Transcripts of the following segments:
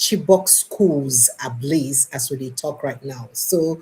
Chibok schools ablaze as we talk right now. So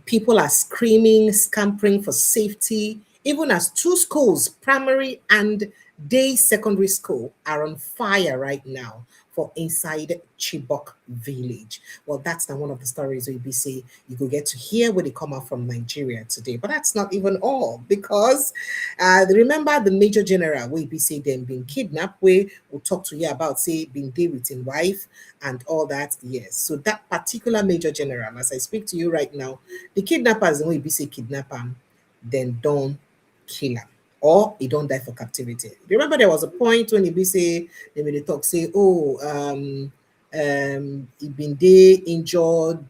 people are screaming, scampering for safety, even as two schools, primary and day secondary school, are on fire right now for inside Chibok village. Well, that's not one of the stories where you say you could get to hear where they come out from Nigeria today. But that's not even all, because remember the major general where be say them being kidnapped, where we'll talk to you about say being there with his wife and all that. Yes. So that particular major general, as I speak to you right now, the kidnappers when be say kidnap him, then don't kill him. Or he don't die for captivity. Remember, there was a point when he be say they made the talk say, oh, he been there injured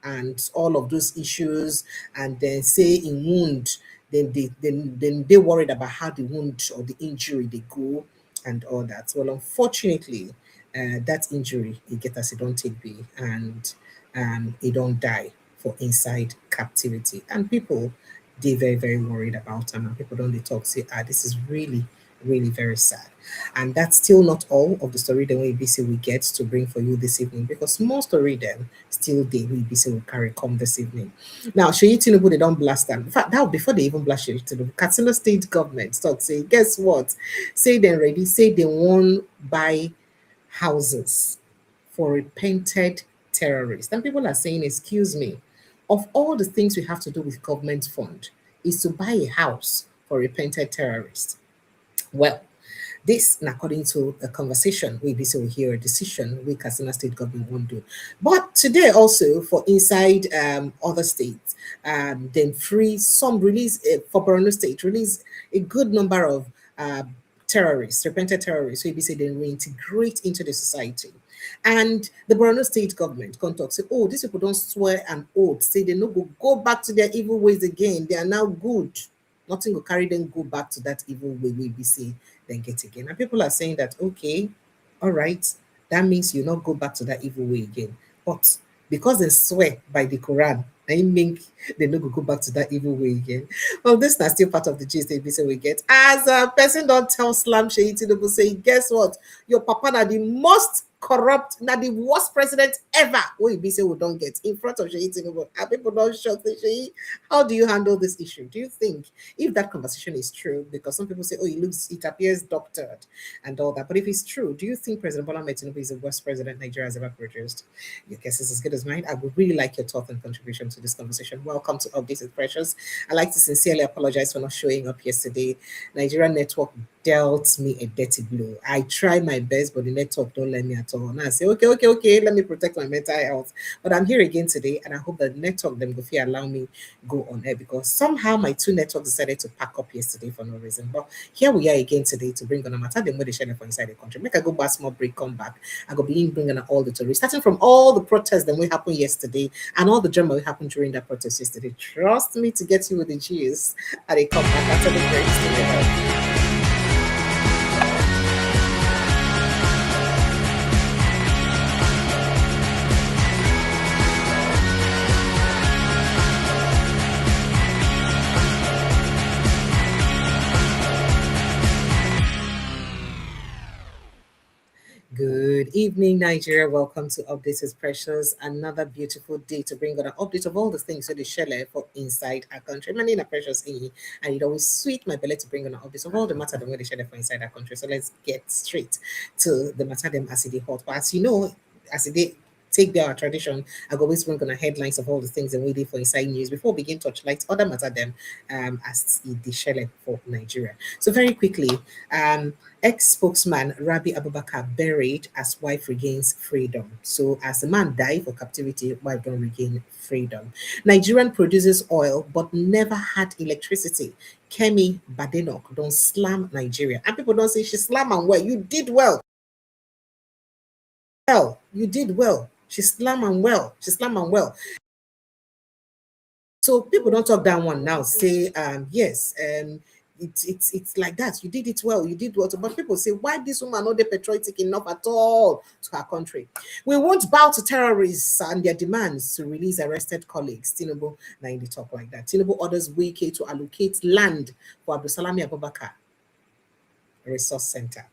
and all of those issues, and then say in wound, then they worried about how the wound or the injury they go and all that. Well, unfortunately, that injury he get as he don't take be, and he don't die for inside captivity. And people they very, very worried about him. And people don't they talk, say, this is really, really very sad. And that's still not all of the story that we BC we get to bring for you this evening, because more story then still they we BC will carry come this evening. Now, Seyi Tinubu, they don't blast them. In fact, now before they even blast Seyi Tinubu, Katsina state government talk say, guess what? Say they ready, say they won't buy houses for repented terrorists. And people are saying, excuse me, of all the things we have to do with government fund is to buy a house for repented terrorists. Well, this, according to a conversation, we will hear a decision we Katsina state government won't do. But today also for inside other states, then free some release for Borno state release a good number of terrorists, repented terrorists, so we say they reintegrate into the society. And the Borno state government contact say, oh, these people don't swear an oath, say they no go back to their evil ways again. They are now good. Nothing will carry them go back to that evil way we say then get again. And people are saying that, okay, all right, that means you not go back to that evil way again. But because they swear by the Quran, I mean they no go back to that evil way again. Well, this is still part of the gist say we get. As a person don't tell Slam Seyi Tinubu say, guess what? Your papa are the most corrupt, not the worst president ever. What you be say we don't get in front of Seyi Tinubu. And people don't shock the Seyi. How do you handle this issue? Do you think if that conversation is true, because some people say, oh, it appears doctored and all that, but if it's true, do you think President Bola Ahmed Tinubu is the worst president Nigeria has ever produced? Your guess is as good as mine. I would really like your thought and contribution to this conversation. Welcome to Updated Precious. I'd like to sincerely apologize for not showing up yesterday. Nigerian network dealt me a dirty blow. I tried my best, but the network don't let me at all. And I say, okay, let me protect my mental health. But I'm here again today, and I hope that the network them go allow me go on air, because somehow my two networks decided to pack up yesterday for no reason. But here we are again today to bring on a matter them where they share for inside the country. Make I go back small break, come back. I go begin bringing on all the tourists, starting from all the protests that will happen yesterday and all the drama will happen during that protest yesterday. Trust me to get you with the G's. And they come back after the breaks together. Good evening, Nigeria. Welcome to Updates Precious. Another beautiful day to bring on an update of all the things that they share for inside our country. My name is Precious E, and it always sweet my belly to bring on an update of all the matter that they share for inside our country. So let's get straight to the matter them as it hot. But as you know, as it take their tradition, I go always bring on the headlines of all the things that we did for inside news before we begin touch other matter them as it share for Nigeria. So very quickly, ex-spokesman Rabe Abubakar buried as wife regains freedom. So as the man died for captivity, wife don't regain freedom. Nigerian produces oil but never had electricity. Kemi Badenoch don't slam Nigeria. And people don't say she slam and well. You did well. Well, you did well. She slam and well. She slam and well. So people don't talk that one now. Say yes, it's like that. You did it well. You did well. But people say, why this woman not patriotic enough at all to her country? We won't bow to terrorists and their demands to release arrested colleagues. Tinubu, now in the talk like that. Tinubu orders WK to allocate land for Rabe Abubakar Resource Center.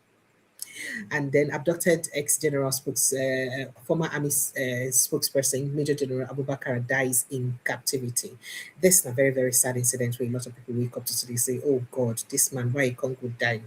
And then abducted ex-general former army spokesperson, Major General Abubakar, dies in captivity. This is a very, very sad incident where a lot of people wake up to today say, oh God, this man, why he can't go die?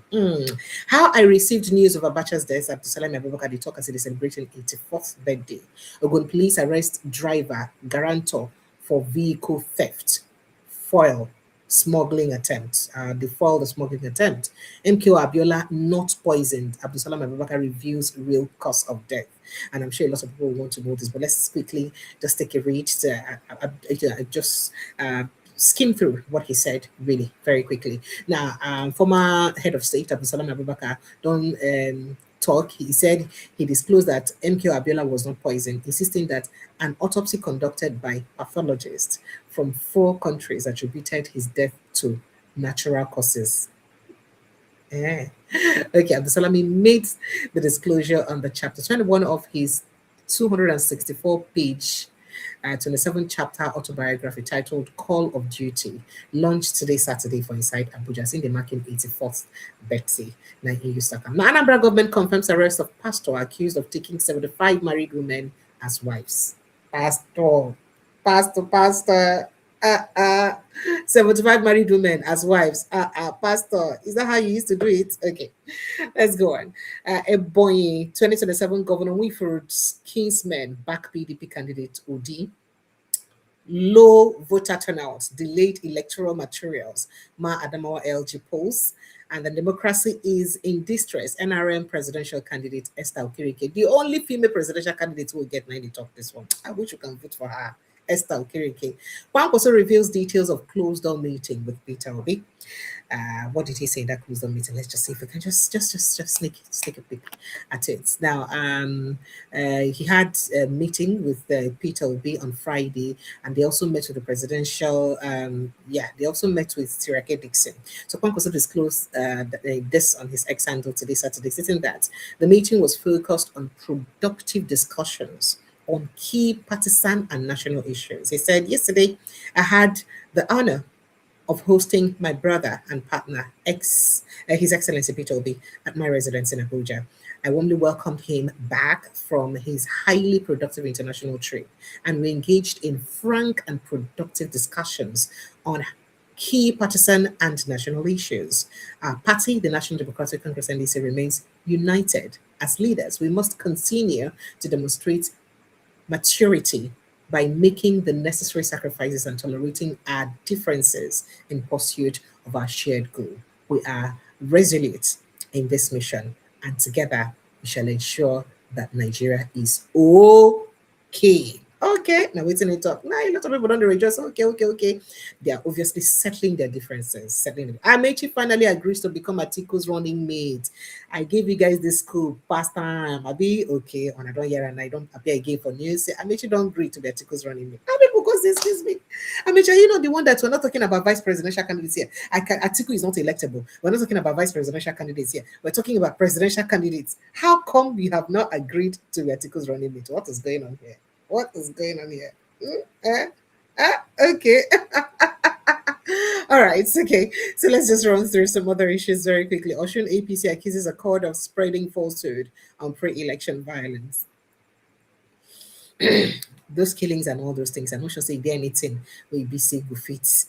How I received news of Abacha's death at Salam Abubakar, they talk as they celebrating 84th birthday. Ogun police arrest driver, guarantor for vehicle theft, foil smuggling attempt. They foiled the smuggling attempt. MKO Abiola not poisoned. Abdusalam Abubakar reveals real cause of death. And I'm sure a lot of people want to know this, but let's quickly just take a read to just skim through what he said really very quickly. Now, former head of state Abdusalam Abubakar don't talk. He said he disclosed that MKO Abiola was not poisoned, insisting that an autopsy conducted by pathologists from 4 countries attributed his death to natural causes. Eh. Okay, Abdusalami made the disclosure on the chapter 21 of his 264-page 27 chapter autobiography titled Call of Duty, launched today, Saturday, for Inside Abuja, in the marking 84th birthday. Now, in Yusaka. Now, Anambra government confirms arrest of pastor accused of taking 75 married women as wives. Pastor. Uh, uh, 75 married women as wives. Pastor, is that how you used to do it? Okay, let's go on. Ebonyi, 2027 Governor Wilford's kinsman, back PDP candidate OD. Low voter turnout, delayed electoral materials, Ma Adamawa LG polls, and the democracy is in distress. NRM presidential candidate Esther Okirike, the only female presidential candidate who will get 90 top this one. I wish you can vote for her. Esther Okirike. Bank also reveals details of closed door meeting with Peter Obi. What did he say in that closed door meeting? Let's just see if we can just sneak a peek at it. Now, he had a meeting with Peter Obi on Friday, and they also met with the presidential. They also met with Tirake Dixon. So Kwanko also disclosed this on his ex handle today, Saturday, stating that the meeting was focused on productive discussions on key partisan and national issues. He said, yesterday, I had the honor of hosting my brother and partner, His Excellency Peter Obi, at my residence in Abuja. I warmly welcomed him back from his highly productive international trip, and we engaged in frank and productive discussions on key partisan and national issues. Our party, the National Democratic Congress NDC, remains united. As leaders, we must continue to demonstrate maturity by making the necessary sacrifices and tolerating our differences in pursuit of our shared goal. We are resolute in this mission, and together we shall ensure that Nigeria is okay. Okay, now waiting to talk. Now a lot of people don't rejoice. Okay. They are obviously settling their differences. Amechi finally agrees to become Atiku's running mate. I gave you guys this scoop past time. I'll be okay. And I don't hear and I don't appear again for news. Amechi don't agree to be Atiku's running mate. How people go say, excuse me? Amechi, you know the one that we're not talking about vice presidential candidates here. Atiku is not electable. We're not talking about vice presidential candidates here. We're talking about presidential candidates. How come you have not agreed to be Atiku's running mate? What is going on here? What is going on here? Okay. All right. Okay. So let's just run through some other issues very quickly. Ocean APC accuses Accord of spreading falsehood on pre-election violence. Those killings and all those things. I'm not sure say there anything where BC go fit.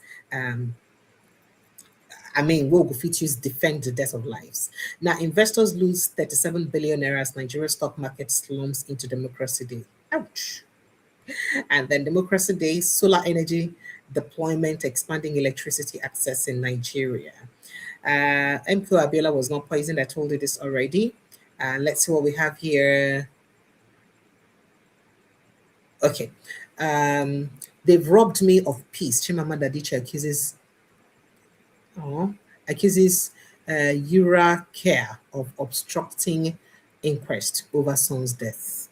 Will go fit use defend the death of lives. Now, investors lose 37 billion naira as Nigeria stock market slumps into democracy day. Ouch. And then Democracy Day, solar energy deployment, expanding electricity access in Nigeria. MQ Abiola was not poisoned. I told you this already. Let's see what we have here. Okay. They've robbed me of peace. Chimamanda Adichie accuses Yura Care of obstructing inquest over son's death.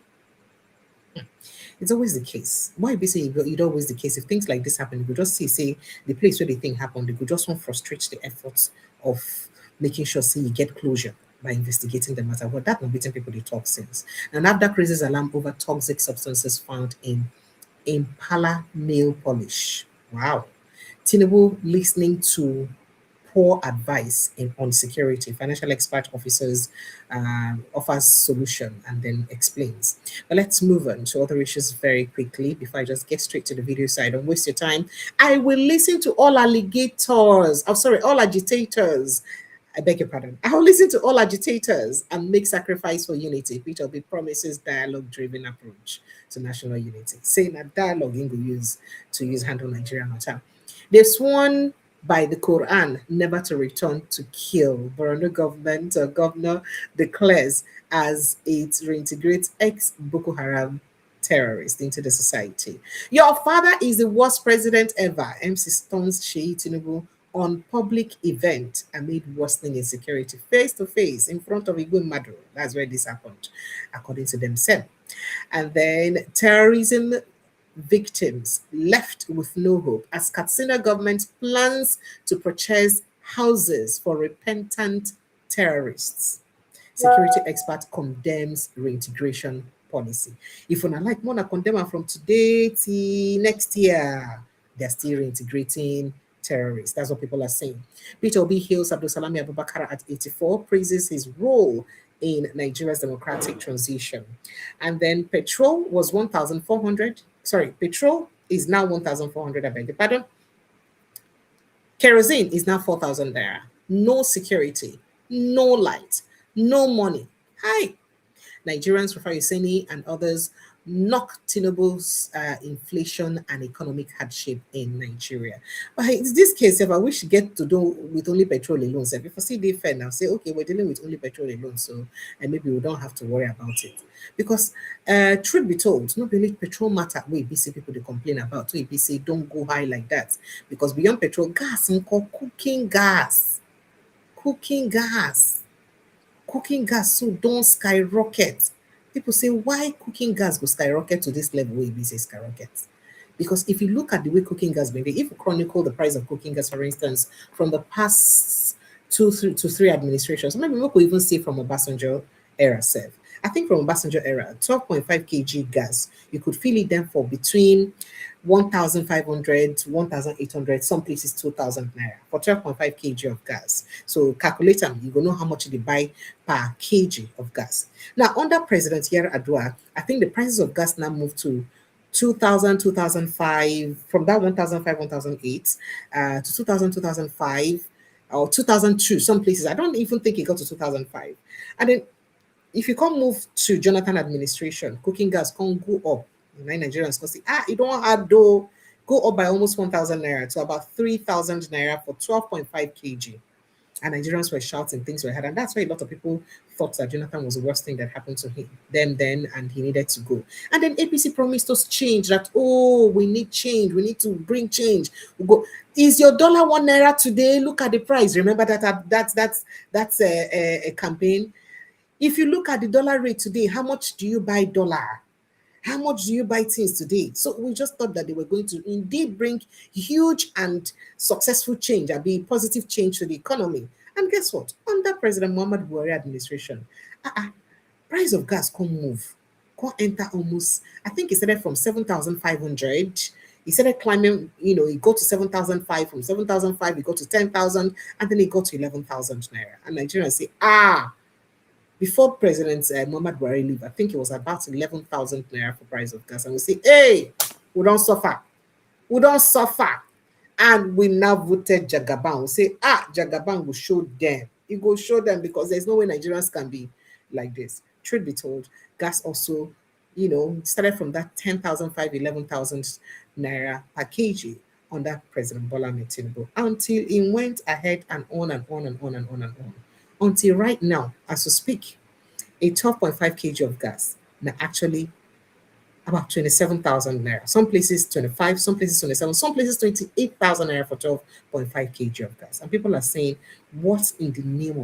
It's always the case. Why be saying it's always the case? If things like this happen, you just say the place where the thing happened, they could just want to frustrate the efforts of making sure you get closure by investigating the matter. Well, that not beating people they talk since. And NAFDAC raises alarm over toxic substances found in Impala nail polish. Wow. Tinubu listening to poor advice on security. Financial expert officers offers solution and then explains. But let's move on to other issues very quickly before I just get straight to the video so I don't waste your time. I will listen to all alligators. Oh, sorry, all agitators. I beg your pardon. I will listen to all agitators and make sacrifice for unity. Peter B promises dialogue-driven approach to national unity. Saying that dialogue in go use handle Nigeria matter. They've sworn by the Quran never to return to kill. Borno government or governor declares as it reintegrates ex-Boko Haram terrorists into the society. Your father is the worst president ever. MC stones Seyi Tinubu on public event amid worsening insecurity face to face in front of Igwe Madu. That's where this happened, according to themselves. And then terrorism victims left with no hope as Katsina government plans to purchase houses for repentant terrorists. Security expert condemns reintegration policy. If you like, more condemn from today to next year, they're still reintegrating terrorists. That's what people are saying. Peter Obi hails Rabe Abubakar at 84, praises his role in Nigeria's democratic transition. And then petrol was 1,400. Sorry, petrol is now 1,400, I beg your pardon. Kerosene is now 4,000 naira. No security, no light, no money. Hi. Nigerians, Rafa Yuseni and others knock Tinubu's inflation and economic hardship in Nigeria. But in this case, if I wish to get to do with only petrol alone, so if I see the fair now, say, okay, we're dealing with only petrol alone, so and maybe we don't have to worry about it. Because truth be told, not really petrol matter where BC people they complain about, so BC don't go high like that. Because beyond petrol, gas, cooking gas, cooking gas so don't skyrocket. People say, why cooking gas go skyrocket to this level where BC skyrocket? Because if you look at the way cooking gas maybe if you chronicle the price of cooking gas, for instance, from the past two to three administrations, maybe we could even see from a Obasanjo era self. I think from a Obasanjo era, 12.5 kg gas, you could fill it then for between 1,500 to 1,800, some places 2,000 naira for 12.5 kg of gas. So calculate them, you will know how much they buy per kg of gas. Now, under President Yar'Adua, I think the prices of gas now moved to 2000, 2005, from that 1,005, 1,008 to 2000, 2005, or 2002, some places. I don't even think it got to 2005. And then if you can't move to Jonathan administration, cooking gas can't go up. Nigerians can say, it don't have to go up by almost 1,000 naira to about 3,000 naira for 12.5 kg. And Nigerians were shouting, things were hard. And that's why a lot of people thought that Jonathan was the worst thing that happened to them then, and he needed to go. And then APC promised us change, that, we need change. We need to bring change. We'll go. Is your dollar 1 naira today? Look at the price. Remember that's a campaign. If you look at the dollar rate today, how much do you buy dollar? How much do you buy things today? So we just thought that they were going to indeed bring huge and successful change and be positive change to the economy. And guess what? Under President Muhammad Buhari administration, price of gas can't move. Can't enter almost, I think it started from 7,500. He started climbing, it got to 7,005. From 7,005, it got to 10,000. And then it got to 11,000 naira. And Nigerians say, before President Muhammad Buhari leave, I think it was about 11,000 naira for price of gas. And we say, hey, we don't suffer. We don't suffer. And we now voted Jagaban. We say, Jagaban will show them. It will show them because there's no way Nigerians can be like this. Truth be told, gas also, started from that 10,005, 11,000 naira per kg under President Bola Tinubu until it went ahead and on and on and on and on and on. Until right now, as we speak, a 12.5 kg of gas now actually about 27,000 naira. Some places 25, some places 27, some places 28,000 naira for 12.5 kg of gas. And people are saying, what in the name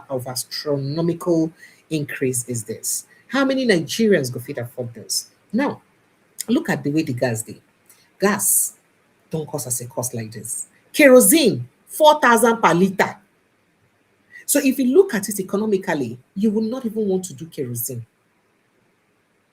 of astronomical increase is this? How many Nigerians go fit afford this? Now, look at the way the gas did. Gas don't cost us a cost like this. Kerosene, 4,000 per liter. So if you look at it economically, you will not even want to do kerosene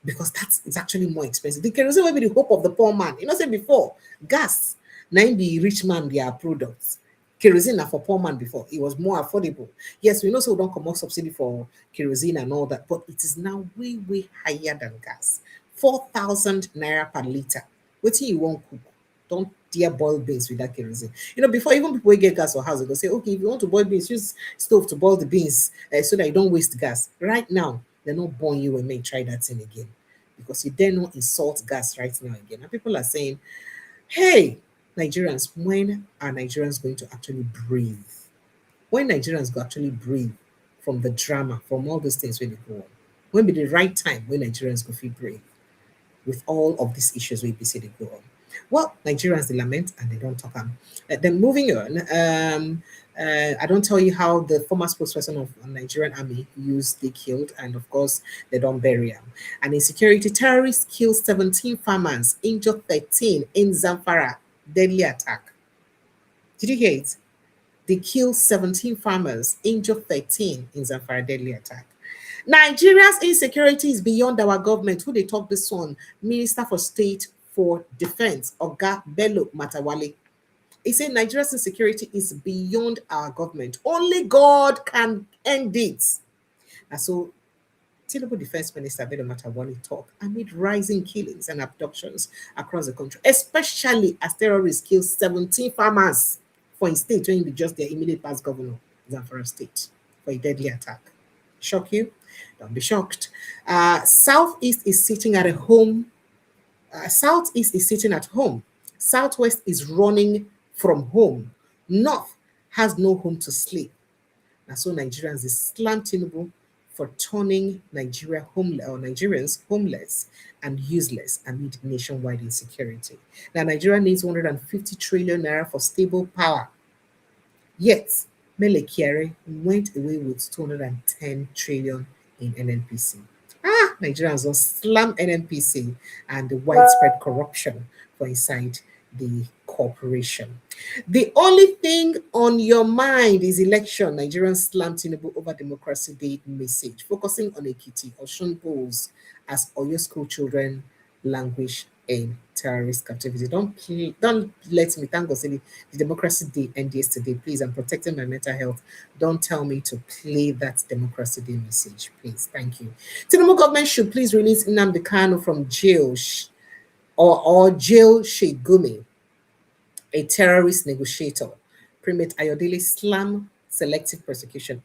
because it's actually more expensive. The kerosene will be the hope of the poor man. Say before, gas, 9 the rich man, their products. Kerosene na for poor man before. It was more affordable. Yes, we know so we don't come off subsidy for kerosene and all that, but it is now way, way higher than gas. 4,000 naira per liter. What you won't cook? Don't dare boil beans with that kerosene. You know, before even people get gas for house, they go say, okay, if you want to boil beans, use stove to boil the beans so that you don't waste gas. Right now, they're not born you and may try that thing again because you dare not insult gas right now again. And people are saying, hey, Nigerians, when are Nigerians going to actually breathe? When Nigerians go actually breathe from the drama, from all those things when they go on? When be the right time when Nigerians go feel breathe with all of these issues we see they go on? Well, Nigerians they lament and they don't talk. Then moving on, I don't tell you how the former spokesperson of Nigerian army used they killed, and of course they don't bury him. And insecurity terrorists killed 17 farmers, injured 13 in Zamfara, deadly attack. Did you hear it? They killed 17 farmers, injured 13 in Zamfara, deadly attack. Nigeria's insecurity is beyond our government. Who they talk this one? Minister for State for Defense, Oga Bello Matawalle. He said Nigeria's insecurity is beyond our government. Only God can end it. And so Tinubu Defense Minister Bello Matawalle talk amid rising killings and abductions across the country, especially as terrorists killed 17 farmers for a state when he be just their immediate past governor, Zamfara State, for a deadly attack. Shock you? Don't be shocked. Southeast is sitting at a home. Southeast is sitting at home. Southwest is running from home. North has no home to sleep. And so Nigerians is slam Tinubu for turning Nigeria homeless or Nigerians homeless and useless amid nationwide insecurity. Now Nigeria needs 150 trillion naira for stable power. Yet Mele Kyari went away with 210 trillion in NNPC. Nigerians don't slam NNPC and the widespread corruption for inside the corporation. The only thing on your mind is election. Nigerians slam Tinubu over Democracy Day message, focusing on Ekiti, Osun polls as Oyo school children languish in terrorist captivity. Don't let me, thank God, say the Democracy Day end yesterday. Please, I'm protecting my mental health. Don't tell me to play that Democracy Day message, please. Thank you. Tinubu government should please release Nnamdi Kanu from jail or jail Sheikh Gumi, a terrorist negotiator. Primate Ayodele slam selective prosecution.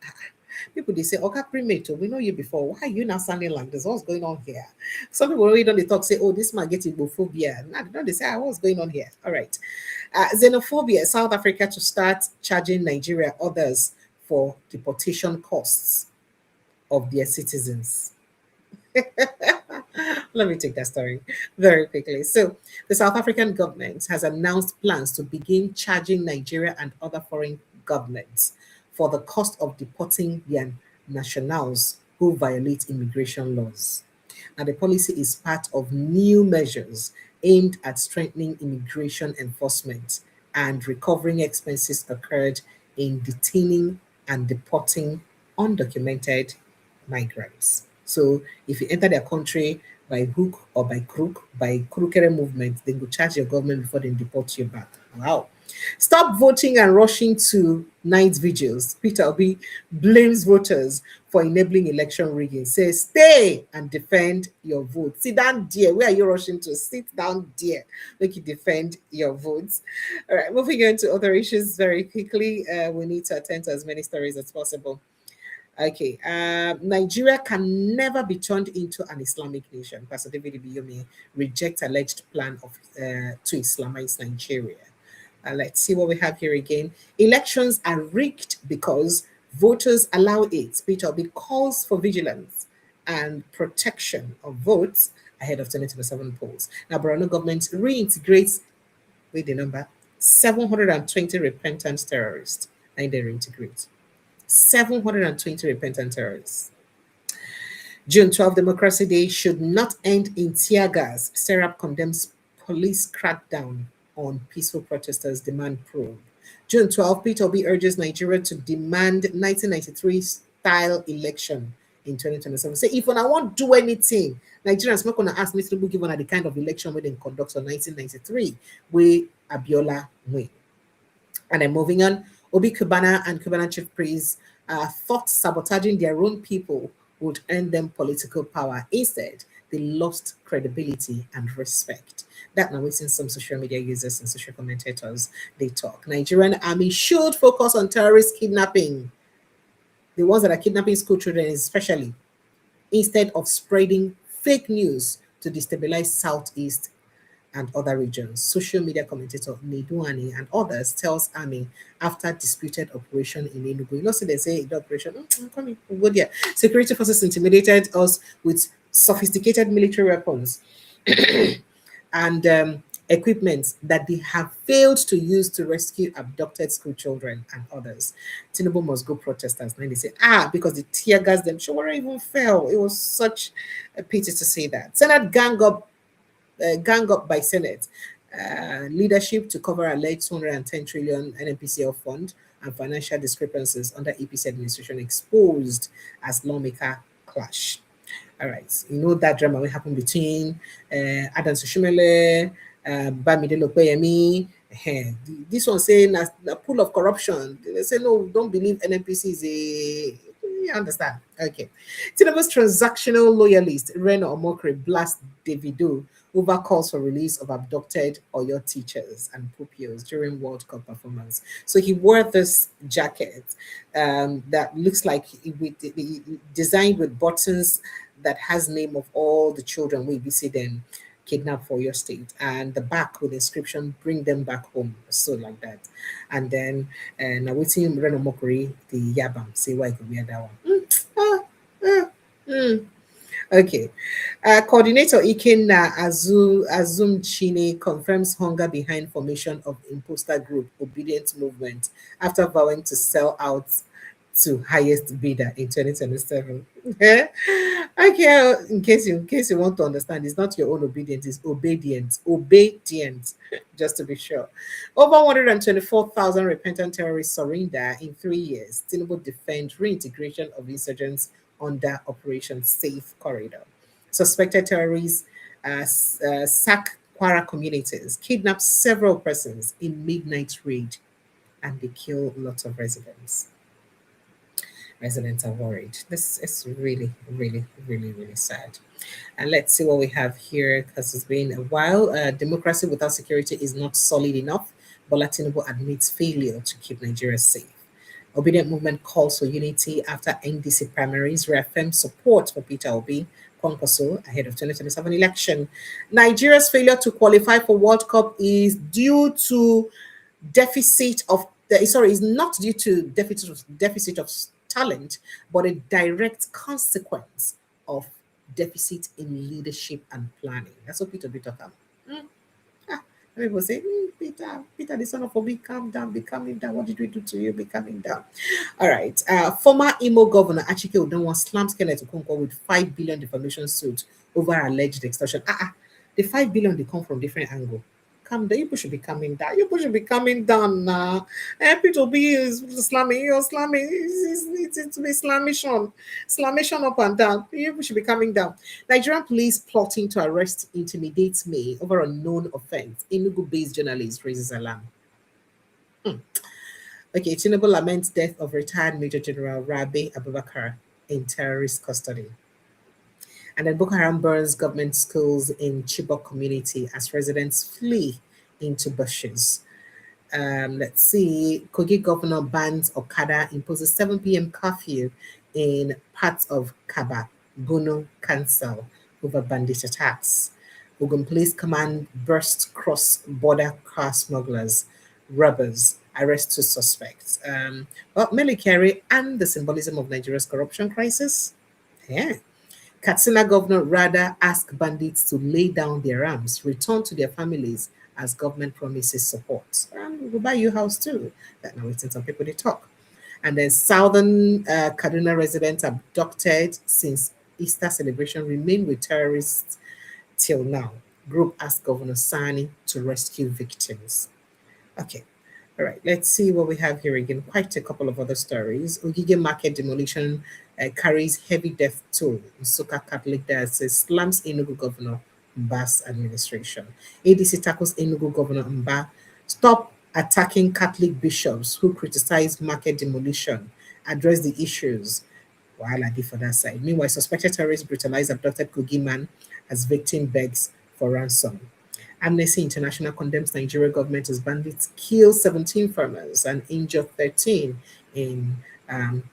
People they say, okay, primate, we know you before. Why are you now sounding like this? What's going on here? Some people already don't they talk, say, oh, this man getting xenophobia. Now they say, what's going on here? All right. Xenophobia, South Africa to start charging Nigeria others for deportation costs of their citizens. Let me take that story very quickly. So, the South African government has announced plans to begin charging Nigeria and other foreign governments for the cost of deporting their nationals who violate immigration laws. And the policy is part of new measures aimed at strengthening immigration enforcement and recovering expenses occurred in detaining and deporting undocumented migrants. So if you enter their country by hook or by crook, by crooked movement, they go charge your government before they deport you back. Wow. Stop voting and rushing to night vigils. Peter Obi blames voters for enabling election rigging. Says, stay and defend your vote. Sit down, dear. Where are you rushing to? Sit down, dear. Make you defend your votes. All right, moving on to other issues very quickly. We need to attend to as many stories as possible. Okay, Nigeria can never be turned into an Islamic nation. Pastor David Ibiyomi rejects alleged plan of to Islamize Nigeria. Let's see what we have here again. Elections are rigged because voters allow it. Peter Obi calls for vigilance and protection of votes ahead of 2027 polls. Now, Borno government reintegrates, with the number, 720 repentant terrorists. And they reintegrate. 720 repentant terrorists. June 12, Democracy Day should not end in tear gas. Serap condemns police crackdown on peaceful protesters, demand probe. June 12, Peter Obi urges Nigeria to demand 1993 style election in 2027. Say, if I won't do anything, Nigerians not going to ask me to give on the kind of election we then conduct on 1993, where Abiola win. And then moving on, Obi Kubana and Kubana chief priests thought sabotaging their own people would earn them political power. Instead, they lost credibility and respect. That now within some social media users and social commentators they talk. Nigerian army should focus on terrorist kidnapping, the ones that are kidnapping school children especially, instead of spreading fake news to destabilize Southeast and other regions. Social media commentator Niduani and others tells Army after disputed operation in Enugu. You know, so they say the operation, I'm coming, we'll go there. Security forces intimidated us with sophisticated military weapons and equipment that they have failed to use to rescue abducted school children and others. Tinubu must go protesters. And then they say, because the tear gas them, Shawara even fell. It was such a pity to say that. Senate gang up by Senate leadership to cover alleged 210 trillion NNPCL fund and financial discrepancies under APC administration exposed as lawmaker clash. All right, you know that drama will happen between Adam Sushimele, Bamidele Opeyemi. This one saying a pool of corruption. They say no, don't believe NNPC is a. You understand? Okay. Tinubu's transactional loyalist Reno Omokri blast Davido over calls for release of abducted Oyo teachers and pupils during World Cup performance. So he wore this jacket that looks like designed with buttons that has name of all the children we see them kidnapped for your state, and the back with the inscription "Bring them back home," so like that. And then now waiting Reno Mokri the Yabam say why could be that one. Mm. Okay. Coordinator Ikenna Azum Chine confirms hunger behind formation of imposter group Obedient Movement after vowing to sell out to highest bidder in 2027. Okay, in case you want to understand, it's not your own obedience, it's obedient, just to be sure. Over 124,000 repentant terrorists surrender in 3 years. Tinubu defend reintegration of insurgents under Operation Safe Corridor. Suspected terrorists sack Kwara communities, kidnap several persons in midnight raid, and they kill lots of residents. Residents are worried. This is really, really, really, really sad. And let's see what we have here because it's been a while. Democracy without security is not solid enough. Bola Tinubu admits failure to keep Nigeria safe. Obedient Movement calls for unity after NDC primaries reaffirms support for Peter Obi Kwankwaso ahead of 2027 election. Nigeria's failure to qualify for World Cup is due to deficit of sorry, is not due to deficit of talent, but a direct consequence of deficit in leadership and planning. That's what Peter be talking about. Mm. Ah, people say, Peter, the son of Obi, calm down, be calming down. What did we do to you? Be calming down. All right. Former Imo governor Achike Udonwa slams Kenneth Okonkwo with 5 billion defamation suit over alleged extortion. The 5 billion they come from different angle. Calm down. You should be coming down. You should be coming down now. People be is slamming. You're slamming. It's to be slamation up and down. You should be coming down. Nigerian police plotting to arrest intimidates May over unknown offense. Enugu-based journalist raises alarm. Okay, Tinubu laments death of retired Major General Rabe Abubakar in terrorist custody. And then Boko Haram burns government schools in Chibok community as residents flee into bushes. Let's see. Kogi governor bans Okada, imposes 7 p.m. curfew in parts of Kaba. Bono cancel over bandit attacks. Ogun Police Command burst cross-border car smugglers, robbers, arrest 2 suspects. Military and the symbolism of Nigeria's corruption crisis. Yeah. Katsina governor rather ask bandits to lay down their arms, return to their families as government promises support. And we'll buy you a house too. That now it's some people they talk. And then southern Kaduna residents abducted since Easter celebration remain with terrorists till now. Group asked Governor Sani to rescue victims. Okay. All right, let's see what we have here again. Quite a couple of other stories. Ogige Market demolition carries heavy death toll. Nsukka Catholic Diocese slams Enugu Governor Mba's administration. ADC tackles Enugu Governor Mba. Stop attacking Catholic bishops who criticize market demolition, address the issues. While I did for that side. Meanwhile, suspected terrorists brutalized abducted Kogi man as victim begs for ransom. Amnesty International condemns Nigeria government as bandits kill 17 farmers and injure 13 in um,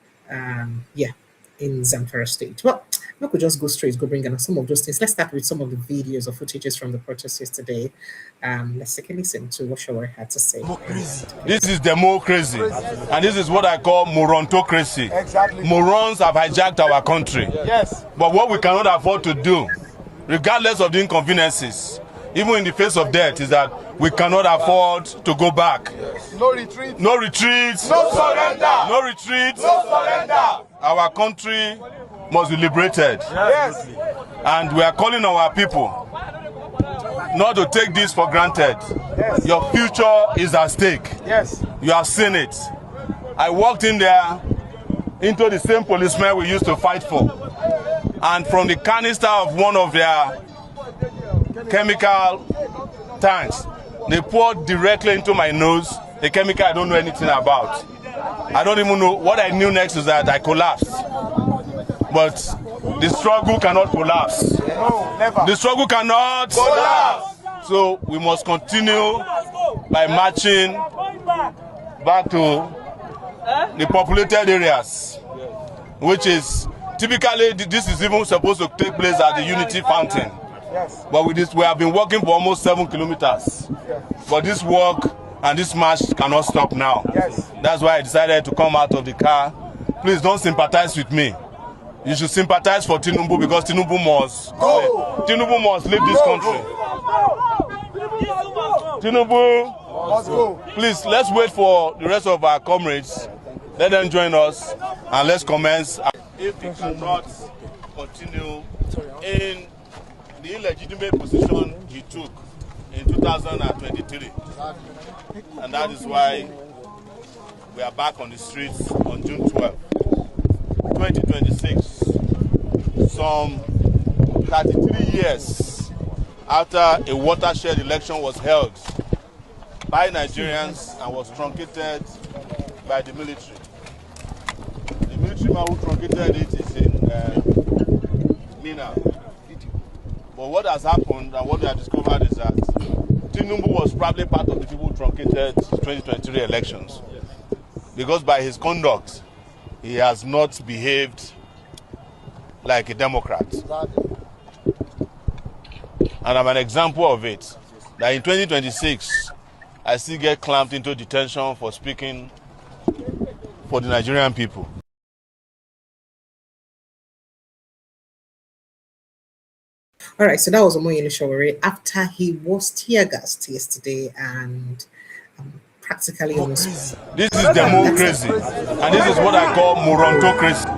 yeah, in Zamfara State. Well, we could just go straight, go bring in some of those things. Let's start with some of the videos or footages from the protests yesterday. Let's take a listen to what Shawari had to say. This is democracy, and this is what I call morontocracy. Exactly. Morons have hijacked our country. Yes. But what we cannot afford to do, regardless of the inconveniences, even in the face of death, is that we cannot afford to go back. No retreat. No retreats. No surrender. No retreats. No surrender. Our country must be liberated. Yes. And we are calling our people not to take this for granted. Yes. Your future is at stake. Yes. You have seen it. I walked in there into the same policemen we used to fight for. And from the canister of one of their chemical tanks, they poured directly into my nose a chemical I don't know anything about. I don't even know. What I knew next is that I collapsed. But the struggle cannot collapse. No, never. The struggle cannot collapse. So we must continue by marching back to the populated areas, which is typically, this is even supposed to take place at the Unity Fountain. Yes. But with this, we have been working for almost 7 kilometers. Yes. But this work and this march cannot stop now. Yes. That's why I decided to come out of the car. Please don't sympathize with me. You should sympathize for Tinubu, because Tinubu must go. Tinubu must leave this country. Tinubu Must go. Please, let's wait for the rest of our comrades. Let them join us and let's commence. If we cannot continue in the illegitimate position he took in 2023, and that is why we are back on the streets on June 12, 2026, some 33 years after a watershed election was held by Nigerians and was truncated by the military. The military man who truncated it is in Mina. But what has happened and what we have discovered is that Tinubu was probably part of the people who truncated 2023 elections. Because by his conduct, he has not behaved like a Democrat. And I'm an example of it. That in 2026, I still get clamped into detention for speaking for the Nigerian people. All right, so that was Omoyele Sowore after he was tear gassed yesterday and practically almost. This is democracy, and this is what I call morontocracy.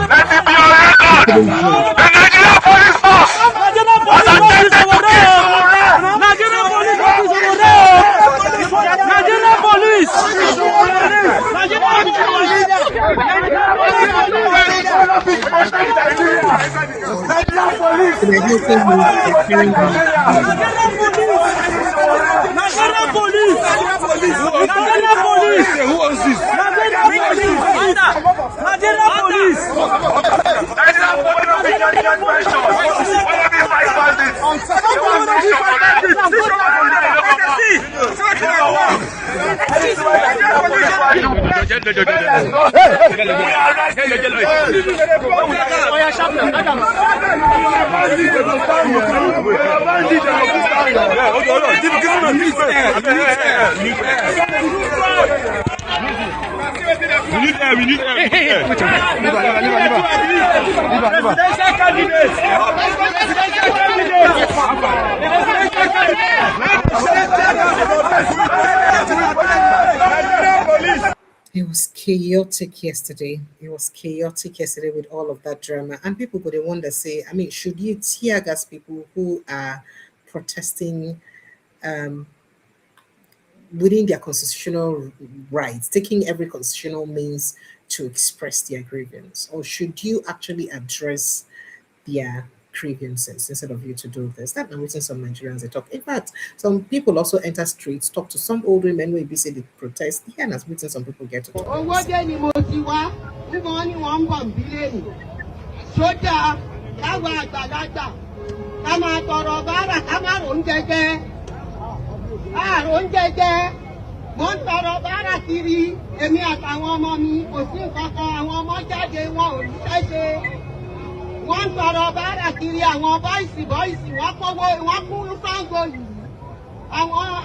Let it be on record. The Nigerian police force was attempted to kill Nigerian police. Nigerian police. Who owns this? Nigerian police. We need air, we need air. Presidential candidate. It was chaotic yesterday. It was chaotic yesterday with all of that drama. And people could wonder, say, I mean, should you tear gas people who are protesting within their constitutional rights, taking every constitutional means to express their grievance? Or should you actually address their grievances instead of you to do this. That I'm witnessing some Nigerians they talk. In fact, some people also enter streets, talk to some old women where be say they protest. Yeah, and I've witnessed some people get to talk. Wọ́n tọrọ báárà kiri èmi àtàwọn ọmọ mi kò sí nǹkan kan àwọn ọmọ jáde wọn ò ríṣẹ́ ṣe wọ́n tọrọ báárà kiri àwọn bọ́ìsì wọ́n kówó wọ́n kú Ṣàngó yìí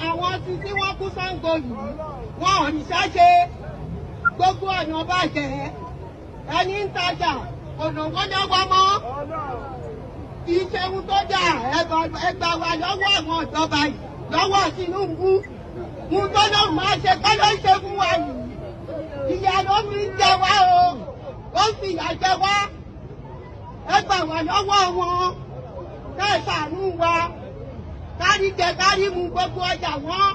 àwọn títí wọ́n kú Ṣàngó yìí wọn ò ríṣẹ́ ṣe gbogbo ọ̀nà bàjẹ́ ẹni ń tajà ọ̀nà wọ́dọ́wọ́ mọ́ ìṣẹ́hun tó dà ẹgbà wà lọ́wọ́ àwọn ìjọba yìí lọ́wọ́ Tinubu. Mo gbọ́dọ̀ máa ṣe kọ́lọ́ ṣe fún wa yìí. Ìyá ló fi ń jẹ wá o. Ó fi ìyà jẹ wá. Ẹ gbà wá lọ́wọ́ wọn. Ká ṣàánú wa. Kárí jẹ kárí mu gbogbo ọjà wọn.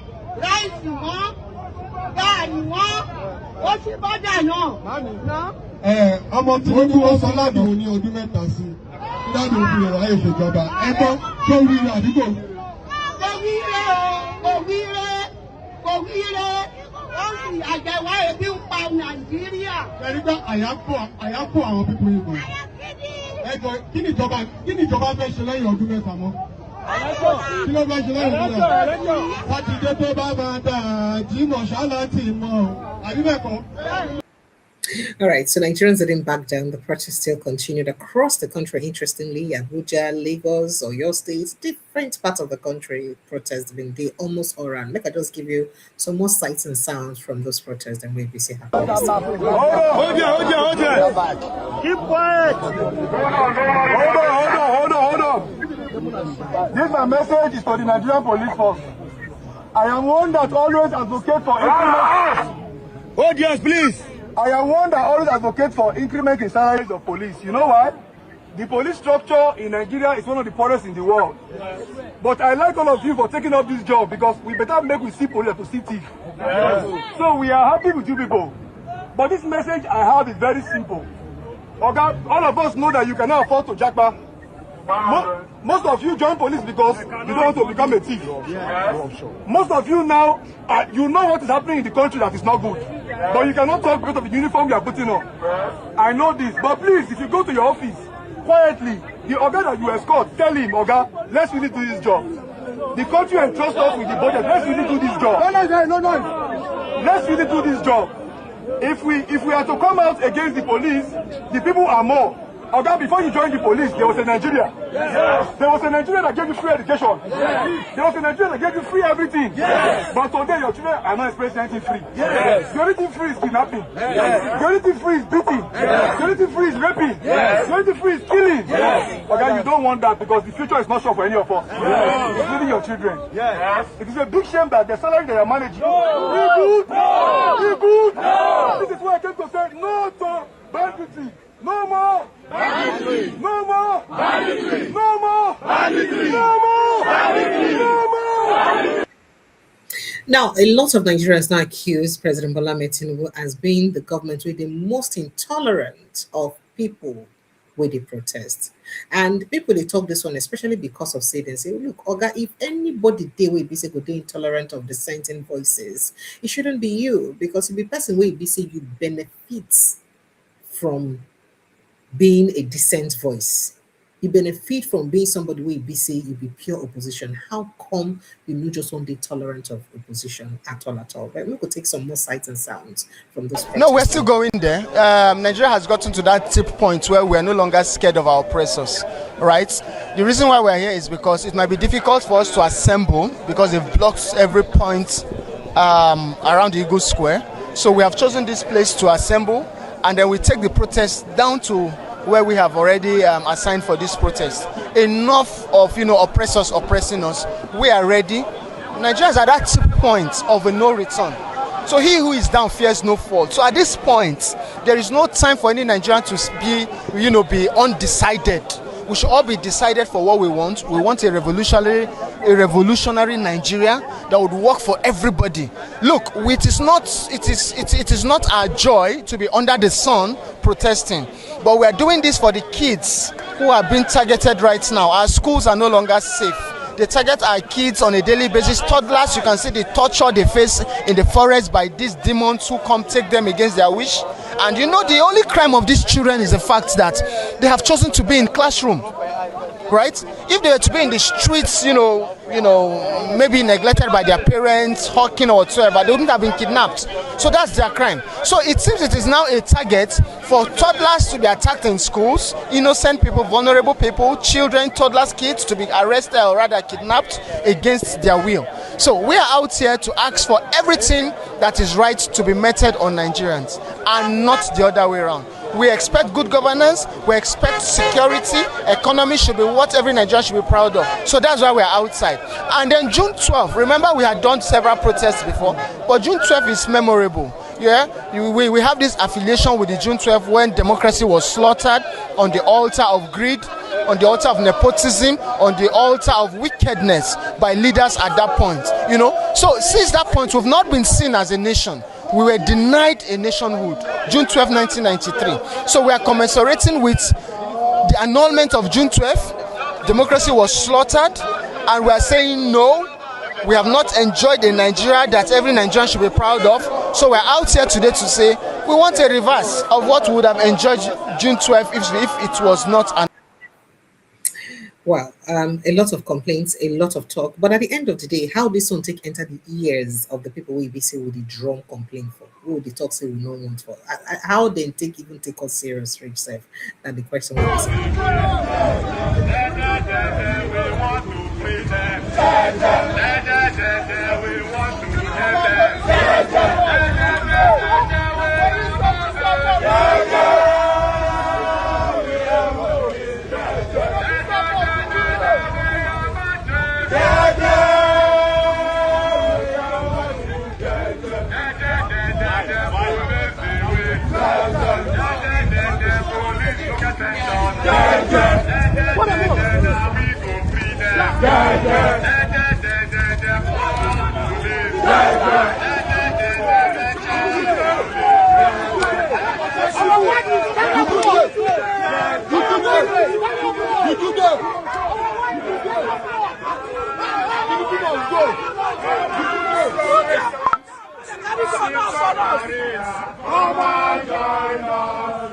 Ráìsì wọn. Gààrí wọn. Ó sì bọ́dà náà. Ọmọ Tinubu ó sọ lánàá ní ọdún mẹ́ta sí i. Dáàbò òfin ọ̀rọ̀ ayé ìṣèjọba. Ẹ gbọ́ tó wí rẹ̀ àdúgbò. Kò wí rẹ̀ o. Kò wí rẹ̀. Kò wí rẹ̀. Ó sì àjẹwá ebi ń pa Nàìjíríà. Ẹni gbọ́ àyápò àwọn pípọ̀ ìbò. Ẹjọ́ kí ni ìjọba fẹ́ ṣe lẹ́yìn ọdún mẹ́ta mọ́? Kí ló fẹ́ ṣe lẹ́yìn ọdún mẹ́ta? Sátidé tó bá máa dà Jímọ̀ ṣáláńtì mọ́ àbí bẹ́ẹ̀ kọ́? All right, so Nigerians didn't back down. The protest still continued across the country. Interestingly, Abuja, Lagos, or your states, different parts of the country, protests been there almost all around. Let me just give you some more sights and sounds from those protests and maybe see how. Hold on. Keep quiet. Hold on. This my message is for the Nigerian police force. I am one that always advocate for increment. Oh yes, please. I am one that always advocate for increment in salaries of police. You know why? The police structure in Nigeria is one of the poorest in the world. But I like all of you for taking up this job because we better make we see police to see thief. So we are happy with you people. But this message I have is very simple. Okay, all of us know that you cannot afford to jackpot. Most of you join police because you don't want to become a thief. Most of you now, you know what is happening in the country that is not good. But you cannot talk because of the uniform you are putting on. I know this, but please, if you go to your office, quietly, the Oga that you escort, tell him, Oga, let's really do this job. The country entrusts us with the budget, let's really do this job. No. Let's really do this job. If we are to come out against the police, the people are more. Okay, before you joined the police, there was a Nigeria. Yes. There was a Nigeria that gave you free education. Yes. There was a Nigeria that gave you free everything. Yes. But today your children are not experiencing anything free. Yes. The only thing free is kidnapping. Yes. The only thing free is beating. Yes. The only thing free is raping. Yes. The only thing free is killing. Yes. Okay, you don't want that because the future is not sure for any of us, yes, including your children. Yes. It is a big shame that the salary they are managing. No. Be good. No. Be good. No. This is why I came to say no to banditry. No more! Banditry! No more! Banditry! No more! Banditry! No more! Banditry! No more! Banditry! Now, a lot of Nigerians now accuse President Bola Ahmed Tinubu as being the government with the most intolerant of people with the protest. And people, they talk this one, especially because of say, they say, look, Oga, if anybody they will be say go intolerant of dissenting voices, it shouldn't be you, because if the person will be say you benefit from being a dissent voice. You benefit from being somebody where you say you be pure opposition. How come you not just want to be tolerant of opposition at all? But we could take some more sights and sounds from this. No, we're still going there. Nigeria has gotten to that tip point where we are no longer scared of our oppressors, right? The reason why we're here is because it might be difficult for us to assemble because they've blocked every point around the Eagle Square. So we have chosen this place to assemble, and then we take the protest down to where we have already assigned for this protest. Enough of oppressors oppressing us. We are ready. Nigeria is at that tip point of a no return. So he who is down fears no fall. So at this point, there is no time for any Nigerian to be undecided. We should all be decided for what we want. We want a revolutionary Nigeria that would work for everybody. Look, it is not our joy to be under the sun protesting, but we are doing this for the kids who are being targeted right now. Our schools are no longer safe. They target our kids on a daily basis. Toddlers, you can see the torture they face in the forest by these demons who come take them against their wish. And you know, the only crime of these children is the fact that they have chosen to be in classroom. Right? If they were to be in the streets, maybe neglected by their parents, hawking or whatsoever, they wouldn't have been kidnapped. So that's their crime. So it seems it is now a target for toddlers to be attacked in schools, innocent people, vulnerable people, children, toddlers, kids to be arrested or rather kidnapped against their will. So we are out here to ask for everything that is right to be meted on Nigerians and not the other way around. We expect good governance, we expect security, economy should be what every Nigerian should be proud of. So that's why we're outside. And then June 12th, remember we had done several protests before, but June 12th is memorable. Yeah, we have this affiliation with the June 12th when democracy was slaughtered on the altar of greed, on the altar of nepotism, on the altar of wickedness by leaders at that point. So since that point, we've not been seen as a nation. We were denied a nationhood, June 12, 1993. So we are commensurating with the annulment of June 12. Democracy was slaughtered, and we are saying no. We have not enjoyed a Nigeria that every Nigerian should be proud of. So we're out here today to say we want a reverse of what we would have enjoyed June 12 if it was not an. Well, a lot of complaints, a lot of talk, but at the end of the day, how this won't take enter the ears of the people we be say with the drum complain for, who the talk say we no want for, how they take us serious, rich self, that the question was.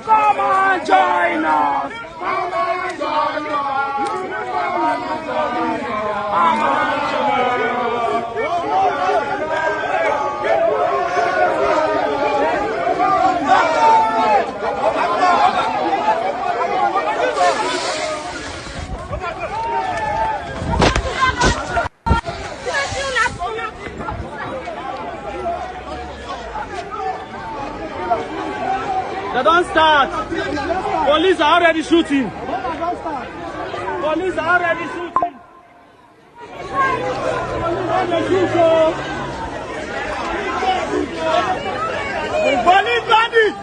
Come on, join us. They don't start. Police are already shooting. Police are already shooting. Police bandits.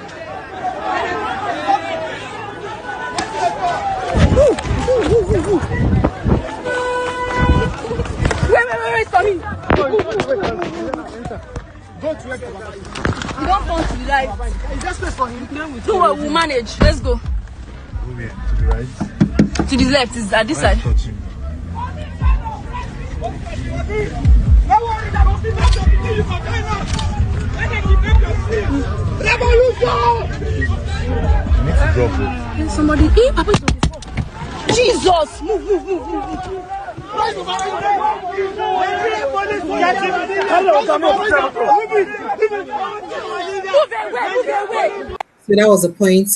Wait, Tommy. Go to where you don't want to be right. Just wait for him. No, we'll manage. Let's go. Where? To the right? To the left. Is at this side. Touch him. You need to drop it. Somebody. Hey, Papa is on the phone. Jesus! Move. So that was the point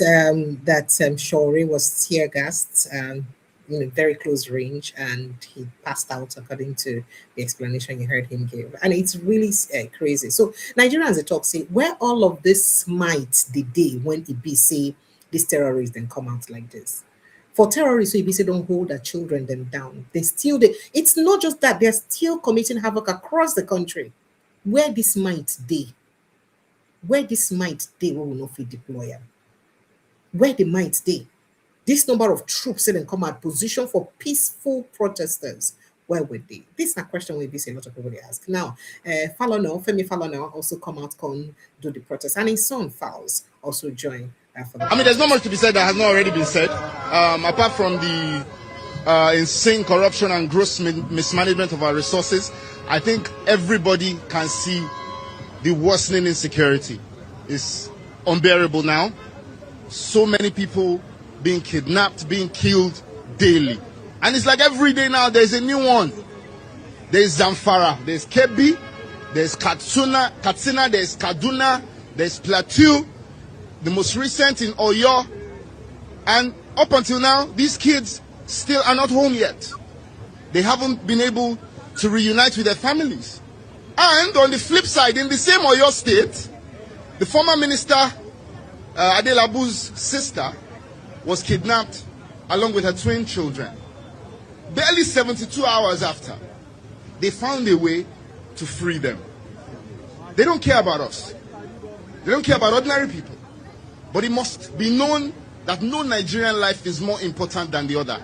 that Shore was tear gassed in a very close range, and he passed out according to the explanation you heard him give. And it's really crazy. So Nigerians they talk say where all of this might the day when it be say these terrorists then come out like this. For terrorists, so if say don't hold their children them down, it's not just that, they're still committing havoc across the country. Where this might they we will not fit deploy them. Where the might they? This number of troops say come at position for peaceful protesters. Where would they? This is a question we be a lot of people they ask. Now, Femi Falana also come out, do the protest, and his son Fowles also join. There's not much to be said that has not already been said. apart from the insane corruption and gross mismanagement of our resources, I think everybody can see the worsening insecurity. It's unbearable now. So many people being kidnapped, being killed daily. And it's like every day now there's a new one. There's Zamfara, there's Kebbi, there's Katsina, there's Kaduna, there's Plateau, the most recent in Oyo. And up until now, these kids still are not home yet. They haven't been able to reunite with their families. And on the flip side, in the same Oyo state, the former minister, Adelabu's sister, was kidnapped along with her twin children. Barely 72 hours after, they found a way to free them. They don't care about us. They don't care about ordinary people. But it must be known that no Nigerian life is more important than the other.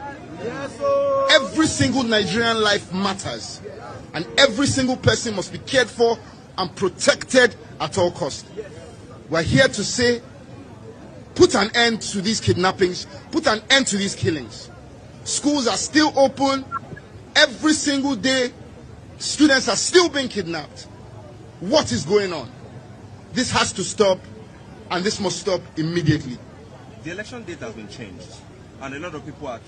Every single Nigerian life matters. And every single person must be cared for and protected at all costs. We're here to say, put an end to these kidnappings, put an end to these killings. Schools are still open. Every single day, students are still being kidnapped. What is going on? This has to stop, and this must stop immediately. The election date has been changed, and a lot of people are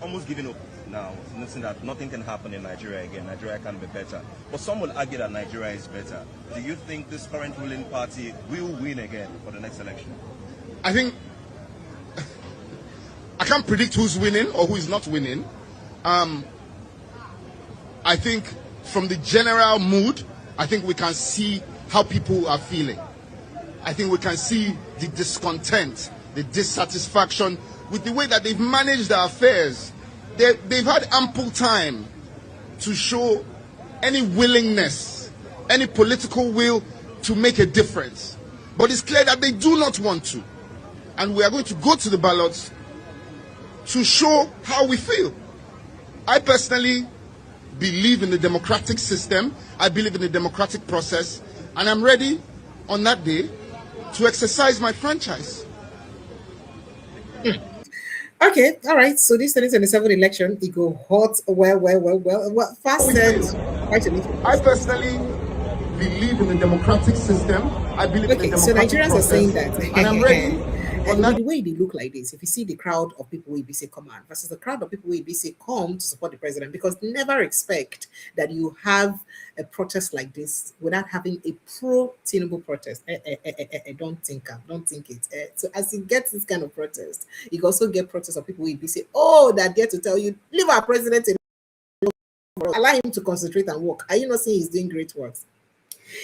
almost giving up now, noticing that nothing can happen in Nigeria again. Nigeria can be better. But some will argue that Nigeria is better. Do you think this current ruling party will win again for the next election? I think I can't predict who's winning or who is not winning. I think from the general mood, I think we can see how people are feeling. I think we can see the discontent, the dissatisfaction with the way that they've managed their affairs. They've had ample time to show any willingness, any political will to make a difference. But it's clear that they do not want to. And we are going to go to the ballots to show how we feel. I personally believe in the democratic system. I believe in the democratic process. And I'm ready on that day to exercise my franchise. Okay, all right. So this 2027 election, it go hot, well, fast said. I personally believe in the democratic system. I believe in the democratic so Nigerians process, are saying that. And I'm ready. And the way they look like this, if you see the crowd of people who say come on versus the crowd of people who say come to support the president, because never expect that you have a protest like this without having a pro-Tinubu protest. Don't think it. So as you get this kind of protest, you can also get protests of people who say, oh, that dare to tell you, leave our president alone, allow him to concentrate and work. Are you not saying he's doing great work?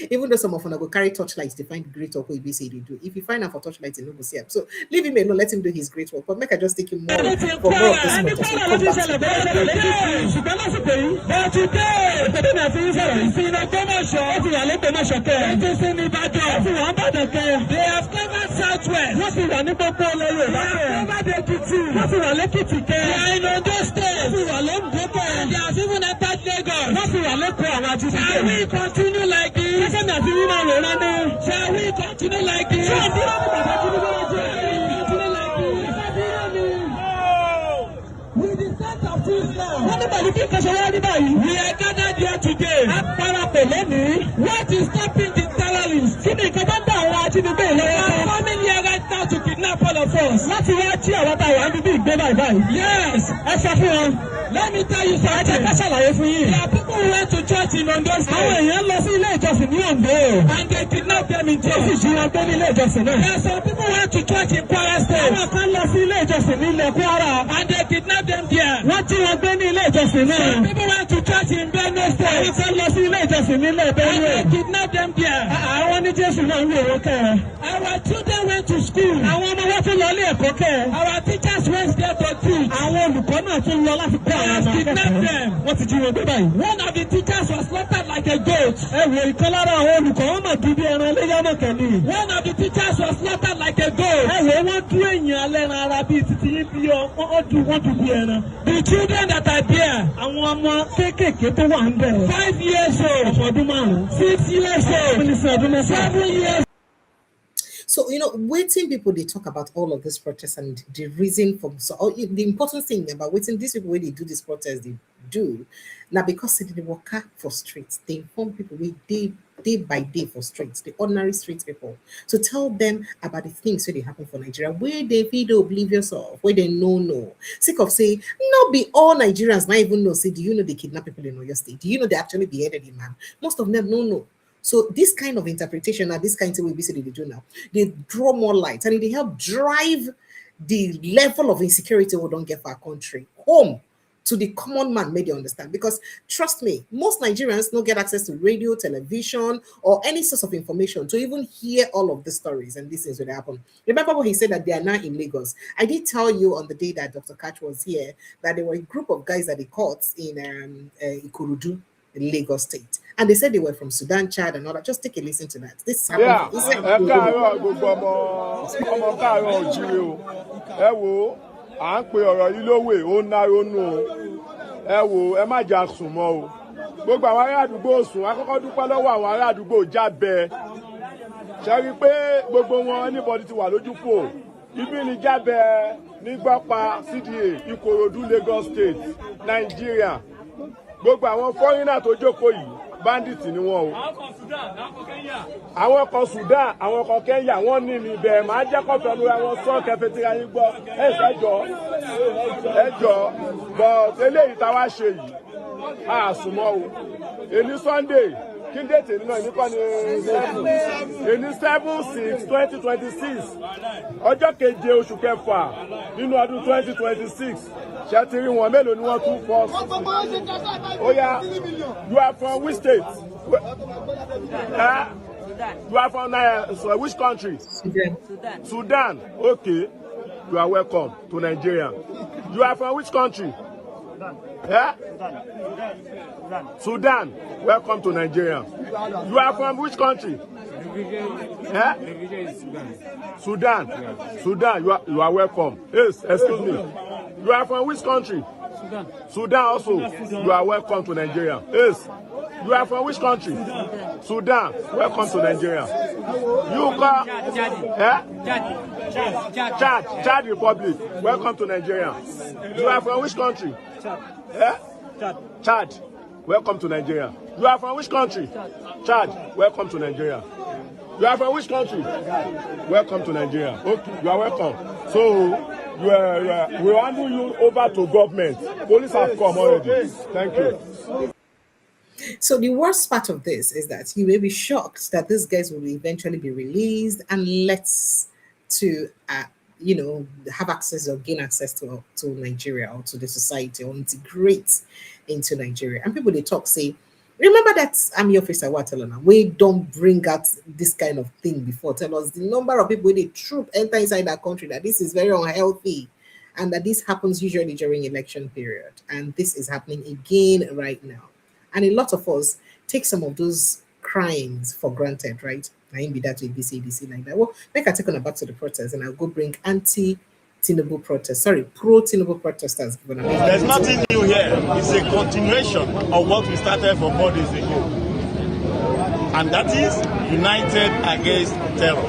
Even though some of them go carry torchlights to find great work, we say they do. If you find out for torchlights, you know, go see him. So leave him alone, let him do his great work. But make I just take him more for more of this protest. We'll come back Shall we continue like this? Shall we continue like this? With the sense of Islam, we are gathered here today. What is stopping the terrorists? They are coming here right now to kidnap all of us. Yes, let me tell you something. There are people who went to church in Ondo State. And they kidnapped them in jail. There are some people who went to church in Kwara State. And they kidnapped them there. Some people went to church in Benue State. And they kidnapped them there. Our children went to school. Our teachers went there to teach. Kidnapped them. What did you do? One of the teachers was slaughtered like a goat. One of the teachers was slaughtered like a goat. The children that are there, 5 years old, 6 years old, 7 years. So So, waiting people, they talk about all of this protest and the reason for, the important thing about waiting these people, when they do this protest, they do. Now, because they work for streets, they inform people day by day for streets, the ordinary street people, to tell them about the things that they happen for Nigeria, where they feel oblivious of, where they know. Sick of saying, not be all Nigerians might even know, say, do you know they kidnap people in your state? Do you know they actually beheaded a man? Most of them no. So this kind of interpretation and this kind of way they do now, they draw more light and they help drive the level of insecurity we don't get for our country home to the common man, made you understand. Because trust me, most Nigerians don't get access to radio, television, or any source of information to even hear all of the stories and these things that happen. Remember when he said that they are now in Lagos? I did tell you on the day that Dr. Catch was here that there were a group of guys that they caught in Ikorodu, in Lagos State. And they said they were from Sudan, Chad, and all that. Just take a listen to that. This happened. À ń pe ọ̀rọ̀ yìí lówè ó ń ná ronú ẹ wò ẹ má jà sùn mọ́ o gbogbo àwọn ará àdúgbò sùn akọ́kọ́ dúpẹ́ lọ́wọ́ àwọn ará àdúgbò Jábẹ́ ṣe rí i pé gbogbo wọn anybody ti wà lójú pò ibi ní Jábẹ́ nígbàpá CDA Ìkòròdú Lagos State Nigeria gbogbo àwọn foreigner tó jókòó yìí bandits ni wọn o àwọn kan Sudan àwọn kan Kenya wọn ní níbẹ̀ máa jẹ́ kó pẹ̀lú àwọn sọ kẹfẹ́tìrì ayé gbọ́ ẹjọ́ but eléyìí tá wá ṣe yìí àsùnmọ́ o èní Sunday kí n dètè nínú ẹni kọ́ ni èní 7/6/2026 ọjọ́ keje oṣù kẹfà nínú ọdún 2026 ṣe ti rí wọn mélòó ni wọ́n tún fọ́ ó yá you are from which state? You are from which country? Sudan. Okay. You are welcome to Nigeria. You are from which country? Sudan. Welcome to Nigeria. You are from which country? Sudan. Sudan. You are welcome. Yes, excuse me. You are from which country? Sudan also. You are welcome to Nigeria. Yes. You are from which country? Sudan. Welcome to Nigeria. You come. Chad Republic. Welcome to Nigeria. You are from which country? Chad. Welcome to Nigeria. You are from which country? Chad. Welcome to Nigeria. You are from which country? Welcome to Nigeria. Okay, you are welcome. So we handle you over to government. Police have come already. Thank you. So the worst part of this is that you may be shocked that these guys will eventually be released and let to have access or gain access to Nigeria or to the society or integrate into Nigeria. And people they talk say, remember that Army officer Watalana, we don't bring out this kind of thing before. Tell us the number of people they troop enter inside that country, that this is very unhealthy and that this happens usually during election period. And this is happening again right now. And a lot of us take some of those crimes for granted, right? I ain't be that to ABC like that. Well, make I take on back to the protest and I'll go bring pro-Tinubu protesters. There's nothing new here. It's a continuation of what we started from 4 days ago. And that is united against terror.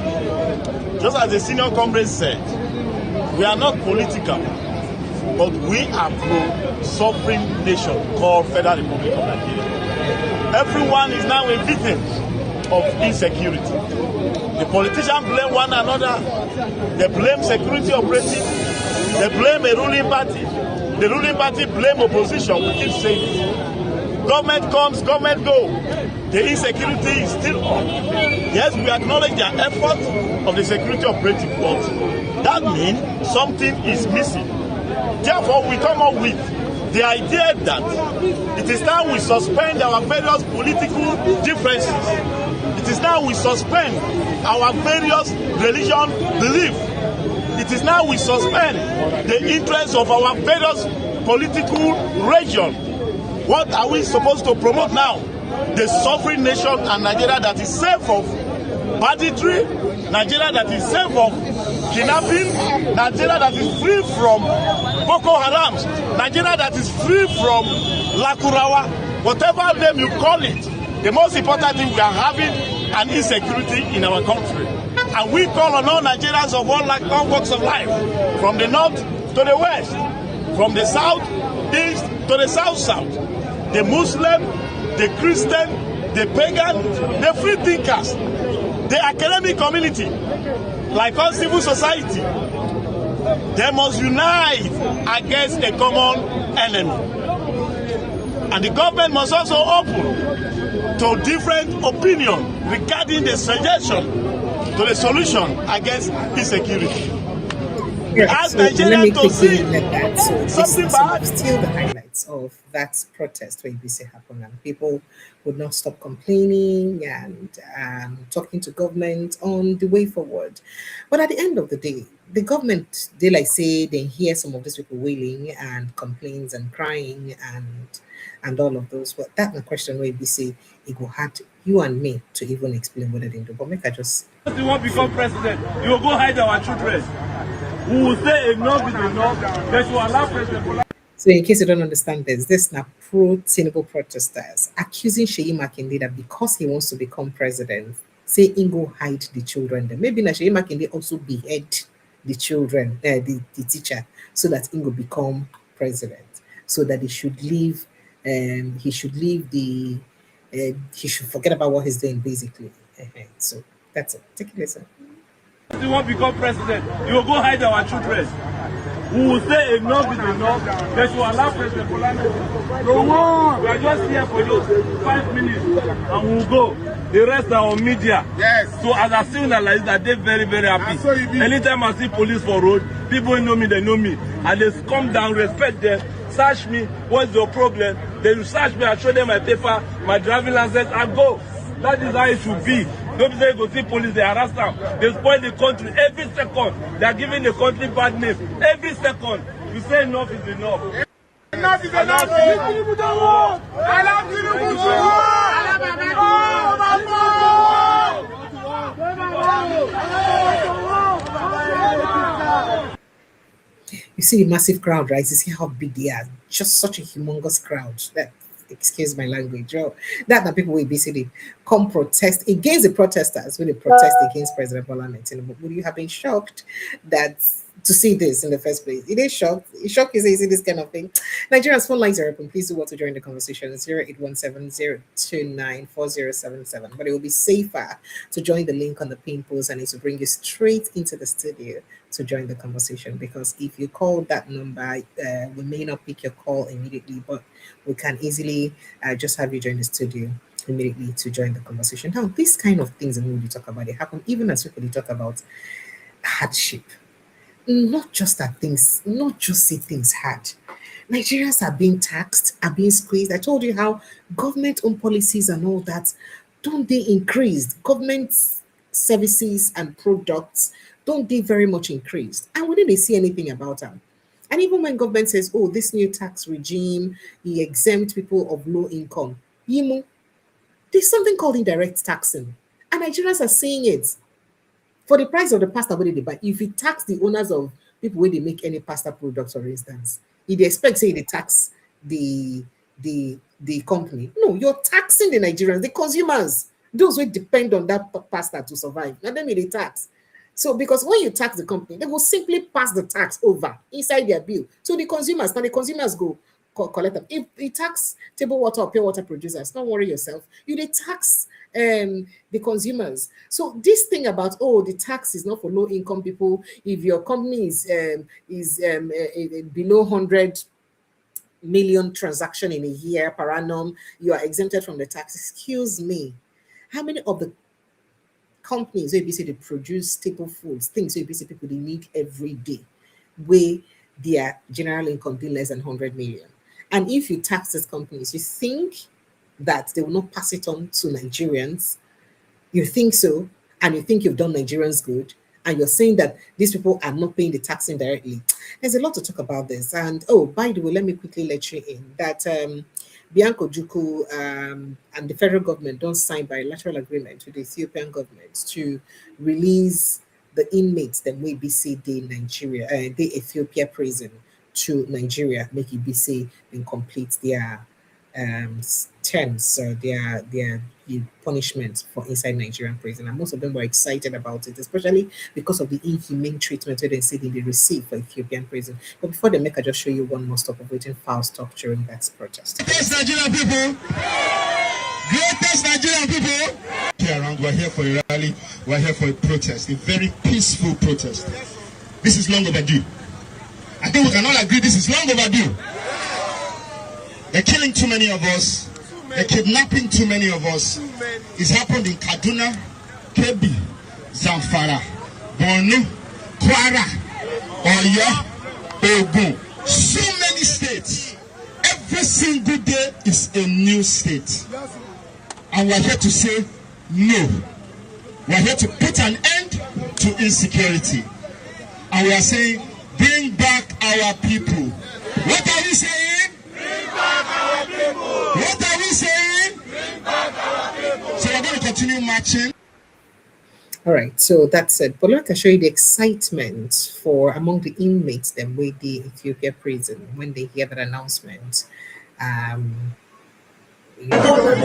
Just as the senior comrade said, we are not political, but we are pro-sovereign nation called Federal Republic of Nigeria. Everyone is now a victim of insecurity. The politicians blame one another. They blame security operatives. They blame a ruling party. The ruling party blame opposition. We keep saying it. Government comes, government goes. The insecurity is still on. Yes, we acknowledge the effort of the security operative, but that means something is missing. Therefore, we come up with the idea that it is now we suspend our various political differences. It is now we suspend our various religion beliefs. It is now we suspend the interests of our various political region. What are we supposed to promote now? The sovereign nation and Nigeria that is safe of banditry, Nigeria that is safe of kidnapping, Nigeria that is free from Boko Haram, Nigeria that is free from Lakurawa, whatever name you call it. The most important thing, we are having an insecurity in our country. And we call on all Nigerians of all walks of life, from the north to the west, from the south east to the south, the Muslim, the Christian, the pagan, the free thinkers, the academic community, like all civil society. They must unite against a common enemy. And the government must also open to different opinions regarding the suggestion to the solution against insecurity. Right, so let me quickly let that. So this is still the highlights of that protest where ABC happened, and people would not stop complaining and talking to government on the way forward. But at the end of the day, the government, they like say they hear some of these people wailing and complaints and crying and all of those. But that's the question where ABC it will hard you and me to even explain what they do. But make I just. If you want to become president, you will go hide our children. We will say enough is enough. They should allow President. So, in case you don't understand this now pro-Tinubu protesters accusing Seyi Makinde that because he wants to become president, say Ingo hide the children. Then maybe Seyi Makinde also behead the children, the teacher, so that Ingo become president, so that he should leave. He should leave the. He should forget about what he's doing, basically. So that's it. Take it easy. If you want to become president, you will go hide our children. We will say enough is enough. They should allow President Bola. We are just here for just 5 minutes and we will go. The rest are on media. Yes. So as I see like that, they're very, very happy. Anytime I see police for road, people know me, they know me. And they come down, respect them, search me. What's your problem? They will search me and show them my paper, my driving license, and go. That is how it should be. Don't say go see police, they harass them. They spoil the country every second. They are giving the country bad name. Every second. You say enough is enough. Enough is enough. I love You see the massive crowd, right? You see how big they are. Just such a humongous crowd. That, excuse my language, oh, that people will basically come protest against the protesters when they protest against President Bola Tinubu. Would you have been shocked that to see this in the first place? It is shocked. It's shocked you see this kind of thing. Nigeria's phone lines are open. Please do want to join the conversation. 0817-029-4077. But it will be safer to join the link on the pin post and it will bring you straight into the studio to join the conversation, because if you call that number, we may not pick your call immediately, but we can easily just have you join the studio immediately to join the conversation. Now, these kind of things that we talk about, they happen even as people talk about hardship. Not just that things, not just say things hard. Nigerians are being taxed, are being squeezed. I told you how government-owned policies and all that, don't they increase? Government services and products, don't they very much increased? And we didn't see anything about them. And even when government says, oh, this new tax regime, he exempt people of low income, there's something called indirect taxing. And Nigerians are saying it. For the price of the pasta where they buy, if you tax the owners of people where they make any pasta products, for instance, if they expect, say, they tax the company. No, you're taxing the Nigerians, the consumers, those who depend on that pasta to survive. Not them they tax. So because when you tax the company, they will simply pass the tax over inside their bill. So the consumers go collect them. If you tax table water or pure water producers, don't worry yourself. You they tax the consumers. So this thing about the tax is not for low income people. If your company is below 100 million transaction in a year per annum, you are exempted from the tax. Excuse me, how many of the companies where they produce staple foods, things where people they need every day, where their general income be less than 100 million? And if you tax these companies, you think that they will not pass it on to Nigerians? You think so? And you think you've done Nigerians good? And you're saying that these people are not paying the tax indirectly? There's a lot to talk about this. And by the way, let me quickly let you in that Bianco Juku and the federal government don't sign bilateral agreement with the Ethiopian government to release the inmates that may be say the Nigeria, the Ethiopia prison to Nigeria, make it be say and complete their terms, their punishment for inside Nigerian prison, and most of them were excited about it, especially because of the inhumane treatment that they said they received for Ethiopian prison. But before they make, I just show you one more stop of waiting foul stop during that protest. Greatest Nigerian people! Greatest Nigerian people! Here around, we're here for a rally, we're here for a protest, a very peaceful protest. This is long overdue. I think we can all agree this is long overdue. They're killing too many of us. They're kidnapping too many of us. It's happened in Kaduna, Kebbi, Zamfara, Borno, Kwara, Oyo, Ogun. So many states. Every single day is a new state. And we're here to say no. We're here to put an end to insecurity. And we are saying, bring back our people. What are we saying? Bring back our people. What are we saying? Bring back our people. So we're going to continue marching. All right, so that's it. But let me show you the excitement for among the inmates then with the Ethiopia prison when they hear that announcement. A lot of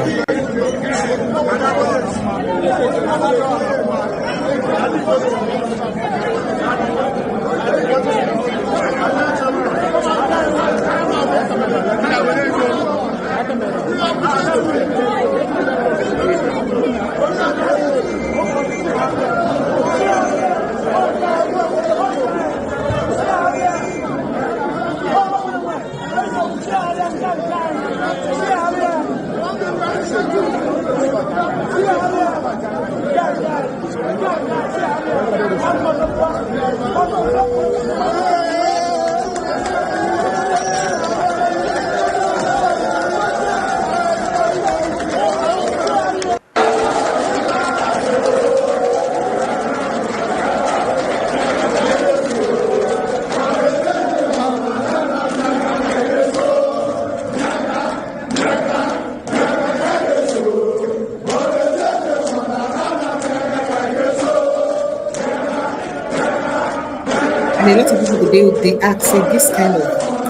people they ask say this kind of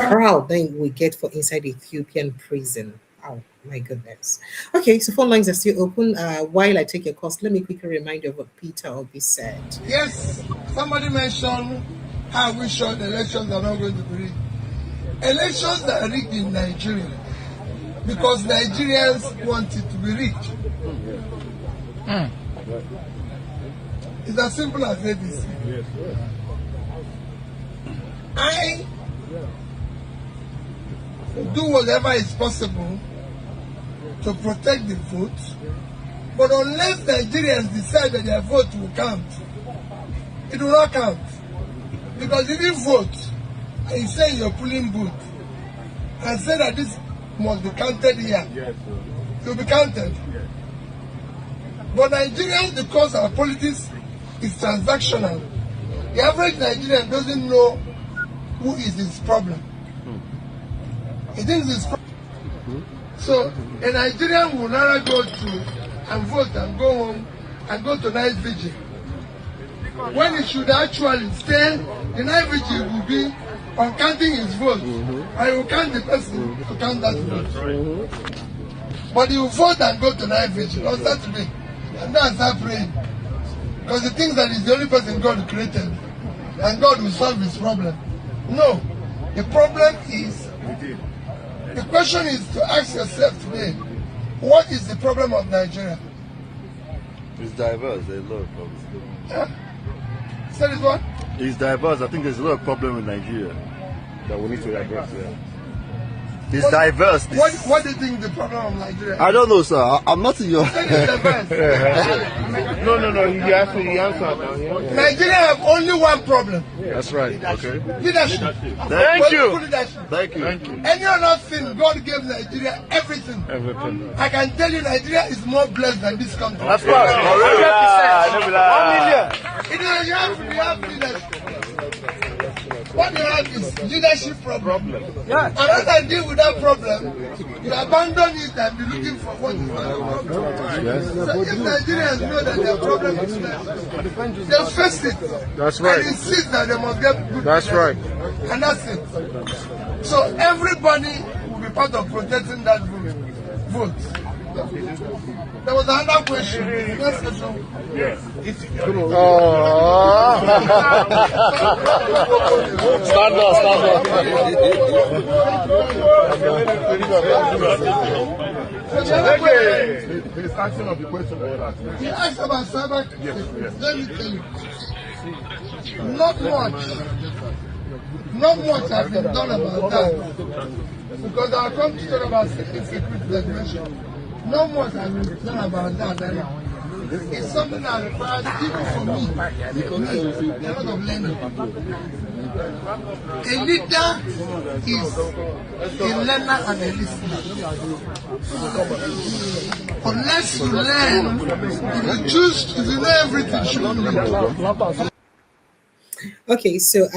crowd then we get for inside the Ethiopian prison. Oh my goodness. Okay, so phone lines are still open. While I take your calls, let me quickly remind you of what Peter Obi said. Yes, somebody mentioned how we sure the elections are not going to be rigged. Elections are rigged in Nigeria because Nigerians want it to be rigged. It's as simple as ABC. I do whatever is possible to protect the vote, but unless Nigerians decide that their vote will count, it will not count. Because if you vote and you say you're polling booth and say that this must be counted here, it will be counted. But Nigerians, because our politics is transactional, the average Nigerian doesn't know who is his problem. He thinks his problem. So a Nigerian will never go to and vote and go home and go to night vigil, when he should actually stay. The night vigil will be on counting his vote. I will count the person to count that vote. But he will vote and go to night vigil on Saturday and then start praying, because he thinks that he's the only person God created and God will solve his problem. No, the problem is, the question is to ask yourself today, what is the problem of Nigeria? It's diverse, there's a lot of problems. Say this one? It's diverse. I think there's a lot of problem in Nigeria that we need to address. Yeah. It's diverse. What do you think the problem of Nigeria? I don't know, sir. I'm not in your. No. You answered. Nigeria have only one problem. That's right. Okay. Leadership. Thank you. Thank you. Any other thing, God gave Nigeria everything. I can tell you, Nigeria is more blessed than this country. That's right. 1 million. You have leadership. What you have is leadership problem. And as I deal with that problem, you abandon it and be looking for what is not the problem. So if Nigerians know that their problem is leadership, they'll face it. That's right. And insist that they must get good. That's right. And that's it. So everybody will be part of protecting that vote. vote. There was another question. Yes. Stand up, stand up. The starting of the question. He asked about cyber. Yes. Let me tell you. Not much has been done about that. Because I'll come to talk about insecurity that you mentioned. Not much has been done about that. And it's something that requires, even for me, a lot of learning. A leader is a learner and a listener. Unless you learn, if you know everything, you don't know. Okay, so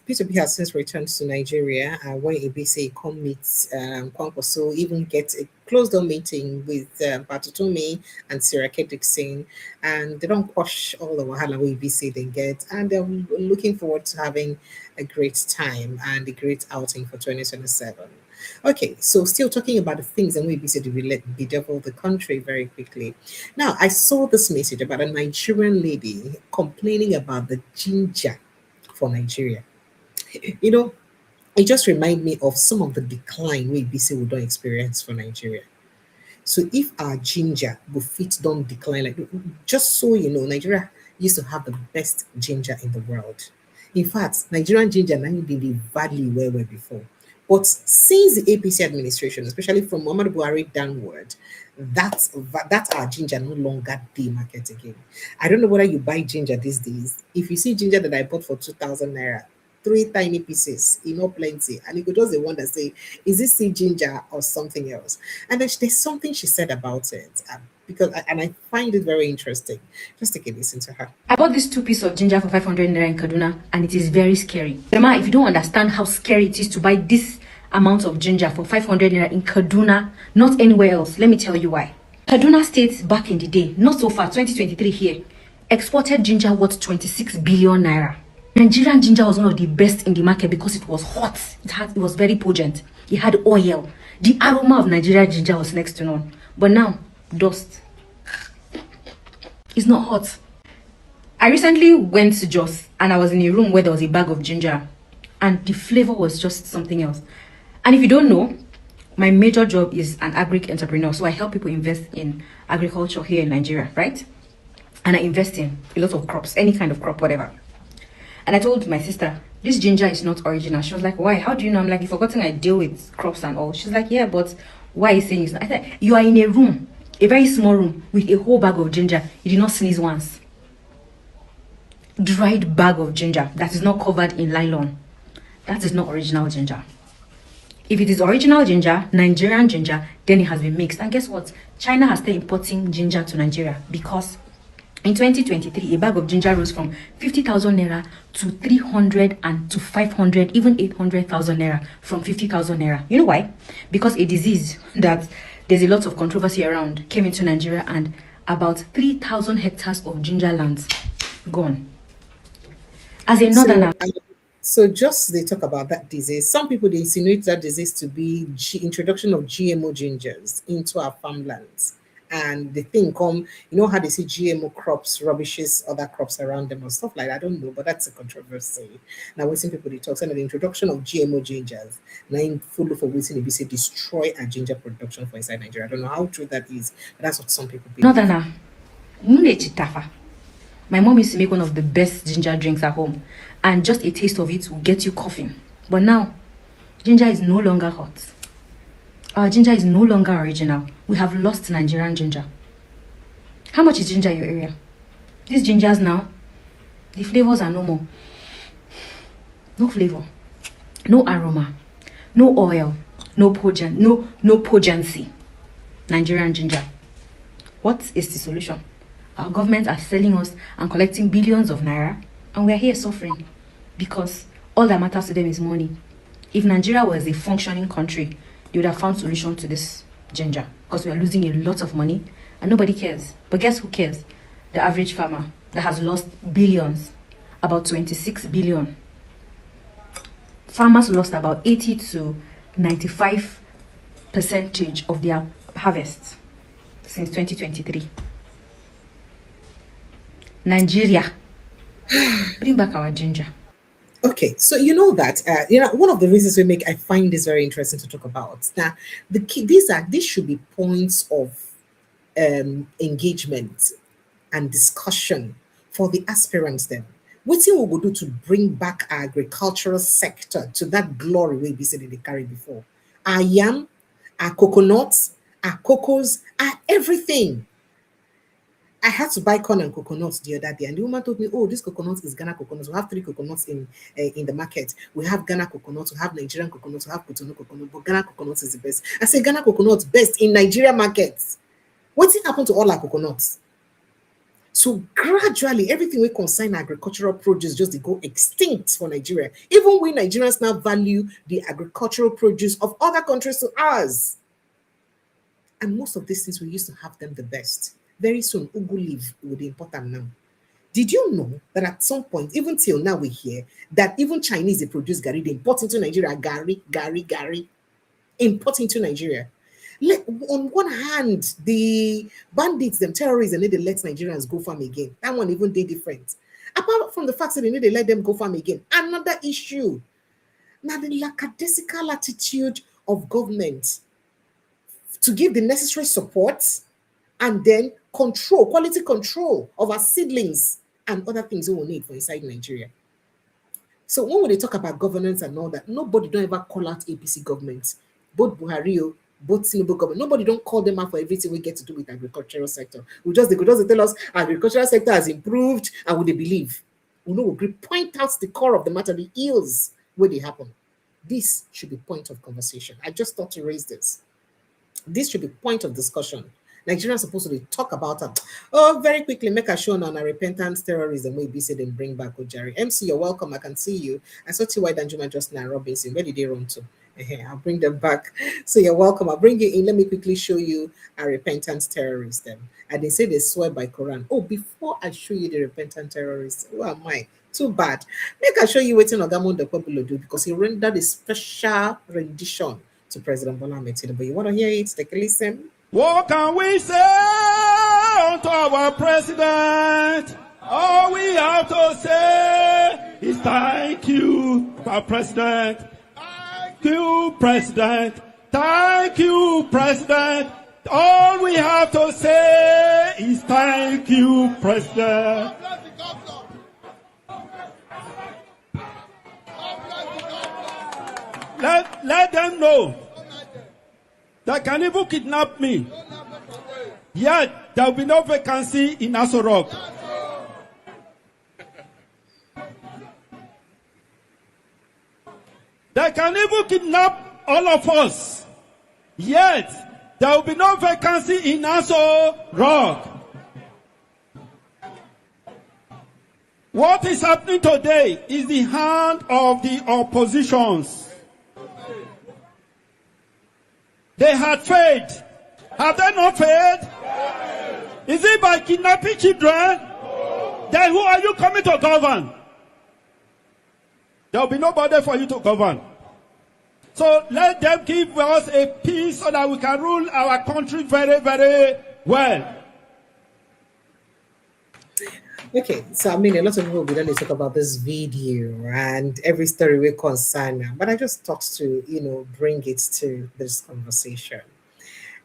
Peter B has since returned to Nigeria when ABC meets Kwankwaso, even get a closed-door meeting with Batutumi and Sirake Dixon, and they don't quash all the wahala we ABC they get, and they're looking forward to having a great time and a great outing for 2027. Okay, so still talking about the things and we basically bedevil the country very quickly. Now, I saw this message about a Nigerian lady complaining about the ginger for Nigeria. You know, it just reminds me of some of the decline we BC we don't experience for Nigeria. So if our ginger feet don't decline, like just so you know, Nigeria used to have the best ginger in the world. In fact, Nigerian ginger now the value where we were before. But since the APC administration, especially from Muhammad Buhari downward, that our ginger no longer the market again. I don't know whether you buy ginger these days. If you see ginger that I bought for 2,000 naira, 3 tiny pieces, plenty, and you could just wonder, say, is this sea ginger or something else? And then there's something she said about it, and I find it very interesting. Just take a listen to her. I bought this 2 pieces of ginger for 500 naira in Kaduna, and it is very scary. Grandma, if you don't understand how scary it is to buy this amount of ginger for 500 naira in Kaduna, not anywhere else, let me tell you why. Kaduna State back in the day, not so far, 2023 here, exported ginger worth 26 billion naira. Nigerian ginger was one of the best in the market because it was hot. It was very potent. It had oil. The aroma of Nigerian ginger was next to none. But now, dust. It's not hot. I recently went to Jos and I was in a room where there was a bag of ginger and the flavor was just something else. And if you don't know, my major job is an agric entrepreneur. So I help people invest in agriculture here in Nigeria, right? And I invest in a lot of crops, any kind of crop, whatever. And I told my sister, this ginger is not original. She was like, why? How do you know? I'm like, you've forgotten I deal with crops and all. She's like, yeah, but why are you saying it's not? I said, you are in a room, a very small room, with a whole bag of ginger. You did not sneeze once. Dried bag of ginger that is not covered in nylon. That is not original ginger. If it is original ginger, Nigerian ginger, then it has been mixed. And guess what? China has started importing ginger to Nigeria because in 2023, a bag of ginger rose from 50,000 naira to 300 and to 500, even 800,000 naira from 50,000 naira. You know why? Because a disease that there's a lot of controversy around came into Nigeria and about 3,000 hectares of ginger lands gone. As a northerner. So just they talk about that disease. Some people they insinuate that disease to be introduction of GMO gingers into our farmlands. And the thing come, you know how they see GMO crops rubbishes other crops around them or stuff like that. I don't know, but that's a controversy. Now we're seeing people they talk, saying the introduction of GMO gingers, now full for waiting to destroy our ginger production for inside Nigeria. I don't know how true that is, but that's what some people believe. Northerner, my mom used to make one of the best ginger drinks at home, and just a taste of it will get you coughing. But now, ginger is no longer hot. Our ginger is no longer original. We have lost Nigerian ginger. How much is ginger in your area? These gingers now, the flavors are no more. No flavor, no aroma, no oil, no potency. Nigerian ginger. What is the solution? Our government are selling us and collecting billions of naira, and we are here suffering because all that matters to them is money. If Nigeria was a functioning country, they would have found solution to this ginger because we are losing a lot of money and nobody cares. But guess who cares? The average farmer that has lost billions, about 26 billion. Farmers lost about 80 to 95% of their harvest since 2023. Nigeria, bring back our ginger. Okay, so you know that one of the reasons I find this very interesting to talk about. Now, the key these should be points of engagement and discussion for the aspirants then. What we will do to bring back our agricultural sector to that glory we be said they carried before? Our yam, our coconuts, our cocos, our everything. I had to buy corn and coconuts the other day, and the woman told me, "Oh, this coconut is Ghana coconuts. We have 3 coconuts in the market. We have Ghana coconuts, we have Nigerian coconuts, we have Cotonou coconut, but Ghana coconuts is the best." I said, "Ghana coconuts best in Nigeria markets. What's it happen to all our coconuts?" So gradually, everything we concern agricultural produce just they go extinct for Nigeria. Even we Nigerians now value the agricultural produce of other countries to ours. And most of these things we used to have them the best. Very soon, Ugu leaf will be important now. Did you know that at some point, even till now we hear that even Chinese they produce gari, they import into Nigeria, gari, import into Nigeria. On one hand, the bandits, them terrorists, and they let Nigerians go farm again. That one even they different. Apart from the fact that they need to let them go farm again, another issue. Now the lackadaisical attitude of government to give the necessary support and then control, quality control of our seedlings and other things we will need for inside Nigeria. So when we talk about governance and all that, nobody don't ever call out APC government, both Buhari, both Tinubu government. Nobody don't call them out for everything we get to do with agricultural sector. They could just tell us agricultural sector has improved and would they believe? We know we point out the core of the matter, the ills where they happen. This should be point of conversation. I just thought to raise this. This should be point of discussion. Nigerians supposed to talk about it. Oh, very quickly, make a show on a repentant terrorism. Maybe say then bring back Ojari. MC, you're welcome. I can see you. I saw T.Y. Danjuma just now, Robinson. Where did they run to? I'll bring them back. So you're welcome. I'll bring you in. Let me quickly show you a repentant terrorist. And they say they swear by Quran. Oh, before I show you the repentant terrorist, who am I? Too bad. Make I show you what Ogamon the Popular do because he rendered a special rendition to President Bola Ahmed Tinubu. You want to hear it? Take a listen. What can we say to our president? All we have to say is thank you, our president. Thank you, president. Thank you, president. All we have to say is thank you, president. Let them know. They can even kidnap me. Yet there will be no vacancy in Aso Rock. They can even kidnap all of us. Yet there will be no vacancy in Aso Rock. What is happening today is the hand of the oppositions. They had faith. Have they not faith? Is it by kidnapping children? Then who are you coming to govern? There will be nobody for you to govern. So let them give us a peace so that we can rule our country very, very well. Okay, so I mean, a lot of people will be done to talk about this video and every story we concern now, but I just thought to, bring it to this conversation.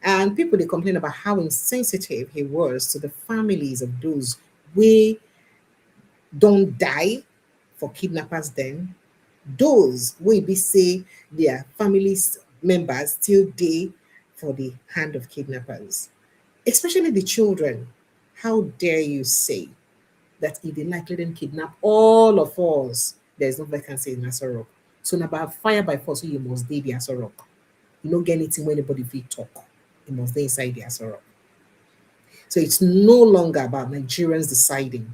And people, they complain about how insensitive he was to the families of those who don't die for kidnappers then. Those will be say their families members still die for the hand of kidnappers. Especially the children. How dare you say that if they like, let them kidnap all of us, there's no vacancy in Aso Rock. So now by fire by force, you must be the Aso Rock. You don't get anything when anybody will talk. You must be inside the Aso Rock. So it's no longer about Nigerians deciding.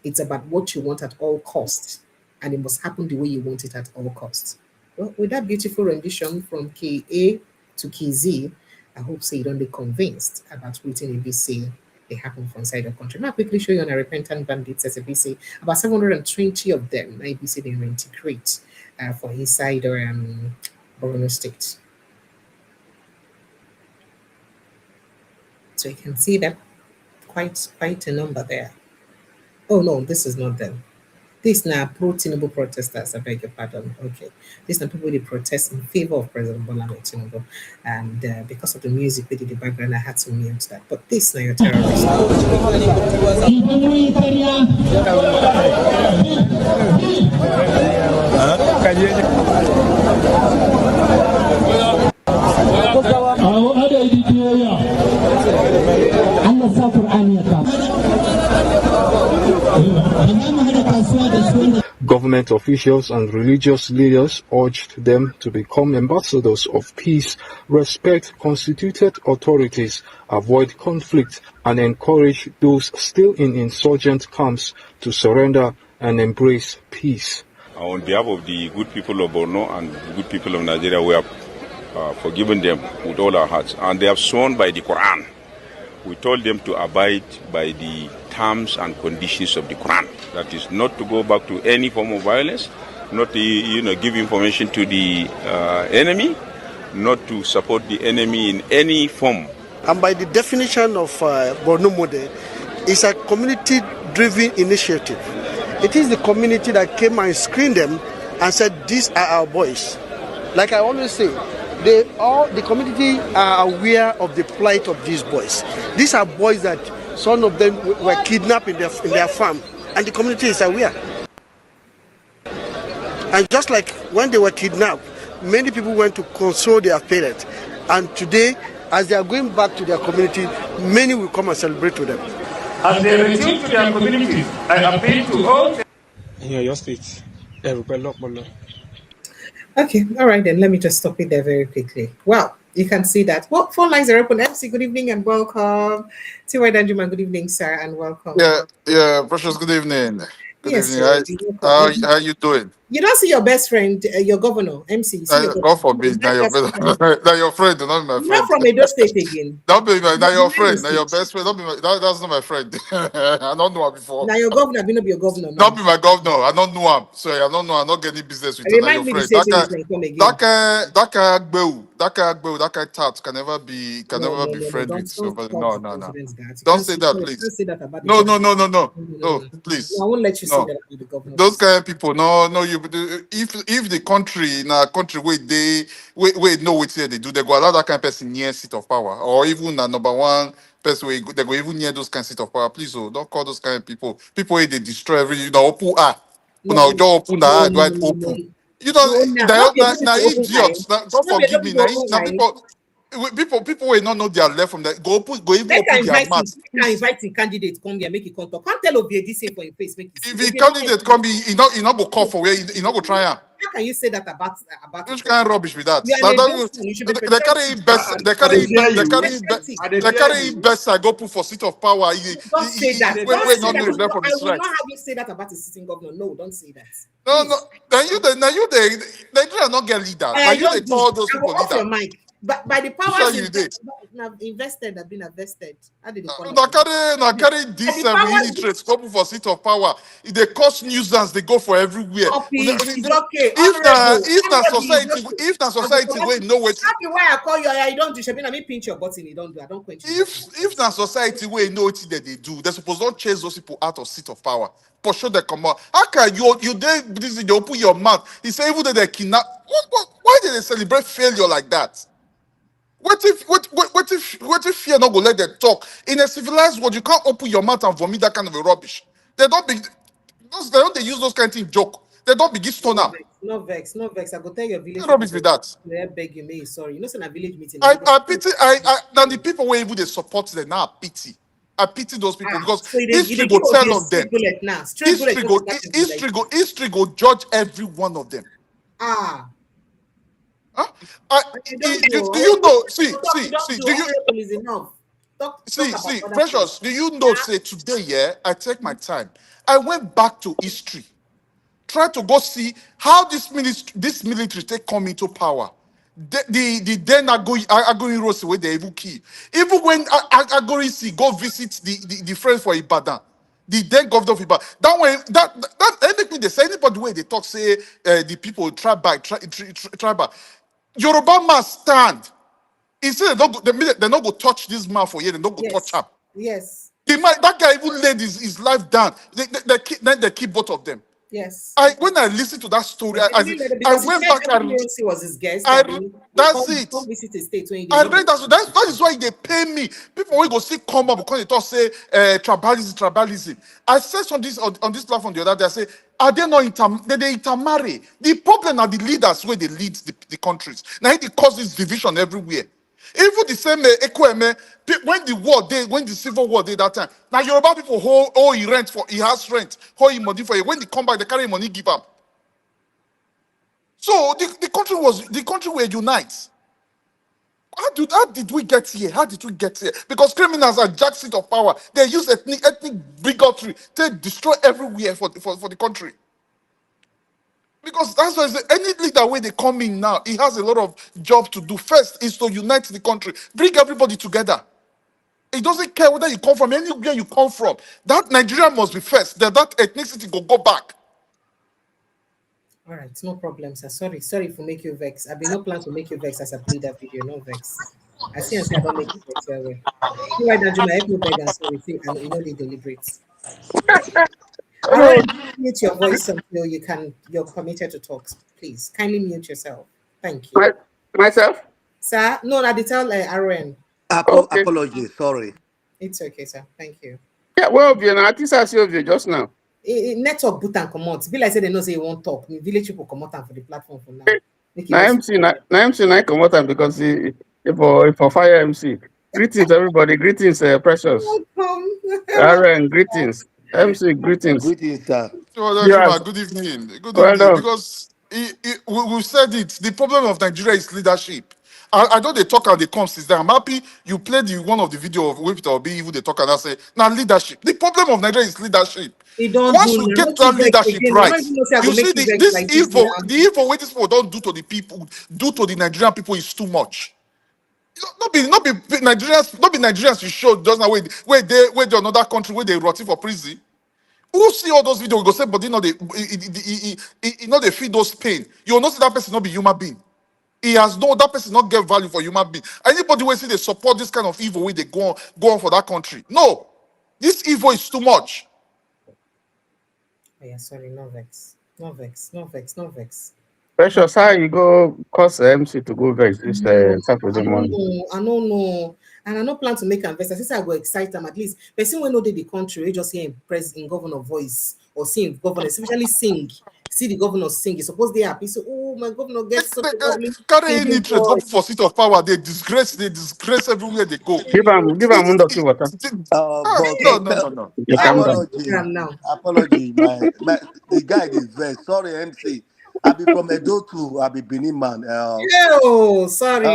It's about what you want at all costs. And it must happen the way you want it at all costs. Well, with that beautiful rendition from KA to KZ, I hope so you don't be convinced about waiting ABC. They happen from inside the country. Now, I'll quickly show you on a repentant bandits as a BC. About 720 of them, now ABC they reintegrate for inside Borno State. So you can see them, quite a number there. Oh no, this is not them. These now pro Tinubu protesters, I beg your pardon. Okay. These are people they protest in favor of President Bola Ahmed Tinubu. And because of the music we did in the background, I had to mute that. But this now your terrorists. Government officials and religious leaders urged them to become ambassadors of peace, respect constituted authorities, avoid conflict, and encourage those still in insurgent camps to surrender and embrace peace. On behalf of the good people of Borno and the good people of Nigeria, we have forgiven them with all our hearts. And they have sworn by the Quran. We told them to abide by the terms and conditions of the Quran. That is not to go back to any form of violence, not to give information to the enemy, not to support the enemy in any form. And by the definition of Borno model, it's a community-driven initiative. It is the community that came and screened them and said, these are our boys. Like I always say, the community are aware of the plight of these boys. These are boys that some of them were kidnapped in their farm, and the community is aware. And just like when they were kidnapped, many people went to console their parents. And today, as they are going back to their community, many will come and celebrate with them. As they return to their communities, I appeal to all. In your state, Okay, all right then. Let me just stop it there very quickly. Well, you can see that. Well, phone lines are open. MC, good evening and welcome. T.Y. Danjuma, good evening, sir, and welcome. Yeah, Precious, good evening. Good Yes, evening. sir. How you doing? You don't see your best friend, your governor, MC. You see your God forbid, now your friend, not my friend. You're not from Edo State again. Don't be now your friend, now your best friend. Don't be that's not my friend. I don't know her before. Now your governor, be not be your governor. Not be my governor. I don't know him. Sorry, I don't know. I'm not getting business with her. Now your friend. That kind tat can never be friend with somebody. No. Don't say that, please. Don't say that about No, please. I won't let you say that about the governor. Those kind of people, no, you if the country in a country where they know what they do, they go allow that kind of person near seat of power, or even a number one person where they go even near those kind of seat of power. Please, don't call those kind of people where they destroy every open open open. You know, now idiots. Don't forgive me. Now people will not know their left from that. Go even open their mouth. Invite the candidate come here, make it come talk. Can't tell Obie this for your face. Make it. If the candidate come be, he not go call for where he not go try him. How can you say that about which kind of rubbish with that? They carry best I go put for seat of power. Don't say that. I will not have you say that about the sitting governor. No, don't say that. No. Now you Nigeria not get leader. Now you they call those people leader. But by the powers invested have been invested. How did they call it? Carry this illiterates couple for seat of power. If they cause nuisance, they go for everywhere. If the society will know what. Happy why I call you, I don't do. I mean, pinch your button. You don't do. I don't quench. If the society will know what that they do, they're supposed to chase those people out of seat of power. For sure they come out. How can you they open your mouth? He say even though they kidnap. Why did they celebrate failure like that? What if fear not go let them talk? In a civilized world, you can't open your mouth and vomit that kind of a rubbish. They don't use those kind of thing joke. They don't begin stone up. No vex. I go tell your village. Rubbish with that. I beg you, me sorry. You know, in a village meeting. I pity. Now the people where even they support them now pity. I pity those people because so history go tell on them. History go judge every one of them. Do you know? See. Precious. Do you know? Say today, I take my time. I went back to history, try to go see how this military take come into power. The then Agori Rose where they even key. Even when Agori go visit the friends for Ibadan, the then governor of Ibadan. That way, that anything they say, anybody way they talk say the people tribal. Yoruba must stand. He said they not go touch this man for here. They don't go touch him. Yes. That guy even laid his life down. Then they keep both of them. Yes. When I listened to that story, I Because went he back said and he was his guest. that's it. Come visit the state when you I did. read that is why they pay me. People will go see come up because they talk say tribalism. I said on this platform the other day. I say, are they not they intermarry? The problem are the leaders where they lead the countries. Now it cause this division everywhere. Even the same Ekweme, when the civil war did that time. Now Yoruba people he has rent, hold him money for it. When they come back, they carry money give up. So the country were unite. How did we get here? How did we get here? Because criminals are jack seat of power. They use ethnic bigotry to destroy everywhere for the country. Because that's why any leader where they come in now, he has a lot of job to do. First is to unite the country, bring everybody together. It doesn't care whether you come from anywhere you come from. That Nigeria must be first. That ethnicity go back. All right, no problem, sir. Sorry for make you vex. I've been no plan to make you vex as I play that video. No vex. I see and say I don't make you vex well. You right now, Juma, help me beg and sorry. And you know they deliberate. All right, mute your voice until you're permitted to talk. Please kindly mute yourself. Thank you. Myself? Sir, no, I did tell Aaron. Apologies, sorry. It's okay, sir. Thank you. Yeah, well, I think I see you just now. Network boot and come out. Be like say they know say you won't talk. The village people come out for the platform for now. MC come out because for fire MC. Greetings, everybody. Greetings, Precious. Aaron, greetings. MC, greetings. Greetings, sir. Good evening. Good evening. Because we said it. The problem of Nigeria is leadership. I know they talk and they come since then. I'm happy you played one of the video of Whip or be even they talk and I say now leadership. The problem of Nigeria is leadership. Once we get that leadership right, you see this evil, the evil way these people don't do to the people, do to the Nigerian people is too much. Not be Nigerians you show just now where they another country where they rotting for prison. Who see all those videos we go say, but they feel those pain. You will not see that person not be human being. That person not get value for human being. Anybody will see they support this kind of evil way they go on for that country. No, this evil is too much. Oh, yeah, sorry, no vex. Precious, how you go cause MC to go vex this Saturday morning? I don't know. And I no plan to make an investor. Since I go excite them at least. Person when know the country, we just hear in governor voice or seeing governor, especially see the governor sing. You're supposed they happy. So, oh, my governor gets such a carry any interest, go for seat of power. They disgrace everywhere they go. Give them window to water. No. Apology. The guy is very sorry, MC. I be from Edo too. I be Benin man. Sorry.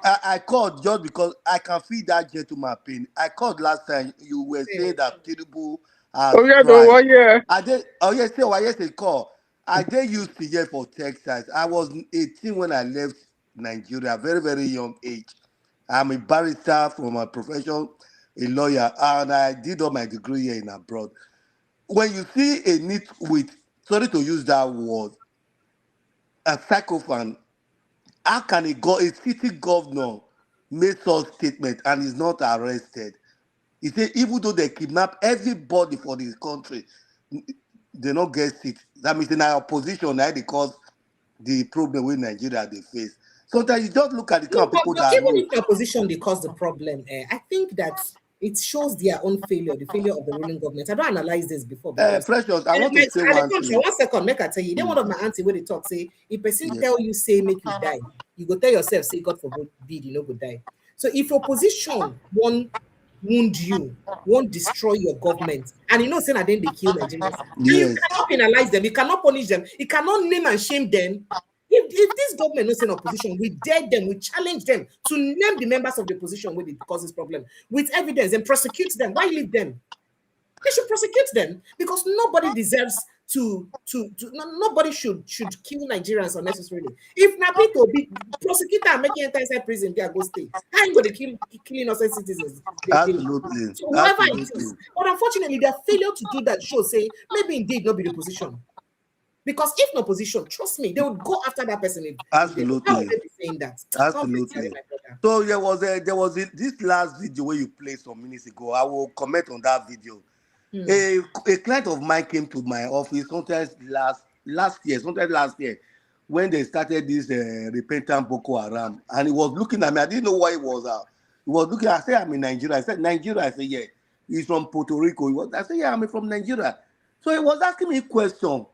I called just because I can feel that gentleman pain. I called last time. You were saying that Tinubu has tried. Yes, call. I did used to hear for Texas. I was 18 when I left Nigeria, very, very young age. I'm a barrister from my profession, a lawyer, and I did all my degree here in abroad. When you see a nitwit, sorry to use that word, a psychophant, how can a city governor make such statement and is not arrested? He said even though they kidnap everybody for this country, they don't get it. That means in our opposition, they cause the problem with Nigeria they face. Sometimes you just look at the kind of people that even if the opposition they cause the problem, I think that it shows their own failure, the failure of the ruling government. I don't analyze this before. Precious, I want to say one thing. 1 second, make I tell you. Then one of my auntie where they talk say, if person tell you say make you die, you go tell yourself say God forbid you no go die. So if opposition won't wound you, won't destroy your government, and you know saying that then they kill Nigerians, you cannot penalize them, you cannot punish them, you cannot name and shame them. If this government knows in opposition, we dare them, we challenge them to name the members of the opposition where they cause this problem with evidence and prosecute them. Why leave them? They should prosecute them because nobody deserves nobody should kill Nigerians unnecessarily. If Nabito be prosecutor and making enter inside prison, they are go stay. How ain't gonna kill innocent citizens? Absolutely. So whoever it is, but unfortunately, their failure to do that shows say maybe indeed not be the position. Because if no position, trust me, they would go after that person. Absolutely. How would they be saying that? Absolutely. So there was this last video where you played some minutes ago. I will comment on that video. A client of mine came to my office sometimes last year when they started this repentant Boko Haram, and he was looking at me. I didn't know why he was he was looking. I said, I'm in Nigeria. I said, Nigeria. I said, yeah. He's from Puerto Rico. I said, yeah, I'm from Nigeria. So he was asking me a question.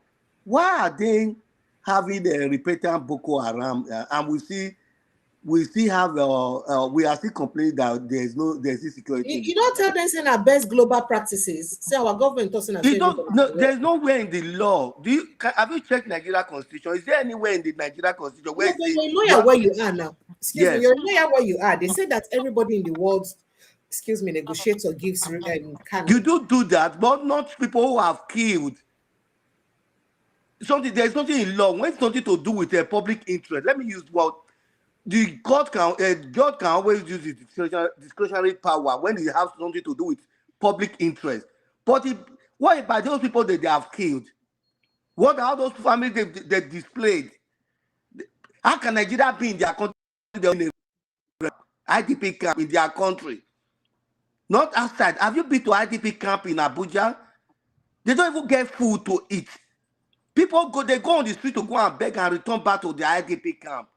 Why are they having a repentant Boko Haram? And we still have we are still complaining that there's insecurity. You don't tell them saying our best global practices. Say our government doesn't. There's nowhere in the law. Have you checked Nigeria constitution? Is there anywhere in the Nigeria constitution where you're a lawyer where you are now? Excuse me, you're a lawyer where you are. They say that everybody in the world, negotiates or gives canon. You do that, but not people who have killed. There's something in law when it's something to do with a public interest. Let me use what the judge can always use his discretionary power when he has something to do with public interest. But what about those people that they have killed? What are those families they displayed? How can Nigeria be in their country? In a IDP camp in their country, not outside. Have you been to IDP camp in Abuja? They don't even get food to eat. People they go on the street to go and beg and return back to the IDP camp.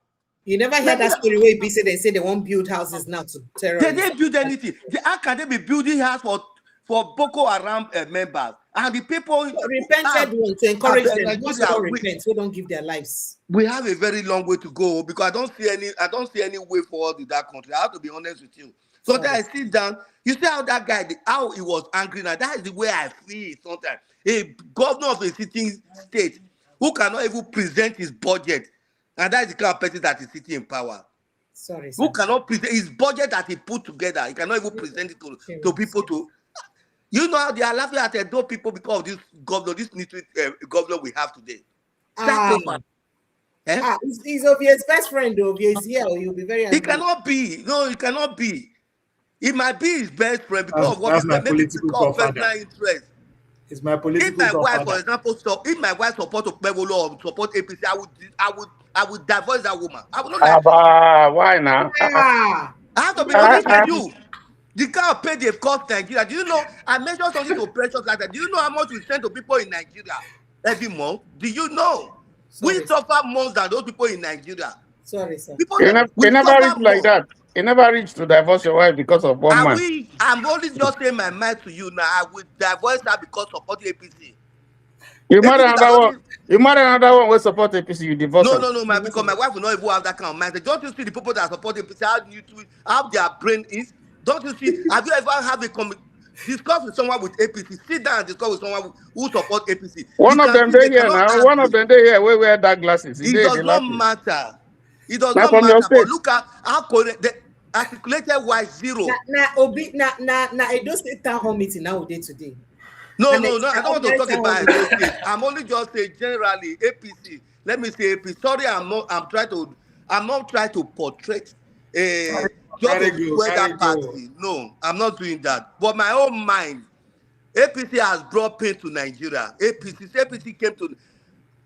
You never hear that story where they say they won't build houses now to terrorists. They didn't build anything. How can they be building houses for Boko Haram members? And the people repented one to encourage them. Most people repent, so don't give their lives. We have a very long way to go because I don't see any way forward in that country. I have to be honest with you. So that I sit down, you see how that guy, how he was angry now. That is the way I feel sometimes. A governor of a sitting state who cannot even present his budget, and that is the kind of person that is sitting in power. Sorry, who cannot present his budget that he put together. He cannot even present it to people to. You know, they are laughing at those people because of this governor, this new governor we have today. He's Ovie's best friend, though. He's here, you'll be very angry. He cannot be. No, he cannot be. He might be his best friend because of what he's personal interest. It's my political. If my wife, for example, if my wife support Okpebolo or support APC, I would divorce that woman. I would not. Why now? I have to be honest with you. The kind of pay they've cost Nigeria. Do you know? I mentioned something to Precious like that. Do you know how much we send to people in Nigeria every month? Do you know? We suffer more than those people in Nigeria. Sorry, sir. You never reach like that. You never reach to divorce your wife because of one man. I'm only just saying my mind to you now. I will divorce her because of supporting APC. You marry another one. You marry another one will support APC. You divorce. No, because my wife will not even have that kind of mind. Don't you see the people that support APC? How their brain is? Don't you see? Have you ever had discuss with someone with APC? Sit down and discuss with someone who support APC. One of them they here now. One of them they here. We wear dark glasses. It does not matter. It does not matter. But look at how the articulated wise zero. Now Edo State town hall meeting now today. No, I don't want to talk about Edo State. I'm only just saying generally APC. Let me say APC. Sorry, I'm not trying to portray that party. No, I'm not doing that. But my own mind, APC has brought pain to Nigeria. APC came to.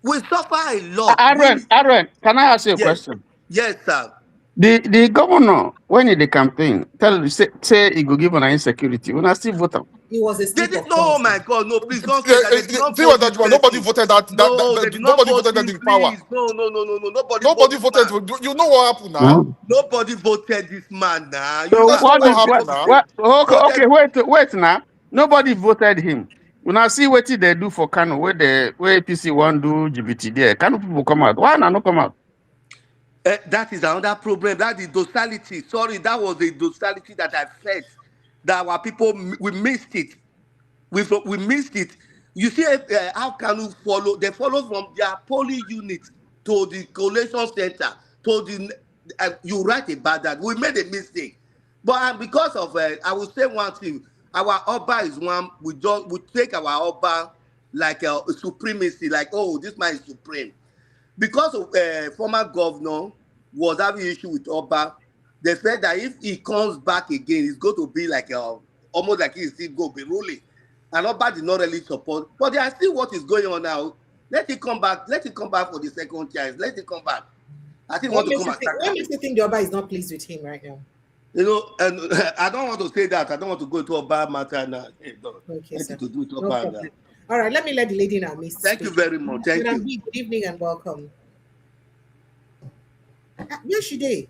We suffer a lot. Aaron, can I ask you a question? Yes, sir. The governor, when in the campaign, say he go give an insecurity. When I still vote him. He was a state of oh my God, no, please don't say that. Nobody voted that. Nobody voted that in power. No. Nobody voted. You know what happened now? Nobody voted this man now. So what happened now? Okay, wait now. Nobody voted him. When I see what they do for Kano, where APC want to do GBT there, Kano people come out. Why not come out? That is another problem. That is docility. Sorry, that was the docility that I felt. That our people, we missed it. We missed it. You see how Kano follow? They follow from their polling unit to the collation center. To the you write about that. We made a mistake. But because of I will say one thing. Our Oba is one. We take our Oba like a supremacy. Like, oh, this man is supreme. Because of former governor was having issue with Oba, they said that if he comes back again, it's going to be like almost like he's still going to be ruling. And Oba did not really support. But there are still what is going on now. Let it come back. Let it come back for the second chance. Let it come back. I think he What want to makes come you and think? sack What him. makes you think the Oba is not pleased with him right now? You know, and I don't want to say that. I don't want to go into a bad matter now. Hey, no. Okay, Anything sir. to do with No Oba problem. now. All right, let me let the lady in our midst Thank you speak. very much. Thank Madam you. B, good evening and welcome. Yes, she did.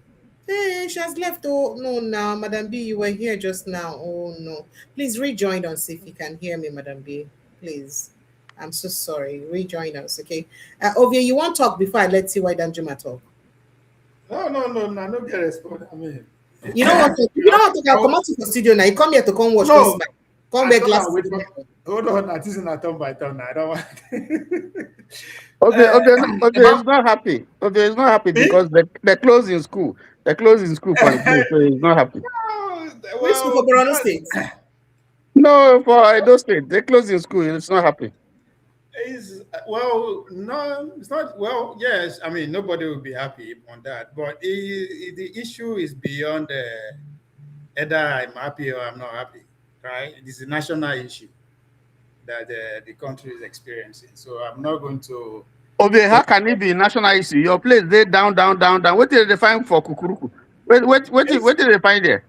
Hey, she has left. Oh no, now, Madam B, you were here just now. Oh no, please rejoin us if you can hear me, Madam B. Please, I'm so sorry. Rejoin us, okay? Ovia, you want to talk before I let you? Why don't you talk? No, no get response. I mean, You know what? You know what? I'll come out to the studio now. You come here to come watch. No, Come I wear thought I glasses. wait for. Hold on, that isn't a turn by turn. I don't want. Okay, he's not happy. Okay, he's not happy because they're closing school. They're closing school for his day, so he's not happy. Which school for Borno State? No, for Edo State, they're closing school. He's not happy. Well, no, it's not. Well, yes, I mean, nobody will be happy on that. But the issue is beyond either I'm happy or I'm not happy, right? It is a national issue that the country is experiencing. So I'm not going to. Okay, how can it be a national issue? Your place, they down. What did they find for Kukuruku? What did they find there?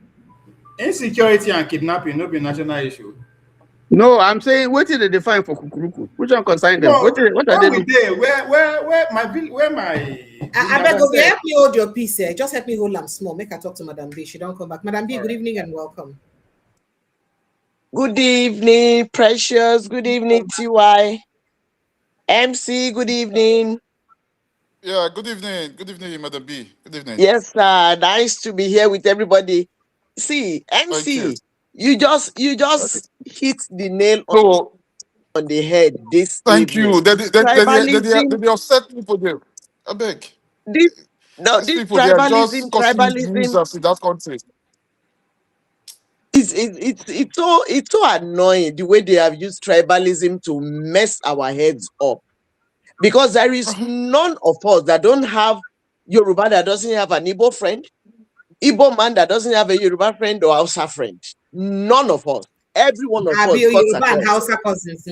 Insecurity and kidnapping no be national issue. No, I'm saying what did they define for Kukuruku? Which one concern them? No, What are they doing? Where my I beg of you, help me hold your peace here. Just help me hold them small. Make I talk to Madam B. She don't come back. Madam B, good evening and welcome. Good evening, Precious. Good evening, TY. MC, good evening. Yeah, good evening. Good evening, Madam B. Good evening. Yes, sir. Nice to be here with everybody. See, MC, you just hit the nail on the head this Thank evening. you. They upset people there. I beg. These These people, they are just causing nuisance in that country. It's so annoying the way they have used tribalism to mess our heads up. Because there is none of us that don't have Yoruba that doesn't have an Igbo friend, Igbo man that doesn't have a Yoruba friend or Hausa friend. None of us. Every one of us. Yoruba and Hausa cousins.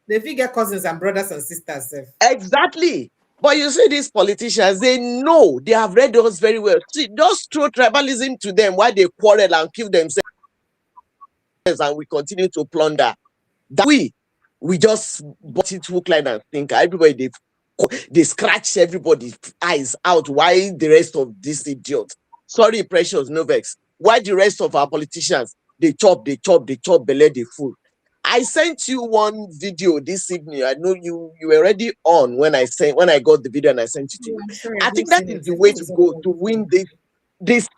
They figure cousins and brothers and sisters. Exactly. But you see, these politicians, they know, they have read us very well. See, just throw tribalism to them while they quarrel and kill themselves, and we continue to plunder. That we just bought it hook, line, and sinker. Everybody, they scratch everybody's eyes out. Why the rest of these idiots? Sorry, Precious, no vex. Why the rest of our politicians, they chop, belle, they full. I sent you one video this evening. I know you were already on when I got the video and I sent it to you. Sorry, I think that is the way to go to win this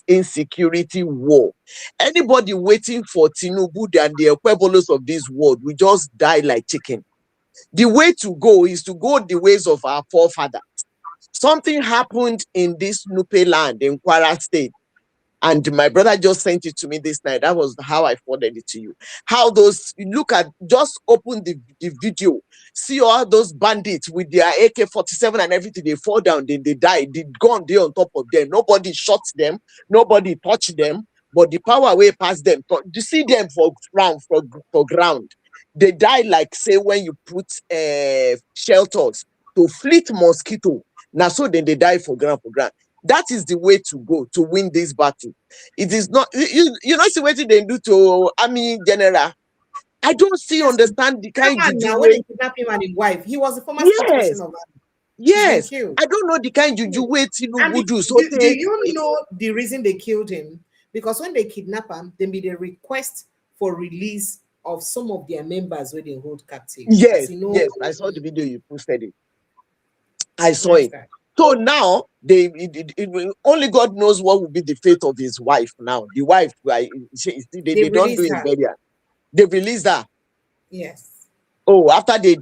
insecurity war. Anybody waiting for Tinubu and the Equebolos of this world will just die like chicken. The way to go is to go the ways of our forefathers. Something happened in this Nupe land in Kwara State, and my brother just sent it to me this night. That was how I forwarded it to you. How just open the video, see all those bandits with their AK-47 and everything, they fall down, they die, the gun there on top of them. Nobody shot them, nobody touched them, but the power way past them. You see them for ground. They die like, say, when you put shelters to fleet mosquito. Now, so then they die for ground. That is the way to go to win this battle. It is not, you know, see what they do to Army General. I don't understand the kind of now when they kidnap him and his wife, he was the former spokesperson of that. Yes, I don't know the kind of way Tinubu do. So do you know the reason they killed him? Because when they kidnap him, they made a request for release of some of their members where they hold captive. Yes, I saw the video you posted it. I saw it. So now only God knows what will be the fate of his wife. Now the wife, they don't do it burial. They released her. Yes. Oh, after they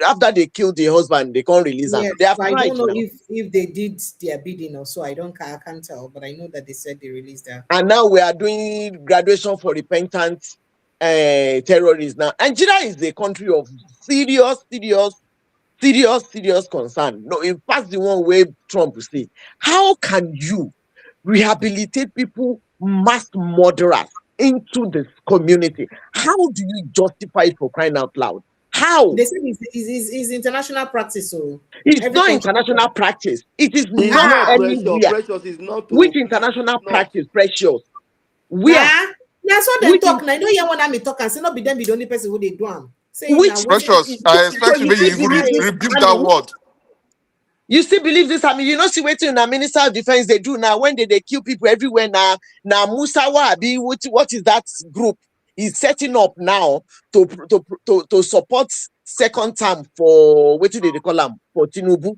after they killed the husband, they can't release her. Yes, They have I don't know now. if they did their bidding or so. I can't tell, but I know that they said they released her. And now we are doing graduation for repentant terrorists. Now Nigeria is a country of serious concern. No, in fact, the one way Trump will say, how can you rehabilitate people, mass murderers into this community? How do you justify it, for crying out loud? How? They say it's international practice. So it's every not country. international practice. It is It's not not precious. anywhere. Precious is not Which to. international It's not. practice, Precious? Where? Nah, that's what they Which talk. Now, I know you want me talk and say, not be them be the only person who they do them. Say now, which waiting. Precious, I expect so you you maybe still even believe this rebuke that army? word. You still believe this army? You know, see waiting in the Minister of Defense they do now when they kill people everywhere now. Now Musawa Abi, what is that group? He's setting up now to support second term for what did they call them for Tinubu?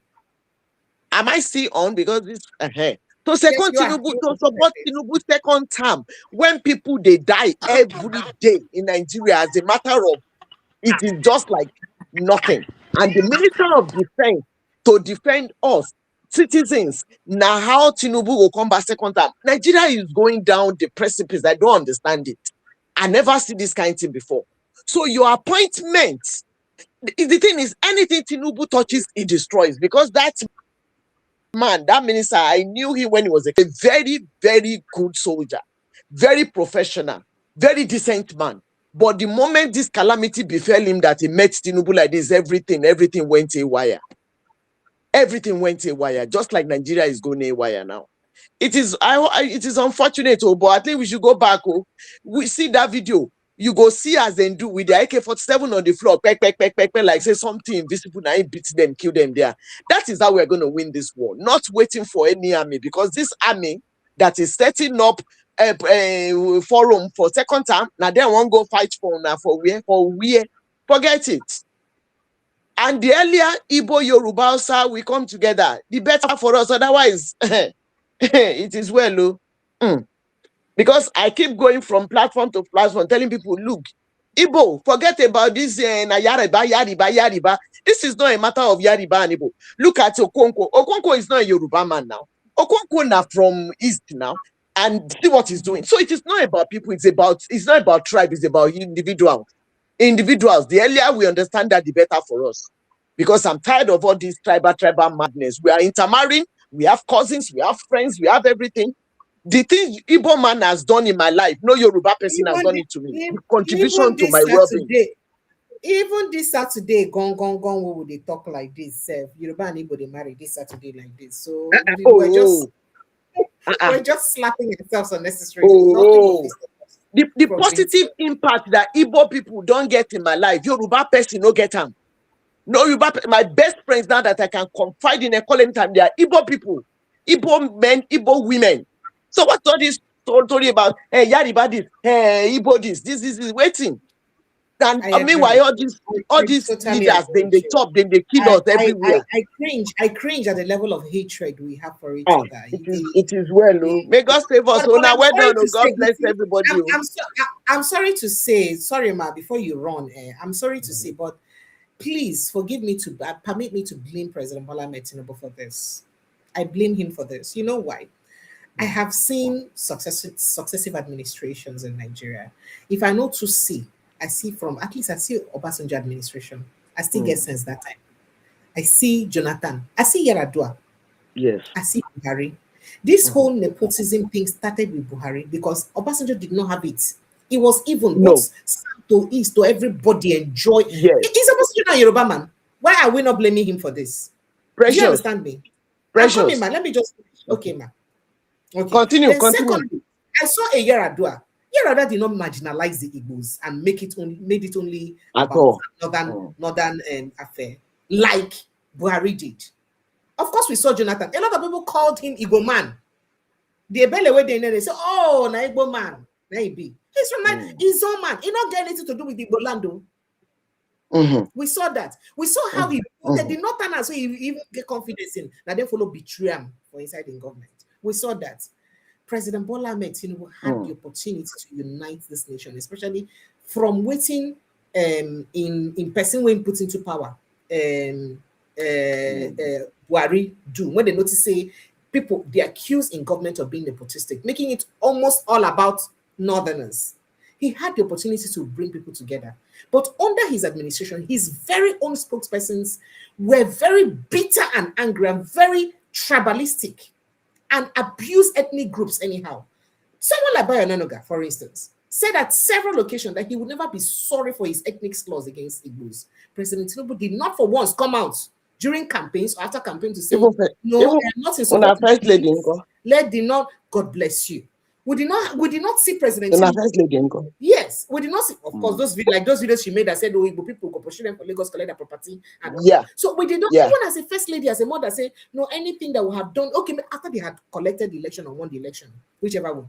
Am I still on? Because this to second you are. Tinubu to support Tinubu second term when people they die every day in Nigeria as a matter of it is just like nothing. And the Minister of Defense to defend us citizens now how Tinubu will come back second time. Nigeria is going down the precipice. I don't understand it. I never see this kind of thing before. So your appointment, the thing is anything Tinubu touches, it destroys because that man, that minister, I knew him when he was a very, very good soldier, very professional, very decent man. But the moment this calamity befell him that he met Tinubu like this, everything went haywire. Everything went haywire, just like Nigeria is going haywire now. It is it is unfortunate, but I think we should go back. We see that video. You go see as they do with the AK-47 on the floor, like say something invisible, now beat them, kill them there. That is how we're going to win this war. Not waiting for any army, because this army that is setting up a forum for second time, now they won't go fight for now for where. Forget it. And the earlier Igbo Yoruba Hausa we come together, the better for us. Otherwise, it is well. Because I keep going from platform to platform telling people, look, Igbo, forget about this Yariba. This is not a matter of Yariba and Igbo. Look at Okonkwo. Okonkwo is not a Yoruba man now. Okonkwo now from East now. And see what he's doing. So it is not about people, it's not about tribe, it's about individuals. The earlier we understand that, the better for us. Because I'm tired of all this tribal madness. We are intermarrying, we have cousins, we have friends, we have everything. The thing Igbo man has done in my life, no Yoruba person has done it to me. The contribution to my well-being. Even this Saturday, gone, we will they talk like this. Yoruba and Igbo they marry this Saturday like this. So we're just slapping ourselves unnecessarily. The positive impact that Igbo people don't get in my life, Yoruba person no get them. No, my best friends now that I can confide in a calling time, they are Igbo people, Igbo men, Igbo women. So what's all this story about? Hey, Yariba this, hey, Igbo this is waiting. And meanwhile, all these leaders, then they chop, then they kill us everywhere. I cringe at the level of hatred we have for each other. It is well, may God save us. So now well done, God bless everybody. I'm sorry to say, sorry, Ma, before you run, I'm sorry to say, but please forgive me permit me to blame President Bola Ahmed Tinubu for this. I blame him for this. You know why? I have seen successive administrations in Nigeria. If I know to see, I see Obasanjo administration. I still get sense that time. I see Jonathan. I see Yaradua. Yes. I see Buhari. This whole nepotism thing started with Buhari because Obasanjo did not have it. It was even south to east to everybody enjoy. Yes. He's Obasanjo and Yoruba man. Why are we not blaming him for this? Precious. Do you understand me? Precious. I'm coming, man. Let me just okay, man. Okay. Continue. Secondly, I saw a Yaradua. Yaradua did not marginalize the Igbos and made it only about northern affair, like Buhari did. Of course, we saw Jonathan. A lot of people called him Igbo man. The Ebele way they say, oh, na Igbo man, na Ibi. He's from his own man. He not get anything to do with Igbo land. We saw that. We saw how he did not turn out, so he even get confidence in that they follow betray him for inside the government. We saw that. President Bola Ahmed Tinubu had the opportunity to unite this nation, especially from waiting in person when put into power. Buhari do when they notice say people they accuse in government of being nepotistic, making it almost all about northerners. He had the opportunity to bring people together, but under his administration, his very own spokespersons were very bitter and angry and very tribalistic and abuse ethnic groups anyhow. Someone like Bayo Onanuga, for instance, said at several occasions that he would never be sorry for his ethnic slurs against Igbos. President Tinubu did not for once come out during campaigns or after campaign to say, Even no, even I'm not in on our support of first lady, this. Let the not, God bless you. We did not see President on our Tinubu. first lady, Yes, we did not see, of course, those videos she made that said, oh, Igbo people go pursue them for Lagos, collect their property. And yeah. So we did not, even as a first lady, as a mother, say, no, anything that we have done, okay, after they had collected the election or won the election, whichever one.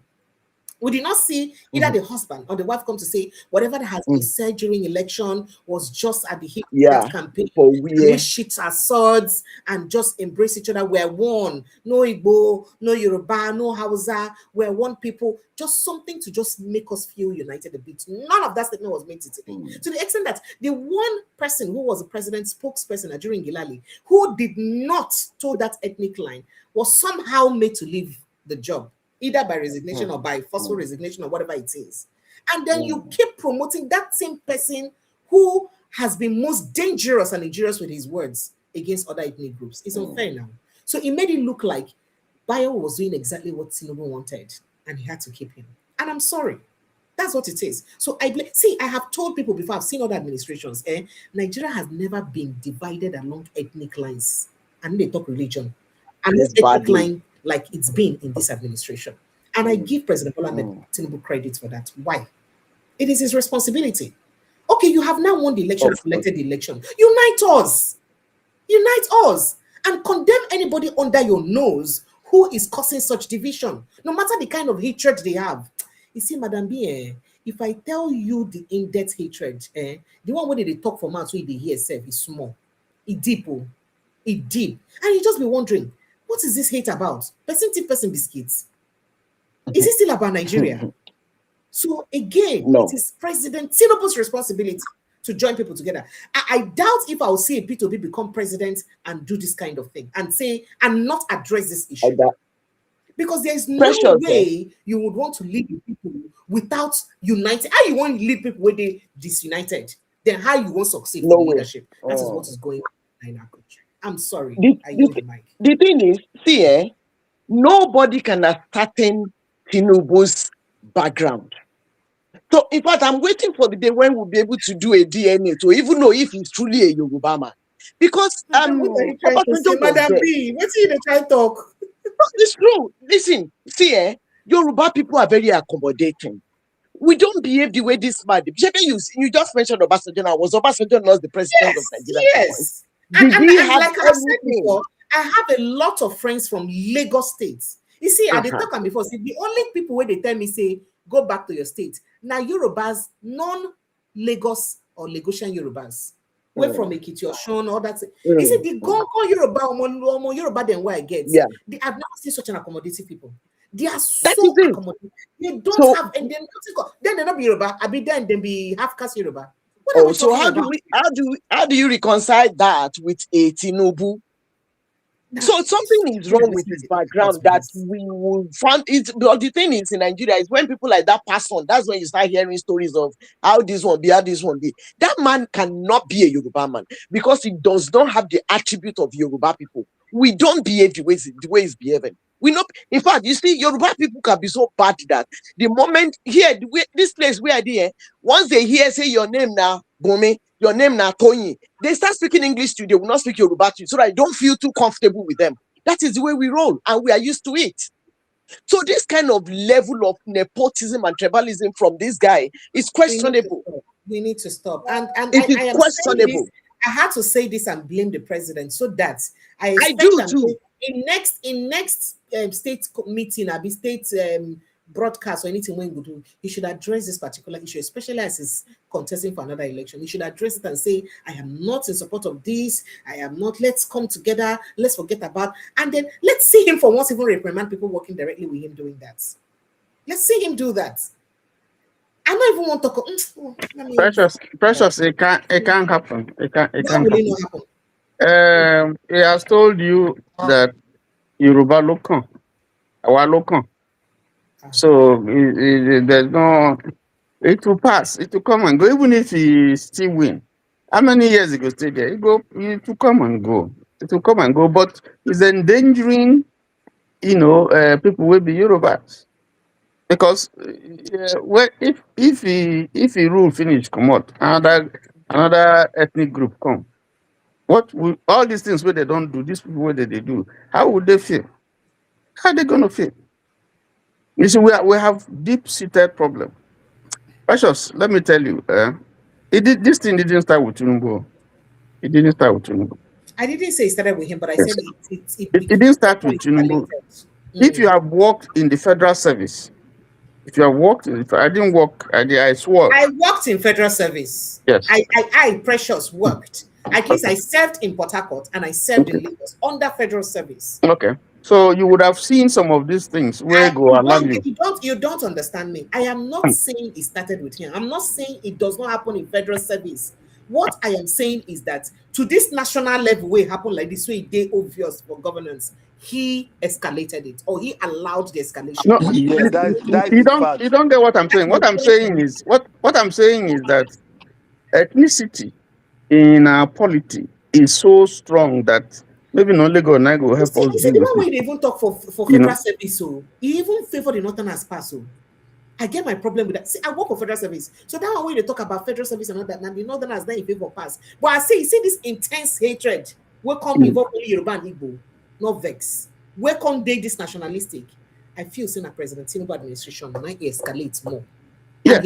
We did not see either the husband or the wife come to say whatever that has been said during election was just at the heat of that campaign. We shit our swords and just embrace each other. We're one. No Igbo, no Yoruba, no Hausa. We're one people. Just something to just make us feel united a bit. None of that statement was made today. To the extent that the one person who was the president's spokesperson during Gilali, who did not toe that ethnic line, was somehow made to leave the job, either by resignation or by forceful resignation or whatever it is. And then you keep promoting that same person who has been most dangerous and injurious with his words against other ethnic groups. It's unfair now. So it made it look like Bayo was doing exactly what Tinubu wanted and he had to keep him. And I'm sorry. That's what it is. So I have told people before, I've seen other administrations, Nigeria has never been divided along ethnic lines. And they talk religion. And this ethnic line like it's been in this administration. And I give President Bola Tinubu credit for that. Why? It is his responsibility. Okay, you have now won the election, elected the election. Unite us. Unite us. And condemn anybody under your nose who is causing such division, no matter the kind of hatred they have. You see, Madam B, if I tell you the in-depth hatred, the one where they talk for mouth, so they hear self is small. It deep. It deep. And you just be wondering, what is this hate about? Person tip person biscuits. Is it still about Nigeria? So again, it is President Tinubu's responsibility to join people together. I doubt if I'll see a P2B become president and do this kind of thing and say and not address this issue. Because there is no way you would want to lead people without uniting. How you want to lead people when they disunited? Then how you want to succeed in leadership? That is what is going on in our country. I'm sorry. The thing is, see, nobody can ascertain Tinubu's background. So, in fact, I'm waiting for the day when we'll be able to do a DNA to even know if he's truly a Yoruba man. Because Madam B, what's he trying to talk? It's true. Listen, see, Yoruba people are very accommodating. We don't behave the way this man did. You just mentioned Obasanjo now. Was Obasanjo not the president of Nigeria? Yes. And like I said before, I have a lot of friends from Lagos State. You see, I did talk before. See, the only people where they tell me say, go back to your state. Now Yorubas, non-Lagos or Lagosian Yorubas. We're from Ekiti or Shon, all that. You see, the Gongo Yoruba, Yoruba then where I get. They have not seen such an accommodative people. They are so accommodative. They don't have, and then they not be Yoruba. I be then be half caste Yoruba. So how do you reconcile that with a Tinubu? So something is wrong with his background that we will find it. But the thing is in Nigeria is when people like that pass on, that's when you start hearing stories of how this one be, how this one be. That man cannot be a Yoruba man because he does not have the attribute of Yoruba people. We don't behave the way he's behaving. We not. In fact, you see, Yoruba people can be so bad that the moment here, this place where I did, once they hear say your name now, Bome, your name now, Tony, they start speaking English to you. They will not speak Yoruba to you, so that I don't feel too comfortable with them. That is the way we roll, and we are used to it. So this kind of level of nepotism and tribalism from this guy is questionable. We need to stop. And it is questionable. I had to say this and blame the president so that I do too. In next state meeting, I'll be state broadcast or anything when you do, he should address this particular issue, especially as he's contesting for another election. He should address it and say, I am not in support of this. I am not. Let's come together. Let's forget about. And then let's see him for once even reprimand people working directly with him doing that. Let's see him do that. I don't even want to. Precious, it can't happen. It can't happen. He has told you that Yoruba local, our local. So there's no. It will pass. It will come and go. Even if he still win, how many years ago stay there? It will come and go. It will come and go. But it's endangering, people will be Yorubas. Because if he rule finish, come out, another ethnic group come. What will all these things where they don't do, these people where they do, how would they feel? How are they going to feel? You see, we have deep-seated problem. Precious, let me tell you, this thing didn't start with Tinubu. It didn't start with Tinubu. I didn't say it started with him, but I Yes. said It didn't start with Tinubu. If you have worked in the federal service, if you have worked in I didn't work, I swore. I worked in federal service. Yes. I Precious, worked. At least I served in Port Harcourt and I served in Lagos under federal service. Okay. So you would have seen some of these things where go alarm you. You don't understand me. I am not saying it started with him. I'm not saying it does not happen in federal service. What I am saying is that to this national level where it happened like this, way they obvious for governance, he escalated it or he allowed the escalation. No, Yeah, that you don't get what I'm saying. What I'm saying is what I'm saying is that ethnicity in our polity is so strong that maybe not Lagos and I go help us. You see the one way they even talk for federal service, so he even favor the northerners pass. So I get my problem with that. See, I work for federal service, so that one way they talk about federal service and all that, and the northerners then in favor pass. But I say, you see this intense hatred. Welcome involve only Yoruba and Igbo, not vex. Welcome they this nationalistic. I feel saying a President Tinubu administration might escalate more. Yeah,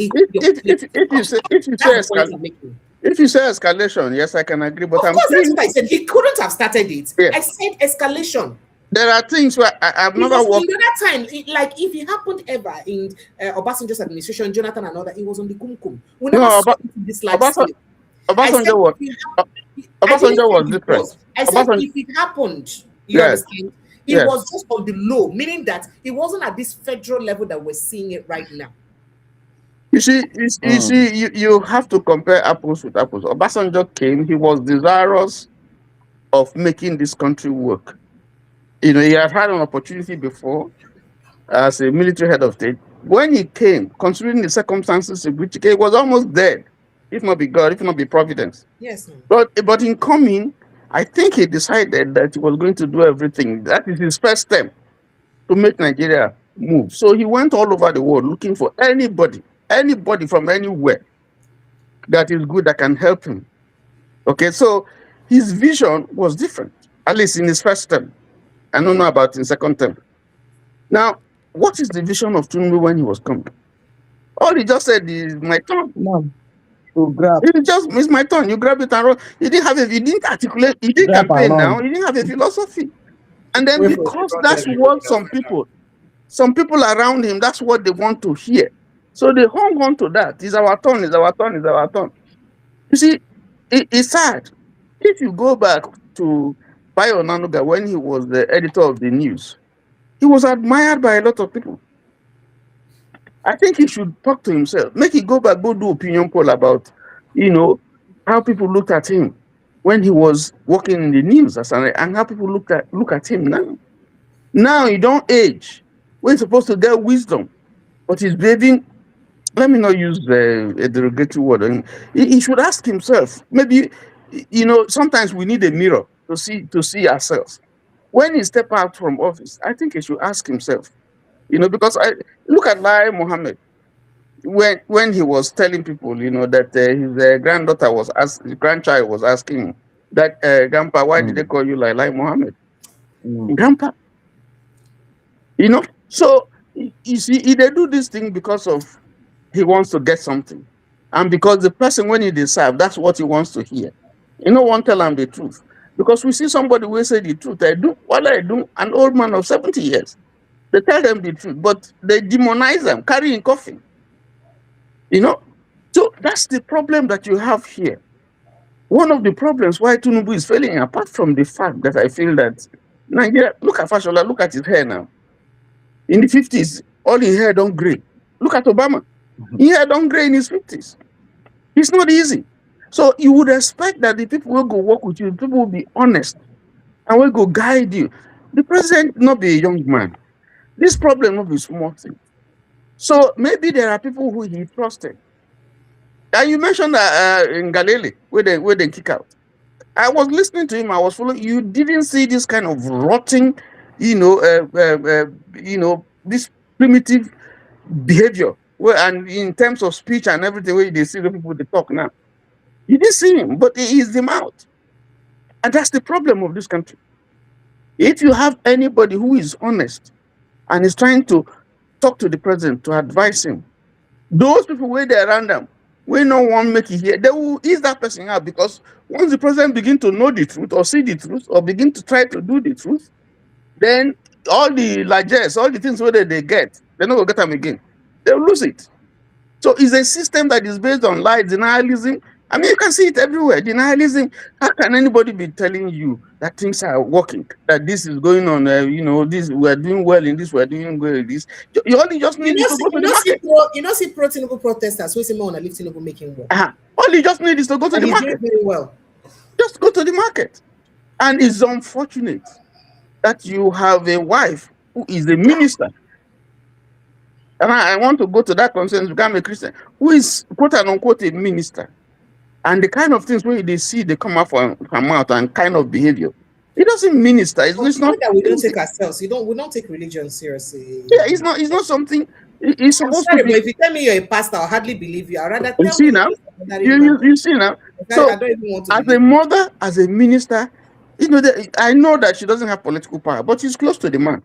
if you say escalation, yes, I can agree. But of course, that's what I said. He couldn't have started it. Yeah. I said escalation. There are things where I've never worked. In that time, like if it happened ever in Obasanjo's administration, Jonathan and all that, it was on the kumkum. We never saw this Obasanjo was different. I said if it happened, you understand? It was just on the low, meaning that it wasn't at this federal level that we're seeing it right now. You see, you have to compare apples with apples. Obasanjo came, he was desirous of making this country work. You know, he had had an opportunity before as a military head of state. When he came, considering the circumstances in which he came, he was almost dead, if not be God, if not be providence. Yes. But in coming, I think he decided that he was going to do everything. That is his first step to make Nigeria move. So he went all over the world looking for anybody from anywhere that is good, that can help him. Okay, so his vision was different, at least in his first term. I don't know about in second term. Now, what is the vision of Tinubu when he was coming? All he just said is my turn. No. To grab. It's my turn. You grab it and run. He didn't articulate, he didn't campaign now, he didn't have a philosophy. And then because that's what some people around him, that's what they want to hear. So they hung on to that. It's our turn, it's our turn, it's our turn. You see, it's sad. If you go back to Bayo Nanuga when he was the editor of the news, he was admired by a lot of people. I think he should talk to himself. Make he go back, go do opinion poll about, how people looked at him when he was working in the news, and how people look at him now. Now he don't age. We're supposed to get wisdom, but he's behaving. Let me not use a derogatory word. He should ask himself. Maybe, sometimes we need a mirror to see ourselves. When he step out from office, I think he should ask himself. Because I look at Lai Mohammed when he was telling people, that his grandchild was asking him that, Grandpa, why did they call you Lai Mohammed? Grandpa. So you see, they do this thing because of he wants to get something, and because the person when he deserve, that's what he wants to hear. Won't tell him the truth, because we see somebody will say the truth. I do what I do. An old man of 70 years, they tell them the truth, but they demonize them, carrying coffin. So that's the problem that you have here. One of the problems why Tinubu is failing, apart from the fact that I feel that Nigeria, look at Fashola, look at his hair now. In the 50s, all his hair don't gray. Look at Obama. He hair don't gray in his 50s. It's not easy. So you would expect that the people will go work with you, people will be honest, and will go guide you. The president not be a young man. This problem not be small thing. So maybe there are people who he trusted. And you mentioned that in Galilee, where they kick out. I was listening to him. I was following. You didn't see this kind of rotting, this primitive behavior. And in terms of speech and everything, where they see the people they talk now. You didn't see him, but he is the mouth. And that's the problem of this country. If you have anybody who is honest and is trying to talk to the president to advise him, those people where they around them, we no one make it here, they will ease that person out, because once the president begin to know the truth or see the truth or begin to try to do the truth, then all the largesse, all the things where they get, they're not going to get them again. They'll lose it. So it's a system that is based on lie, denialism. I mean, you can see it everywhere. Denialism. How can anybody be telling you that things are working, that this is going on? This we're doing well in this, we're doing well in this. You only just need it to go to the market. See pro Tinubu protesters. We see more on the Tinubu making work. All you just need is to go to the market. Very well. Just go to the market. And it's unfortunate that you have a wife who is a minister. And I want to go to that concern, become a Christian, who is quote unquote a minister. And the kind of things where they see, they come out from her mouth and kind of behavior. It doesn't minister. It's not that we don't take ourselves. We don't take religion seriously. Yeah, it's not something. It's supposed to be. But if you tell me you're a pastor, I'll hardly believe you. I'd rather tell you see now. You see now. So I don't even want to as a mother, as a minister, I know that she doesn't have political power, but she's close to the man.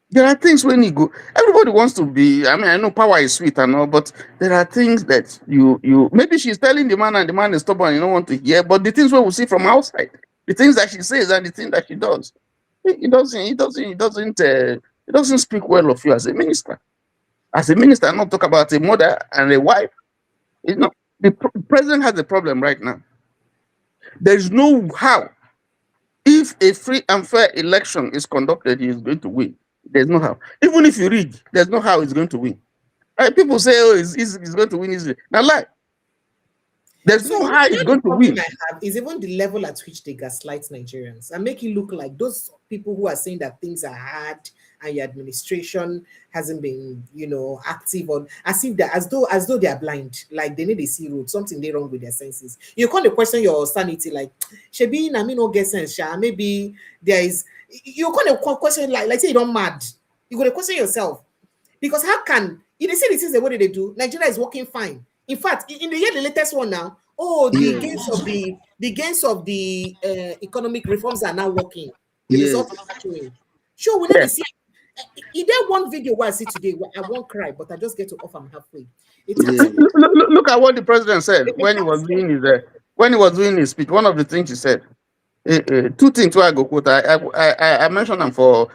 There are things when you go, everybody wants to be. I mean, I know power is sweet and all, but there are things that you maybe she's telling the man and the man is stubborn, you don't want to hear. But the things we will see from outside, the things that she says and the things that she does, it doesn't speak well of you as a minister. As a minister, not talk about a mother and a wife. The president has a problem right now. There is no how. If a free and fair election is conducted, he is going to win. There's no how. Even if you read, there's no how he's going to win. People say, "Oh, he's going to win easily." Now, lie. There's no how he's going to win. Is even the level at which they gaslight Nigerians and make it look like those people who are saying that things are hard and your administration hasn't been, active on, as though they are blind, like they need a see road, something they wrong with their senses. You can't question your sanity, like Shebi Nami no get sense, maybe there is. You can't question like say you don't mad. You got to question yourself, because how can you say this is the way they do? Nigeria is working fine. In fact, in the latest one now, the gains of the economic reforms are now working. The results are showing. Sure, we never see. Is there one video where I see today where I won't cry, but I just get to off. I'm halfway. Look at what the president said when he was doing his speech. One of the things he said, two things where I go quote. I mentioned them for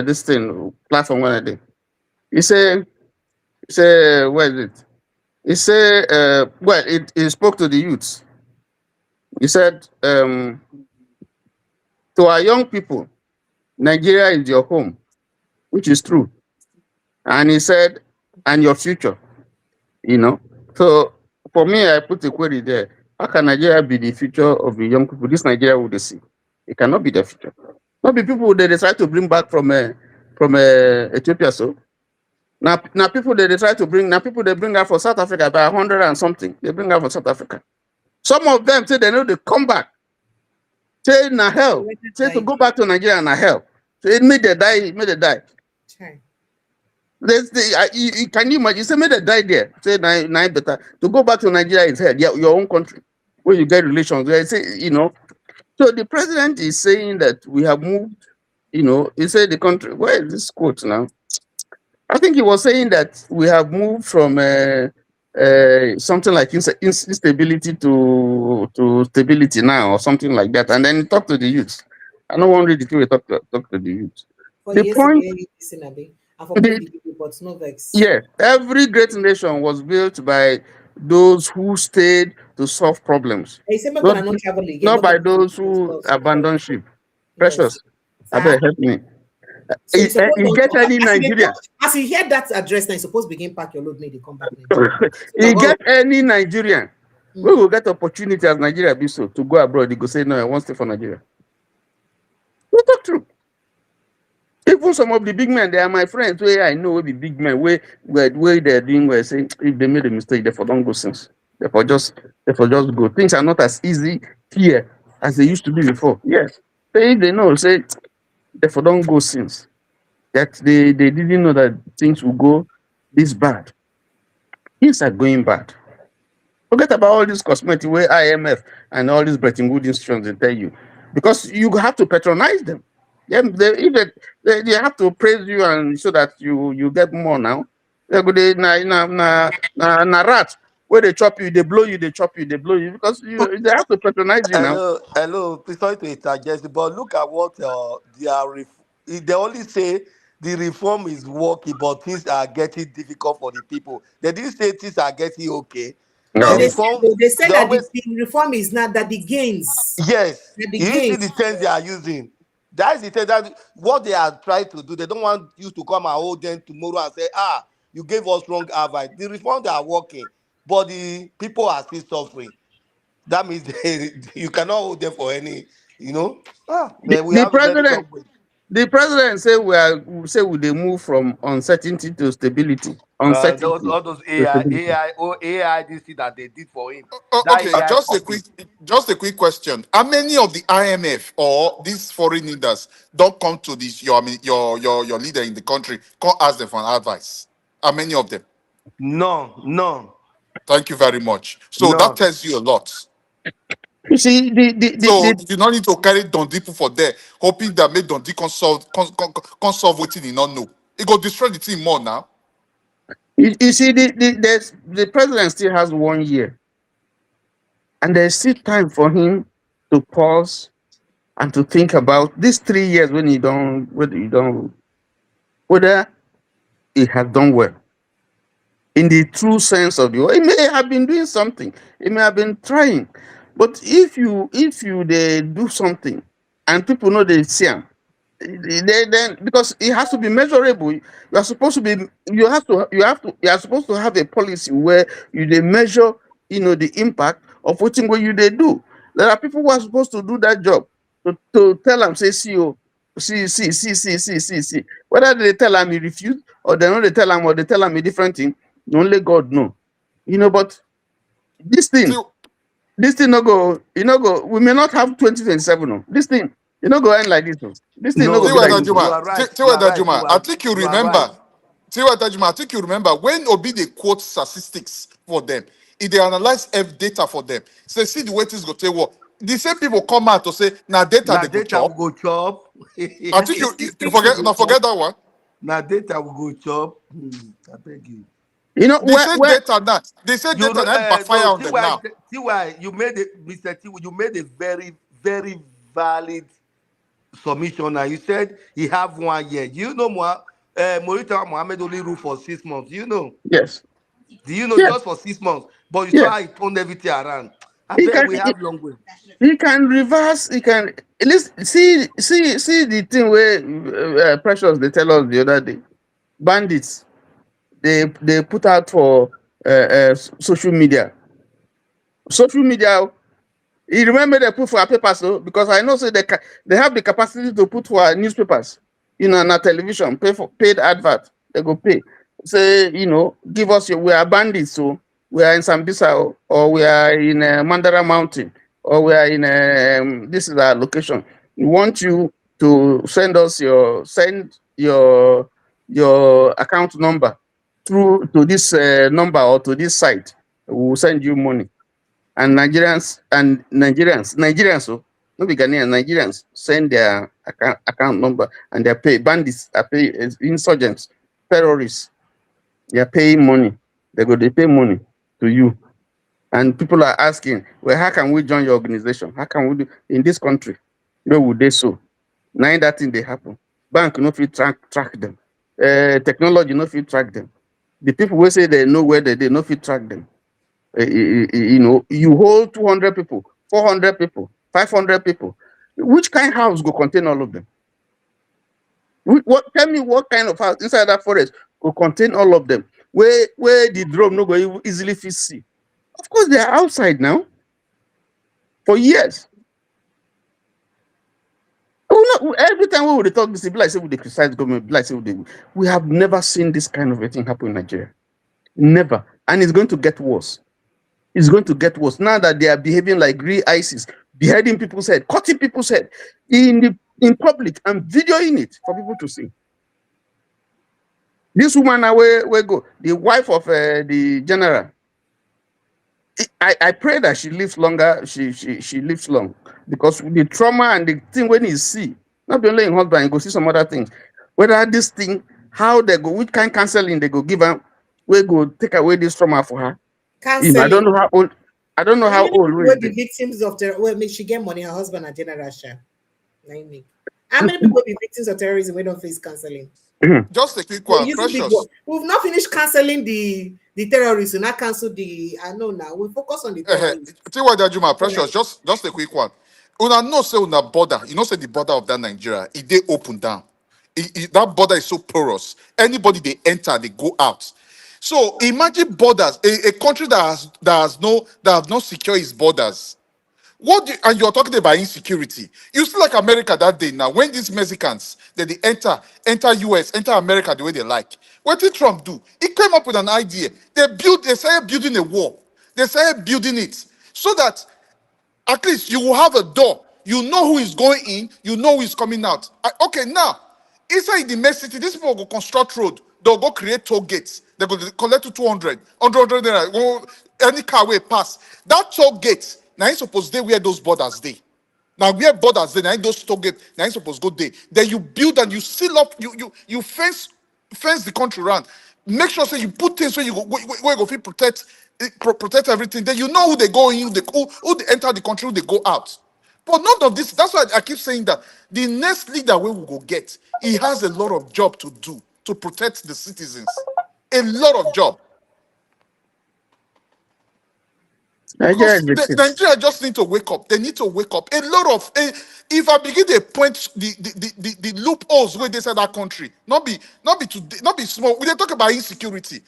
this thing platform when I did. He said, where is it? He said, he spoke to the youths. He said, to our young people, Nigeria is your home, which is true. And he said, and your future, So for me, I put a query there. How can Nigeria be the future of the young people? This Nigeria would they see? It cannot be the future. Not be people they decide to bring back from Ethiopia. So now people they try to bring, people they bring out for South Africa by 100 and something. They bring out for South Africa. Some of them say they know they come back. Say na hell. Say to go back to Nigeria na hell. Say may they die. Okay. Can you imagine? Say may they die there. Say na better. To go back to Nigeria is hell. Your own country where you get relations. They say, So the president is saying that we have moved, he said the country, where is this quote now? I think he was saying that we have moved from something like instability to stability now, or something like that. And then he talked to the youth. I don't want to read it. We talk to the youth. The point. Yeah, every great nation was built by those who stayed to solve problems, not by those who abandon ship. Precious, I better help me. So you get any Nigerian. As you hear that address, now you supposed to begin pack your load, need to come back. You get any Nigerian, we will get opportunity as Nigeria be so to go abroad. You go say no, I want to stay for Nigeria. We talk true. Even some of the big men, they are my friends. Where I know the big men, where they're doing, where I say if they made a mistake, therefore don't go since. Therefore just go. Things are not as easy here as they used to be before. Yes, they know. Say therefore don't go since. That they didn't know that things will go this bad. Things are going bad. Forget about all this cosmetic where IMF and all these Bretton Woods institutions they tell you, because you have to patronize them. They have to praise you and so that you get more now. They go na rat where they chop you, they blow you, they chop you, they blow you because they have to patronize you now. Hello. Please sorry to interject, but look at what they are. They only say the reform is working, but things are getting difficult for the people. They didn't say things are getting okay. No, The they said, reform, they said they that always the reform is not that the gains. yes. That the You see gains. the terms they are using. That is the thing that what they are trying to do. They don't want you to come and hold them tomorrow and say, you gave us wrong advice. The reform they are working, but the people are still suffering. That means you cannot hold them for any, The, man, we the have very president, long way. the president say we they move from uncertainty to stability. Those Uncertainty all those to AI, stability. AI, oh AI, this thing that they did for him. That Okay, AI copy. just a quick question. How many of the IMF or these foreign leaders don't come to this your leader in the country, come ask them for an advice? How many of them? None. Thank you very much. So that None. tells you a lot. You see, So you do not need to carry Dundee for there, hoping that make Dundee solve waiting he not know. It go destroy the team more now. you see, the president still has 1 year, and there's still time for him to pause and to think about these 3 years whether he has done well in the true sense of the word. He may have been doing something, he may have been trying, but if you they do something and people know they see him, then because it has to be measurable. You are supposed to be. You are supposed to have a policy where they measure, the impact of what they do. There are people who are supposed to do that job to tell them, say, see, oh, see. Whether they tell them he refuse or they know they tell them or they tell them a different thing, only God know. But this thing, no go, we may not have 2027. Oh. This thing, go end like this. Oh. This thing no go be like Tiwada this. Oh. Juma, Tiwada Juma, I think you remember. Tiwada Juma, I think you remember when Obi they quote statistics for them. If they analyze F data for them, say see the way things go take work. The same people come out to say now data Now they go data chop. will go chop. I think you forget that one. Now data will go chop. I beg you. They say data now. They say You data know, now backfire no, on them now. TY, you made it, Mr. T, you made a very, very valid submission. Now you said he have 1 year. Do you know Morita Mohammed only ruled for 6 months? Do you know? Yes. Do you know Yes. just for 6 months? But you saw how Yes. he turned everything around. I He bet can. we have long way. He can reverse. He can at least see the thing where Precious they tell us the other day. Bandits they put out for social media. Social media. You remember they put for our papers, so because I know they have the capacity to put for our newspapers, on our television, paid advert. They go pay. Say, give us we are bandits, so we are in Sambisa or we are in Mandara Mountain or we are in this is our location. We want you to send us your account number through to this number or to this site. We will send you money. And Nigerians, so no be Ghanaians, Nigerians send their account number and they pay. Bandits are pay insurgents, terrorists. They are paying money. They pay money to you, and people are asking, well, how can we join your organization? How can we do in this country? Would they so? Now that thing they happen. Bank no fit track them. Technology no fit track them. The people will say they know where they no fit track them. You hold 200 people, 400 people, 500 people. Which kind of house go contain all of them? Tell me what kind of house inside that forest will contain all of them? Where the drone no go easily fit see? Of course, they are outside now for years. Every time we would talk this, like say we criticize government, like say we have never seen this kind of a thing happen in Nigeria. Never, and it's going to get worse. It's going to get worse now that they are behaving like real ISIS, beheading people's head, cutting people's head in public and videoing it for people to see. This woman, where go, the wife of the general, I pray that she lives longer. She lives long because with the trauma and the thing when you see, not be only in husband, you go see some other things. Whether this thing, how they go, which kind counseling they go give her, we go take away this trauma for her. I don't Counseling. know how old. I don't know How how many old people we will is be there. victims of terror? Well, make she get money, her husband and general share. How many people will be victims of terrorism? We don't face counseling. Just a quick We're one, using big word. Precious. We've not finished canceling the terrorists. We not cancel the. I know now. We focus on the terrorists. See what that Juma, All right. Precious. Just a quick one. Una know say una border. You know say the border of that Nigeria, it they open down. That border is so porous. Anybody they enter, they go out. So imagine borders, a country that has not secure its borders. And you're talking about insecurity. You see, like America that day now, when these Mexicans they enter US, enter America the way they like. What did Trump do? He came up with an idea. They started building a wall. They started building it so that at least you will have a door. You know who is going in, you know who is coming out. Okay, now, inside the main city, these people will go construct road. They'll go create toll gates. They go collect to 200, 100, any car will pass. That toll gate, now you suppose they where those borders they. Now where borders they, now those toll gate, now you suppose go there. Then you build and you seal up, you fence the country around. Make sure say you put things where you go where go fit protect everything. Then you know who they go in, who they enter the country, who they go out. But none of this, that's why I keep saying that the next leader we will go get, he has a lot of job to do to protect the citizens. A lot of job. Nigeria Because is the thing. Nigeria just need to wake up. They need to wake up. A lot of if I begin to point the loopholes where they say that country, not be small. We dey talk about insecurity.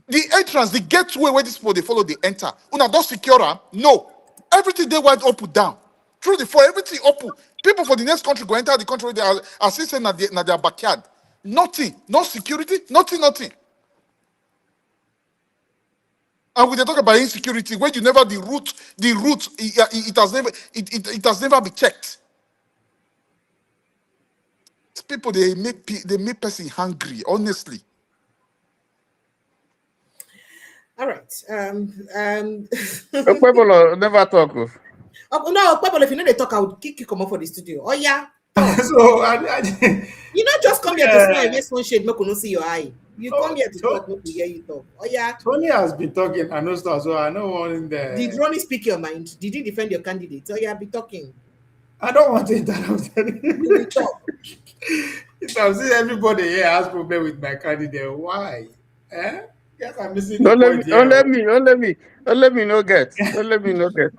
The entrance, the gateway where these people they follow, they enter. Una don't secure am? No. Everything they wide open down. Through the floor, everything open. People for the next country go enter the country where they are still saying na their backyard. Nothing, no security, nothing. And we dey talk about insecurity when you never the root, it has never been checked. These people they make person hungry, honestly. All right. People never talk of. Oh, no, people, if you know they talk, I would kick you come up for the studio. Oh yeah. So You not just come here to Yeah. smile, yes, one shade, make no see your eye. You come here to talk, make we hear you talk. Oh yeah. Tony has been talking, I know stuff, so I know one in there. Did Ronnie speak your mind? Did you defend your candidate? Oh yeah, be talking. I don't want to interrupt. You will talk. If I'm seeing everybody here has problem with my candidate, why? Eh? Yes, I'm missing the Don't point here. let me no get. Don't let me no get.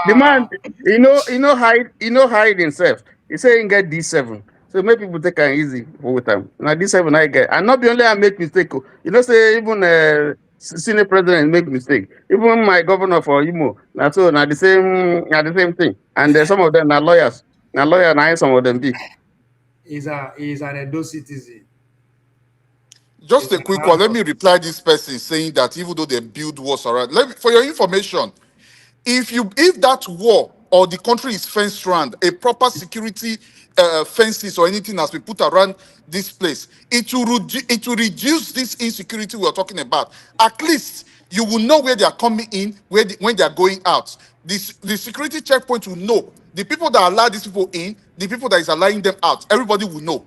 The man, Ah, hide himself. He say he get D7. So make people take it easy with time. Now D7 I get. And not be only I make mistake. Say even senior president make mistake. Even my governor for Imo. Now so now the same thing. And some of them are lawyers. Now lawyer now some of them be. he's an Edo citizen. Just a quick one. Let me reply this person saying that even though they build walls around, for your information, if that wall or the country is fenced around, a proper security fences or anything has been put around this place, it will reduce this insecurity we are talking about. At least you will know where they are coming in, when they are going out. The security checkpoint will know the people that allow these people in, the people that is allowing them out. Everybody will know.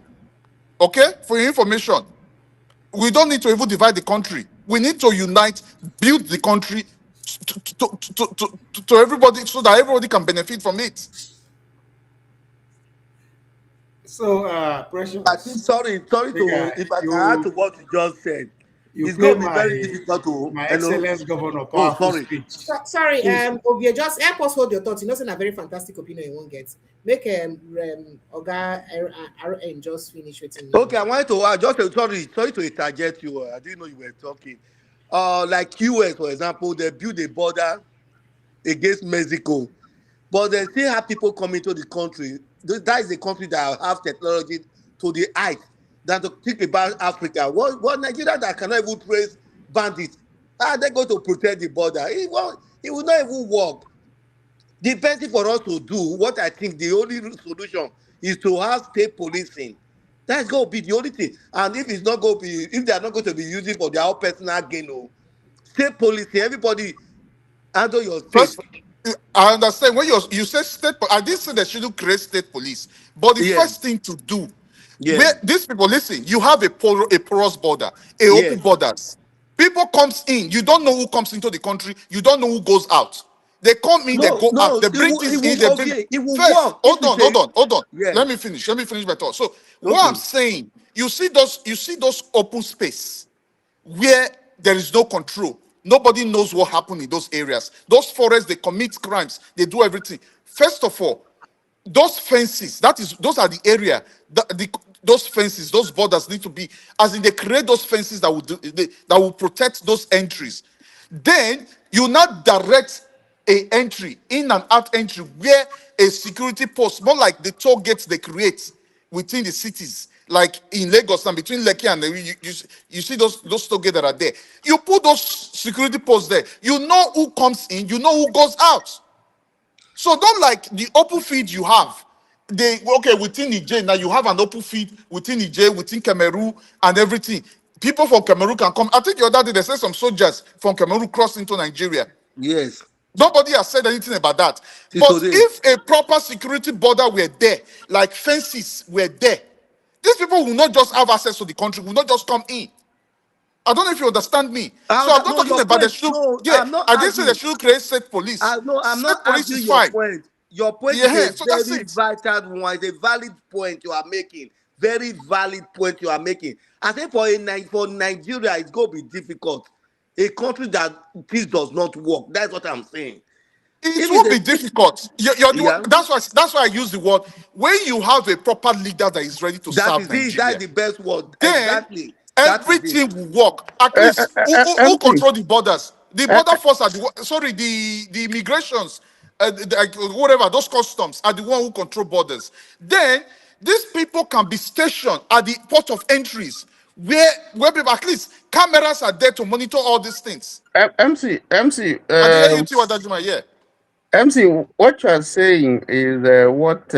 Okay, for your information. We don't need to even divide the country. We need to unite, build the country to everybody so that everybody can benefit from it. So, Precious. I think sorry to if I can add to what you just said. You It's play going to be very difficult to my hello. excellence governor Oh, powerful sorry. speech. Sorry, Please. Ovia, just help us hold your thoughts. You know, it's a very fantastic opinion you won't get. Make Oga RN just finish with him. Okay, I wanted to sorry to interject you. I didn't know you were talking. Like US, for example, they built a border against Mexico, but they still have people coming to the country. That is a country that have technology to the height than to think about Africa. What Nigeria that cannot even trace bandits? They go to protect the border. It will not even work. The best thing for us to do, what I think the only solution is to have state policing. That's going to be the only thing. And if it's not going to be, if they are not going to be using for their own personal gain, state policing, everybody. handle your state. First, I understand when you say state. I didn't say they shouldn't create state police, but the Yes. first thing to do, Yes. where these people listen, you have a porous border, a open Yes. borders. People comes in, you don't know who comes into the country, you don't know who goes out. They come in, they No, go out, no, they it bring will, things in, they bring. okay, it will First, work if hold you on, say, hold on, hold on. yes. Let me finish my thought. So, what I'm Okay. saying, you see those open space where there is no control. Nobody knows what happened in those areas. Those forests, they commit crimes, they do everything. First of all, those fences, those are the area, those fences, those borders need to be, as in they create those fences that will protect those entries. Then you not direct a entry, in and out entry, where a security post, more like the toll gates they create within the cities, like in Lagos and between Lekki and you see those toll gates that are there. You put those security posts there. You know who comes in, you know who goes out. So don't like the open field you have. Within Niger now you have an open field within Niger, within Cameroon and everything. People from Cameroon can come. I think the other day they said some soldiers from Cameroon crossed into Nigeria. Yes. Nobody has said anything about that. Till But today. if a proper security border were there, like fences were there, these people will not just have access to the country, will not just come in. I don't know if you understand me. So I'm not No, talking your about the point. should. No, Yeah, I'm not I didn't say they arguing. should create state police. No, I'm not State police is arguing your fine. point. Your point is Yeah, a so that's very it. vital one. It's a valid point you are making. Very valid point you are making. I think for Nigeria, it's going to be difficult. A country that this does not work. That's what I'm saying. It If will it's be a difficult. yeah, That's why I use the word. When you have a proper leader that is ready to that serve is it. That's Nigeria, the best word. then Exactly. That is it. everything will work. At least who MC, control the borders? The border force are the immigrations, whatever those customs are the one who control borders. Then these people can be stationed at the port of entries where people, at least cameras are there to monitor all these things. MC, I didn't hear you too, Adajuma, yeah. MC, what you are saying is what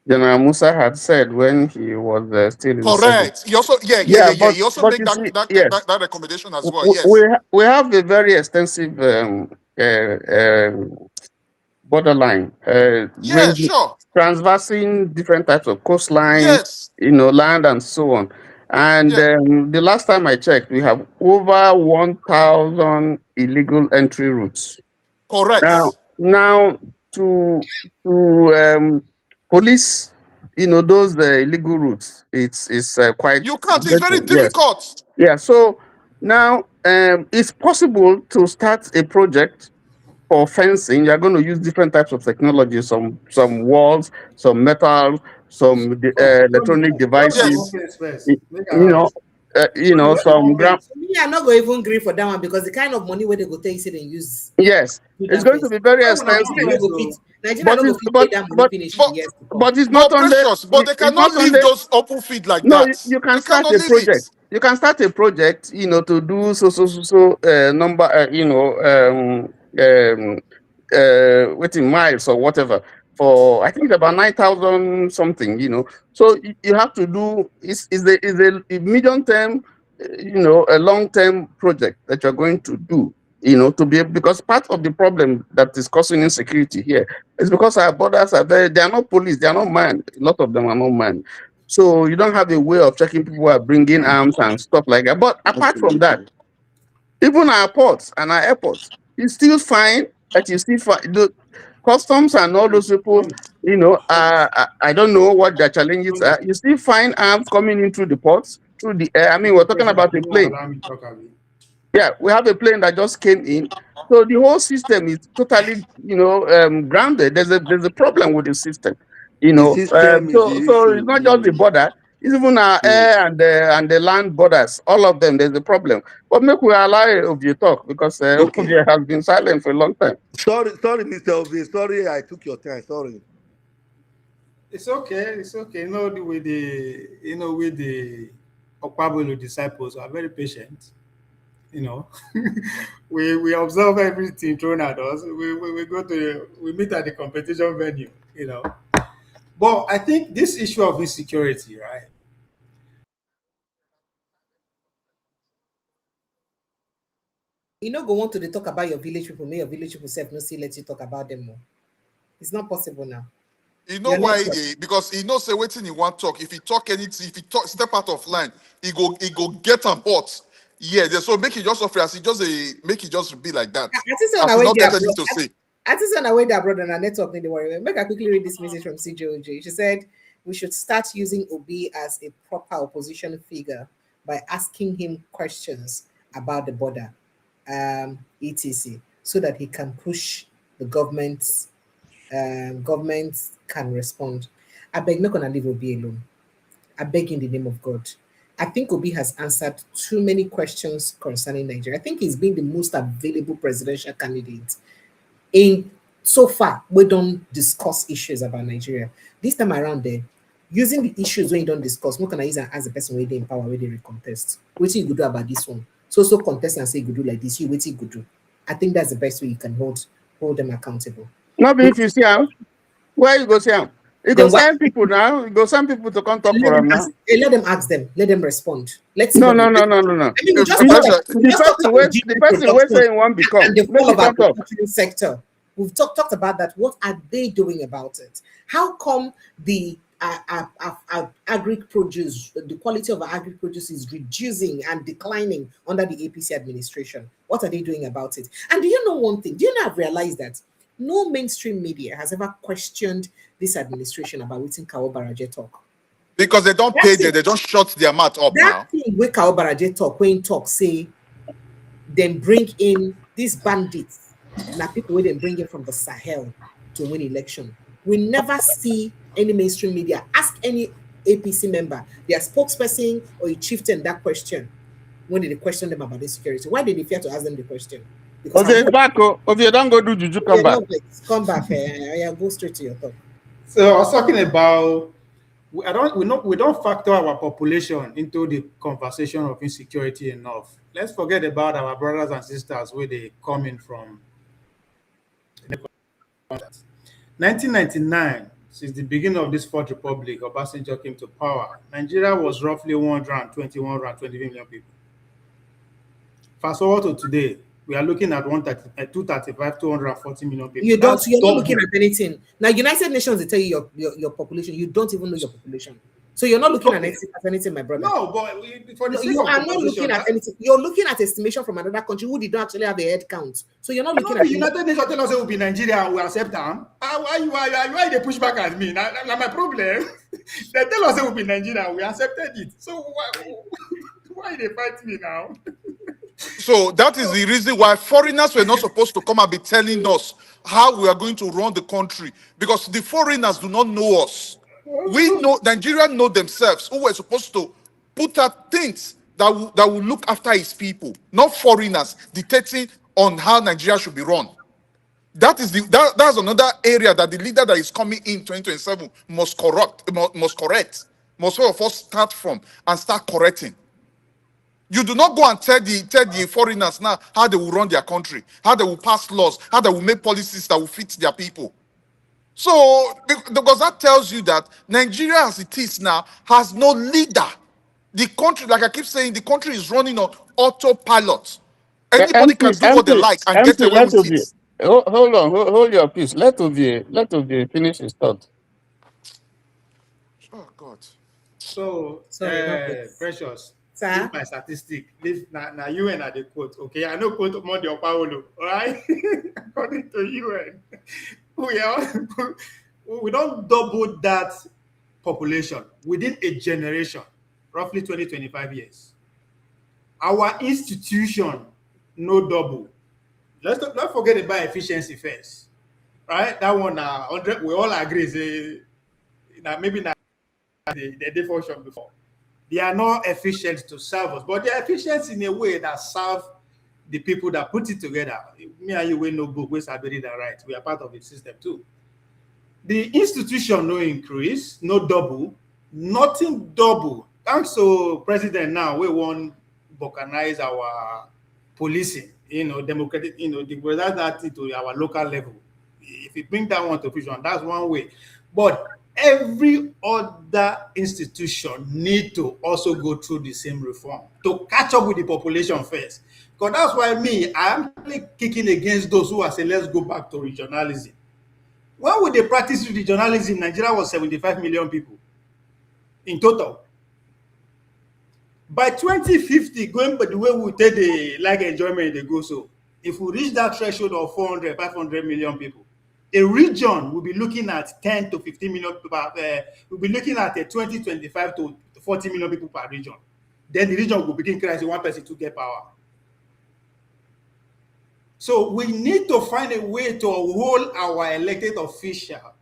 General Musa had said when he was still in service. Correct. He also, Yeah, He also but make you see, that yes, recommendation as well. Yes. we have a very extensive borderline, Yeah, ranging, sure. transversing different types of coastline, Yes. land and so on. And Yeah. the last time I checked, we have over 1,000 illegal entry routes. Now, Correct. now to police, those illegal routes, it's quite You can't. It's very getting, yes, difficult. yeah. So now it's possible to start a project for fencing. You're going to use different types of technology, some walls, some metal, some electronic Go my own devices. place first. y- Make You a know, house. Go my some own ground. place. Me, I'm not going to even agree for that one because the kind of money where they go take, say they use Yes, do it's that going to first. be very Go my own expensive. Nigeria no place, go fit. so. Nigeria But no go it's fit pay but that money but finish in But years to come. but it's not but only precious, but they it's cannot not leave only those open feet like no. that. You They can start cannot a leave it. project. You can start a project. To do so number. Within miles or whatever. For I think it's about 9,000 something. So you have to do is a medium term, a long term project that you're going to do. To be because part of the problem that is causing insecurity here is because our borders they are not police, they are not manned. A lot of them are not manned. So you don't have a way of checking people who are bringing arms and stuff like that. But apart from that, Absolutely. even our ports and our airports, you still find that you still find the customs and all those people, I don't know what their challenges are. You still find arms coming in through the ports, through the air. I mean, we're talking Precious, about you a won't plane. allow me talk about it. Yeah, we have a plane that just came in. So the whole system is totally, grounded. There's a problem with the system, The system is So the it's issue. not just the border. It's even our Mm. air and the land borders. All of them, there's a problem. But make we allow of you talk because Okay. Ovie has been silent for a long time. Sorry, Mr. Obi. Sorry, I took your time. Sorry. It's okay. It's okay. With the Okpabolo disciples are very patient. You know, we observe everything thrown at us. We meet at the competition venue. But I think this issue of insecurity, right? You know, go on to the talk about your village people, may your village people self no see let you talk about them more. It's not possible now. You know why because he knows say waiting he want talk. If he talk anything, if he talk step out of line, he go get him hot. Yeah, so make it just offer as he just make it just be like that. I As he not get anything to say. I just on our way there, brother, and our network in the worry. Make I quickly read this message from CJOJ. She said we should start using Obi as a proper opposition figure by asking him questions about the border, etc., so that he can push the government's government can respond. I beg, not gonna leave Obi alone. I beg in the name of God. I think Obi has answered too many questions concerning Nigeria. I think he's been the most available presidential candidate in so far. We don't discuss issues about Nigeria. This time around, there, using the issues when you don't discuss, what can I use as a person where they in power, where they contest? What you could do about this one? So contest and say you could do like this. You wait, you could do. I think that's the best way you can hold them accountable. Not if you see him, where you go see him? You go send people now. You go send people to come talk for them now. Let them ask them. Let them respond. Let's no. I mean, the person will say one become. And the fall of our manufacturing sector. We've talked about that. What are they doing about it? How come the agri produce, the quality of our agri produce is reducing and declining under the APC administration? What are they doing about it? And do you know one thing? Do you know I've realized that no mainstream media has ever questioned this administration about what Kawo Baraje talk? Because they don't pay them, they don't shut their mouth up now. That thing where Kawo Baraje talk, when talk say, then bring in these bandits, now people where they bring in from the Sahel to win election. We never see any mainstream media ask any APC member, their spokesperson or a chieftain, that question when they question them about insecurity. Why did they fear to ask them the question? Because if you don't go do juju, come back. Come back. I go straight to your talk. So I was talking about we don't factor our population into the conversation of insecurity enough. Let's forget about our brothers and sisters where they coming from. 1999, since the beginning of this Fourth Republic, Obasanjo came to power. Nigeria was roughly 120 million people. Fast forward to today, we are looking at 235, 240 million people. You're not looking at anything. Now, United Nations, they tell you your population. You don't even know your population. So you're not looking at anything, my brother. No, but for the sake you of are not looking at anything. You're looking at estimation from another country who did not actually have a head count. So you're not looking at the United Nations tell us it will be Nigeria, we accept them. Why they push back at me? Now my problem. They tell us it will be Nigeria, we accepted it. So why they fight me now? So that is the reason why foreigners were not supposed to come and be telling us how we are going to run the country, because the foreigners do not know us. We know, Nigerians know themselves, who were supposed to put out things that will look after his people, not foreigners dictating on how Nigeria should be run. That's another area that the leader that is coming in 2027 must correct, must all of us start from and start correcting. You do not go and tell the foreigners now how they will run their country, how they will pass laws, how they will make policies that will fit their people. So, because that tells you that Nigeria as it is now has no leader. The country, like I keep saying, the country is running on autopilot. Anybody can do what they like and get away with it. Hold on, hold your peace. Let Ovie finish his thought. Oh God. So, Precious, sir, my statistic. This now UN at the quote. Okay, I know quote Monday or Paolo. All right, according to UN, we don't double that population within a generation, roughly 20-25 years. Our institution no double. Let's not forget about efficiency first, right? That one 100. We all agree. Say, maybe not they function before. They are not efficient to serve us, but they are efficient in a way that serve the people that put it together. Me and you, we no book, we are doing that right. We are part of the system too. The institution no increase, no double, nothing double. Thanks to President now, we want balkanize our policing, democratic, that's that to our local level. If you bring that one to vision, that's one way. But every other institution need to also go through the same reform to catch up with the population first. Because that's why I am kicking against those who are saying, let's go back to regionalism. When would they practice regionalism? Nigeria was 75 million people in total. By 2050, going by the way we take the like enjoyment, they go so. If we reach that threshold of 400, 500 million people, a region will be looking at 10 to 15 million people. We'll be looking at a 20, 25 to 40 million people per region. Then the region will begin crisis, one person to get power. So we need to find a way to hold our elected official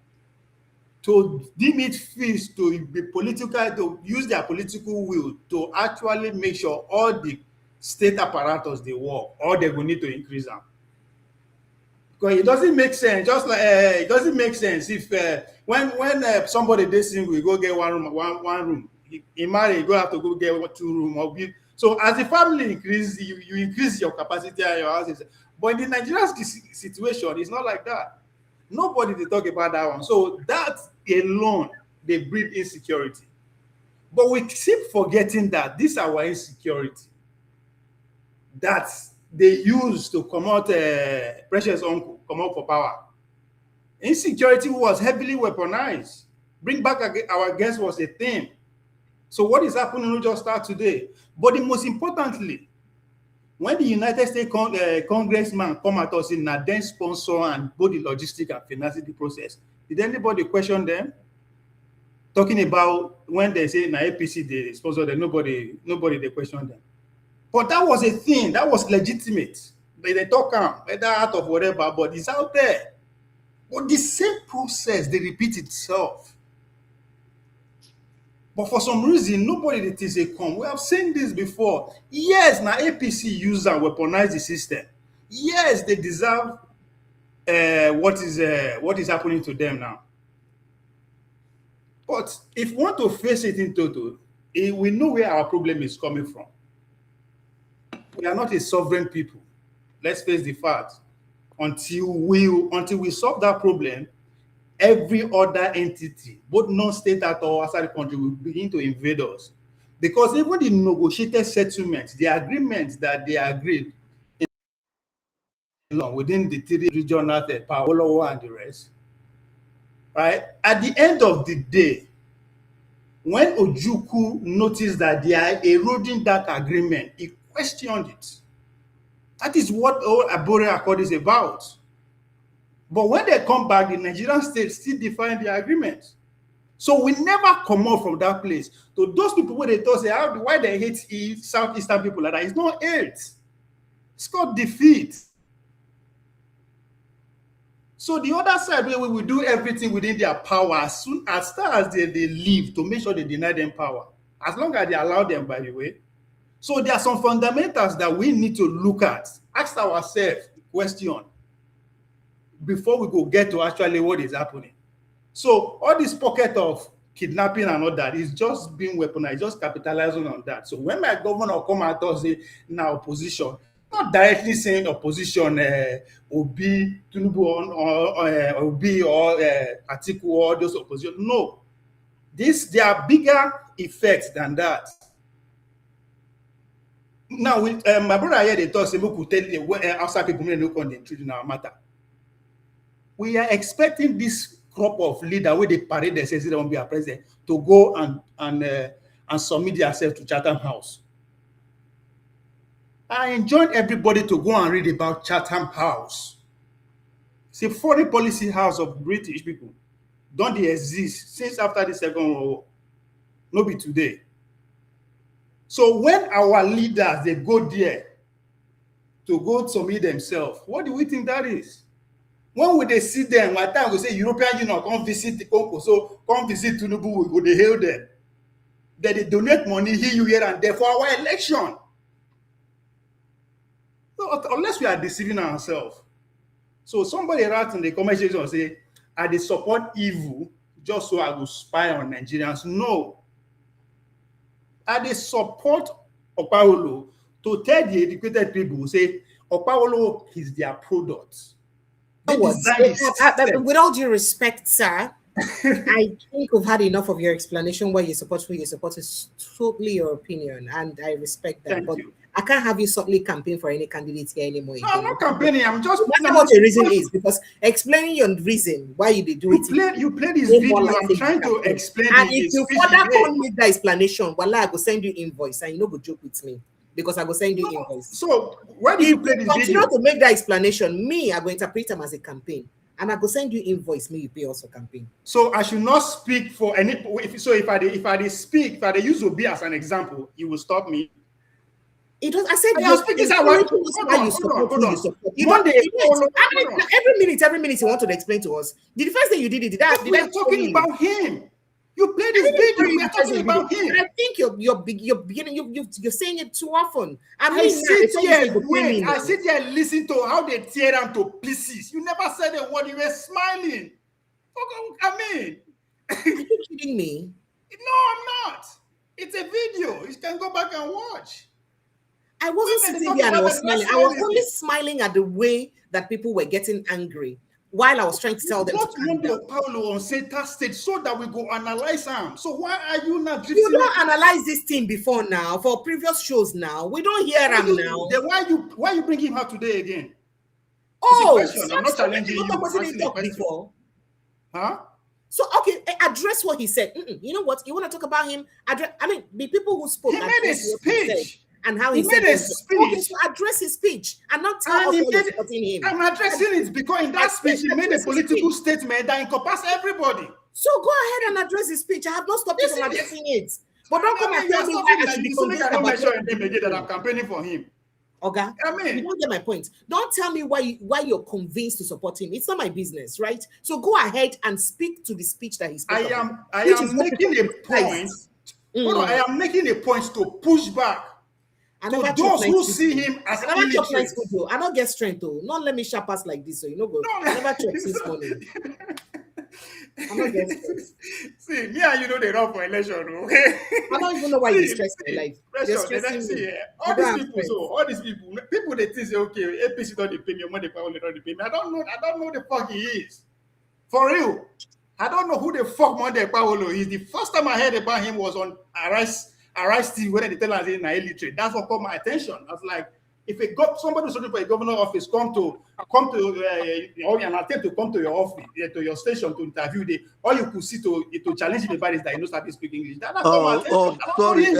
to deem it fit to be political, to use their political will to actually make sure all the state apparatus they work, or they will need to increase them. Because it doesn't make sense. Just like it doesn't make sense if when somebody they single, you go get one room. In marriage, you go have to go get 2 rooms. So as the family increases, you increase your capacity at your houses. But in the Nigerian situation, it's not like that. Nobody they talk about that one. So that alone, they breed insecurity. But we keep forgetting that this is our insecurity that they use to come out precious uncle, come out for power. Insecurity was heavily weaponized. Bring back our guest was a theme. So what is happening will just start today. But the most importantly, when the United States congressman come at us in a then sponsor and both the logistic and financing the process, did anybody question them? Talking about when they say na APC they sponsor them, nobody they question them. But that was a thing, that was legitimate. They talk whether out of whatever, but it's out there. But the same process, they repeat itself. But for some reason, nobody that is a come. We have seen this before. Yes, now APC use and weaponize the system. Yes, they deserve what is happening to them now. But if we want to face it in total, we know where our problem is coming from. We are not a sovereign people. Let's face the fact. Until we solve that problem, every other entity, both non-state at or outside the country, will begin to invade us. Because even the negotiated settlements, the agreements that they agreed within the 3 regional power and the rest, right? At the end of the day, when Ojukwu noticed that they are eroding that agreement, he questioned it. That is what all Abore Accord is about. But when they come back, the Nigerian state still define the agreement. So we never come out from that place. So those people where they thought say why they hate Southeastern people like that, it's not hate. It's called defeat. So the other side where we will do everything within their power as far as they leave to make sure they deny them power. As long as they allow them, by the way. So there are some fundamentals that we need to look at. Ask ourselves the question before we go get to actually what is happening. So all this pocket of kidnapping and all that is just being weaponized, just capitalizing on that. So when my governor come out and say now opposition, not directly saying opposition Obi, Tinubu or Obi or Atiku or those opposition. No. There are bigger effects than that. Now, my brother here, they talk, say, we could tell the outside people may not come in our matter. We are expecting this crop of leader where they parade they say they won't be a president to go and submit themselves to Chatham House. I enjoin everybody to go and read about Chatham House. It's a foreign policy house of British people. Don't they exist since after the Second World War? No be today. So when our leaders, they go there to go submit themselves, what do we think that is? When would they see them? One time we say European Union come visit the Congo, so come visit Tinubu, we go they hail them. Then they donate money here and there for our election. So unless we are deceiving ourselves. So somebody writes in the comment section and say, I dey support evil just so I go spy on Nigerians. No. I dey support Okpawolo to tell the educated people, say Okpawolo is their product. With all due respect, sir, I think we've had enough of your explanation. Why you support who you support is totally your opinion, and I respect that. Thank But you. I can't have you subtly campaign for any candidate here anymore. No, I'm Again. not campaigning. I'm just. No matter what your reason is, because explaining your reason why you did do it. You played this way more video. like I'm say you trying to campaign. explain And the if you speech further he made. can't make that explanation, well, I go send you invoice, and you know go joke with me because I go send you invoice. So why did if you play this continue video? to make that explanation, me I go interpret them as a campaign, and I go send you invoice. Me you pay also campaign. So I should not speak for any. If I use Obi as an example, you will stop me. It was. I said I am you're speaking. encouraging us why you support who you support. You don't. Every minute you want to explain to us. The first thing you did, did I We're talking about him. You play this video. We are talking about him. I think you're beginning. You're saying it too often. I sit here and listen to how they tear them to pieces. You never said a word. You were smiling. I mean, are you kidding me? No, I'm not. It's a video. You can go back and watch. I wasn't sitting there and I was smiling. I was only smiling at the way that people were getting angry while I was trying to tell them to calm down. Paulo on center stage so that we go analyze them. So why are you not? You don't analyze this thing before now for previous shows. Now we don't hear them now. Then why you bring him out today again? Oh, I'm not challenging you. Talk before. Huh? So okay, address what he said. You know what? You want to talk about him? The people who spoke. He made a speech. And how he said made a speech. Okay, so address his speech and not tell us what supporting him. I'm addressing it because in that speech he made a political statement that encompasses everybody. So go ahead and address his speech. I have not stopped you from addressing it. But don't come and tell me why I should be convinced about that I'm campaigning for him. Okay, you don't get my point. Don't tell me why you're convinced to support him. It's not my business, right? So go ahead and speak to the speech that he spoke. I am making a point. Hold on, I am making a point to push back. To those who see him as illiterate. I don't get strength though. Not let me sharp us like this, so you know go. I never chop since morning. I'm not getting stressed. See, me and you know they run for election, okay? I don't even know why you're stressed in life. All these people they think say okay, APC don't pay me, money don't pay me. I don't know the fuck he is. For real. I don't know who the fuck Monday Paolo is. The first time I heard about him was on Arise TV when they tell us he's illiterate. That's what caught my attention. I was like, if somebody who's looking for a governor office come to or an attempt to come to your office, to your station to interview all you could see to challenge the body is that you know start speaking English. Sorry,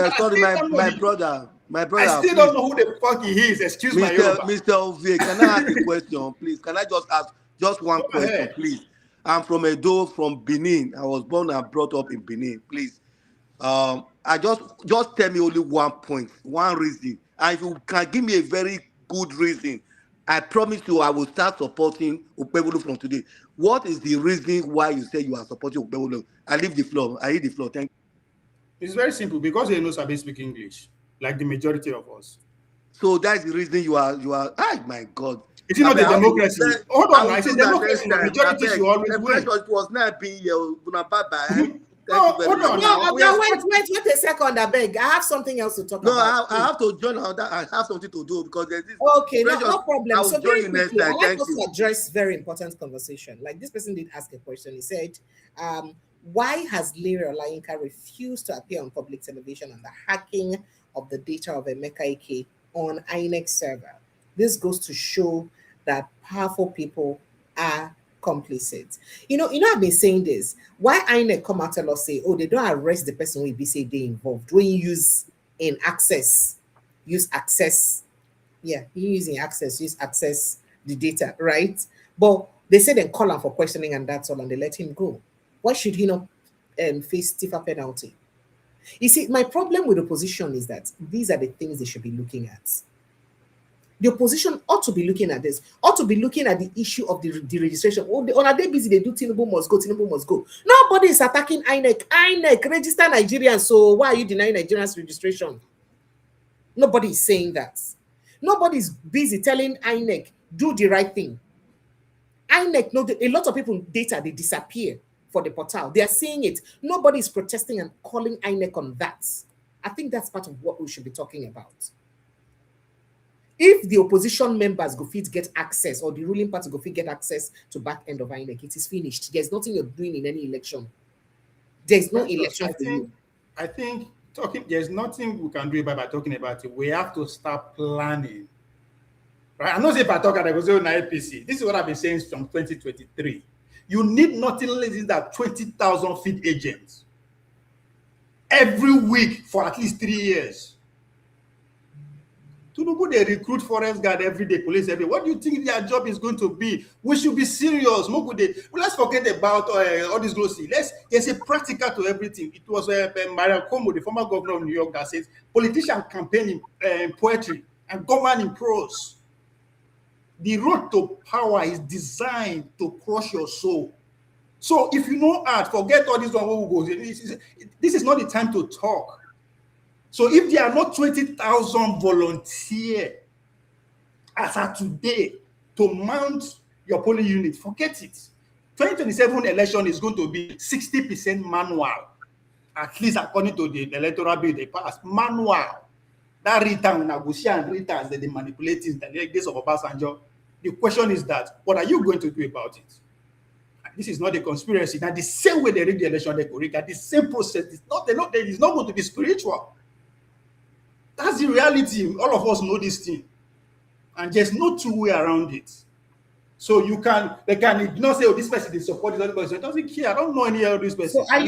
my brother. I still don't know who the fuck he is. Excuse me, Mr. Ovie, can I ask a question, please? Can I just ask just one question, please? I'm from Edo, from Benin. I was born and brought up in Benin. Please, I just tell me only one point, one reason, and if you can give me a very good reason, I promise you I will start supporting Okpebholo from today. What is the reason why you say you are supporting Okpebholo? I leave the floor. I leave the floor. Thank you. It's very simple because they know Sabi speak English, like the majority of us. So that's the reason you are. Oh my God. It's not a democracy. Hold on, I said democracy. The majority should always win. It was not being here. Hold on. Wait a second, I beg. I have something else to talk about. No, I have to join on that. I have something to do because there's this. Okay, no problem. So very quickly, I like us to address very important conversation. Like this person did ask a question. He said, why has Larry Olayinka refused to appear on public television on the hacking of the data of Emeka Ike on INEC server? This goes to show that powerful people are complicit. You know, I've been saying this. Why INEC come out and say, oh, they don't arrest the person who be say they involved. When you use access the data, right? But they say they call him for questioning and that's all, and they let him go. Why should he not face stiffer penalty? You see, my problem with opposition is that these are the things they should be looking at. The opposition ought to be looking at this, ought to be looking at the issue of the registration. On a day busy, they do Tinubu must go. Nobody is attacking INEC. INEC, register Nigerians, so why are you denying Nigerians registration? Nobody is saying that. Nobody is busy telling INEC, do the right thing. INEC, a lot of people data, they disappear for the portal. They are seeing it. Nobody is protesting and calling INEC on that. I think that's part of what we should be talking about. If the opposition members go fit get access, or the ruling party go fit get access to back end of INEC, it is finished. There's nothing you're doing in any election. There's no Precious, election for you. I think there's nothing we can do about by talking about it. We have to start planning. Right? I'm not saying if I talk about APC. This is what I've been saying from 2023. You need nothing less than 20,000 feet agents every week for at least 3 years. Tinubu, they recruit forest guard every day, police every day. What do you think their job is going to be? We should be serious. Let's forget about all this glossy. There's a practical to everything. It was Mariam Cuomo, the former governor of New York, that says politicians campaign in poetry and govern in prose. The road to power is designed to crush your soul. So if you know art, forget all this one who goes. This is not the time to talk. So if there are not 20,000 volunteers as of today to mount your polling unit, forget it. 2027 election is going to be 60% manual, at least according to the electoral bill they passed. Manual. That return, negotiation returns that they manipulate in the days of Obasanjo. The question is that, what are you going to do about it? This is not a conspiracy. Now, the same way they rig the election, they could rig the same process. It's not going to be spiritual. That's the reality. All of us know this thing. And there's no two way around it. So they can ignore, say, oh, this person is supporting this other person. It doesn't care. I don't know any of this person. So are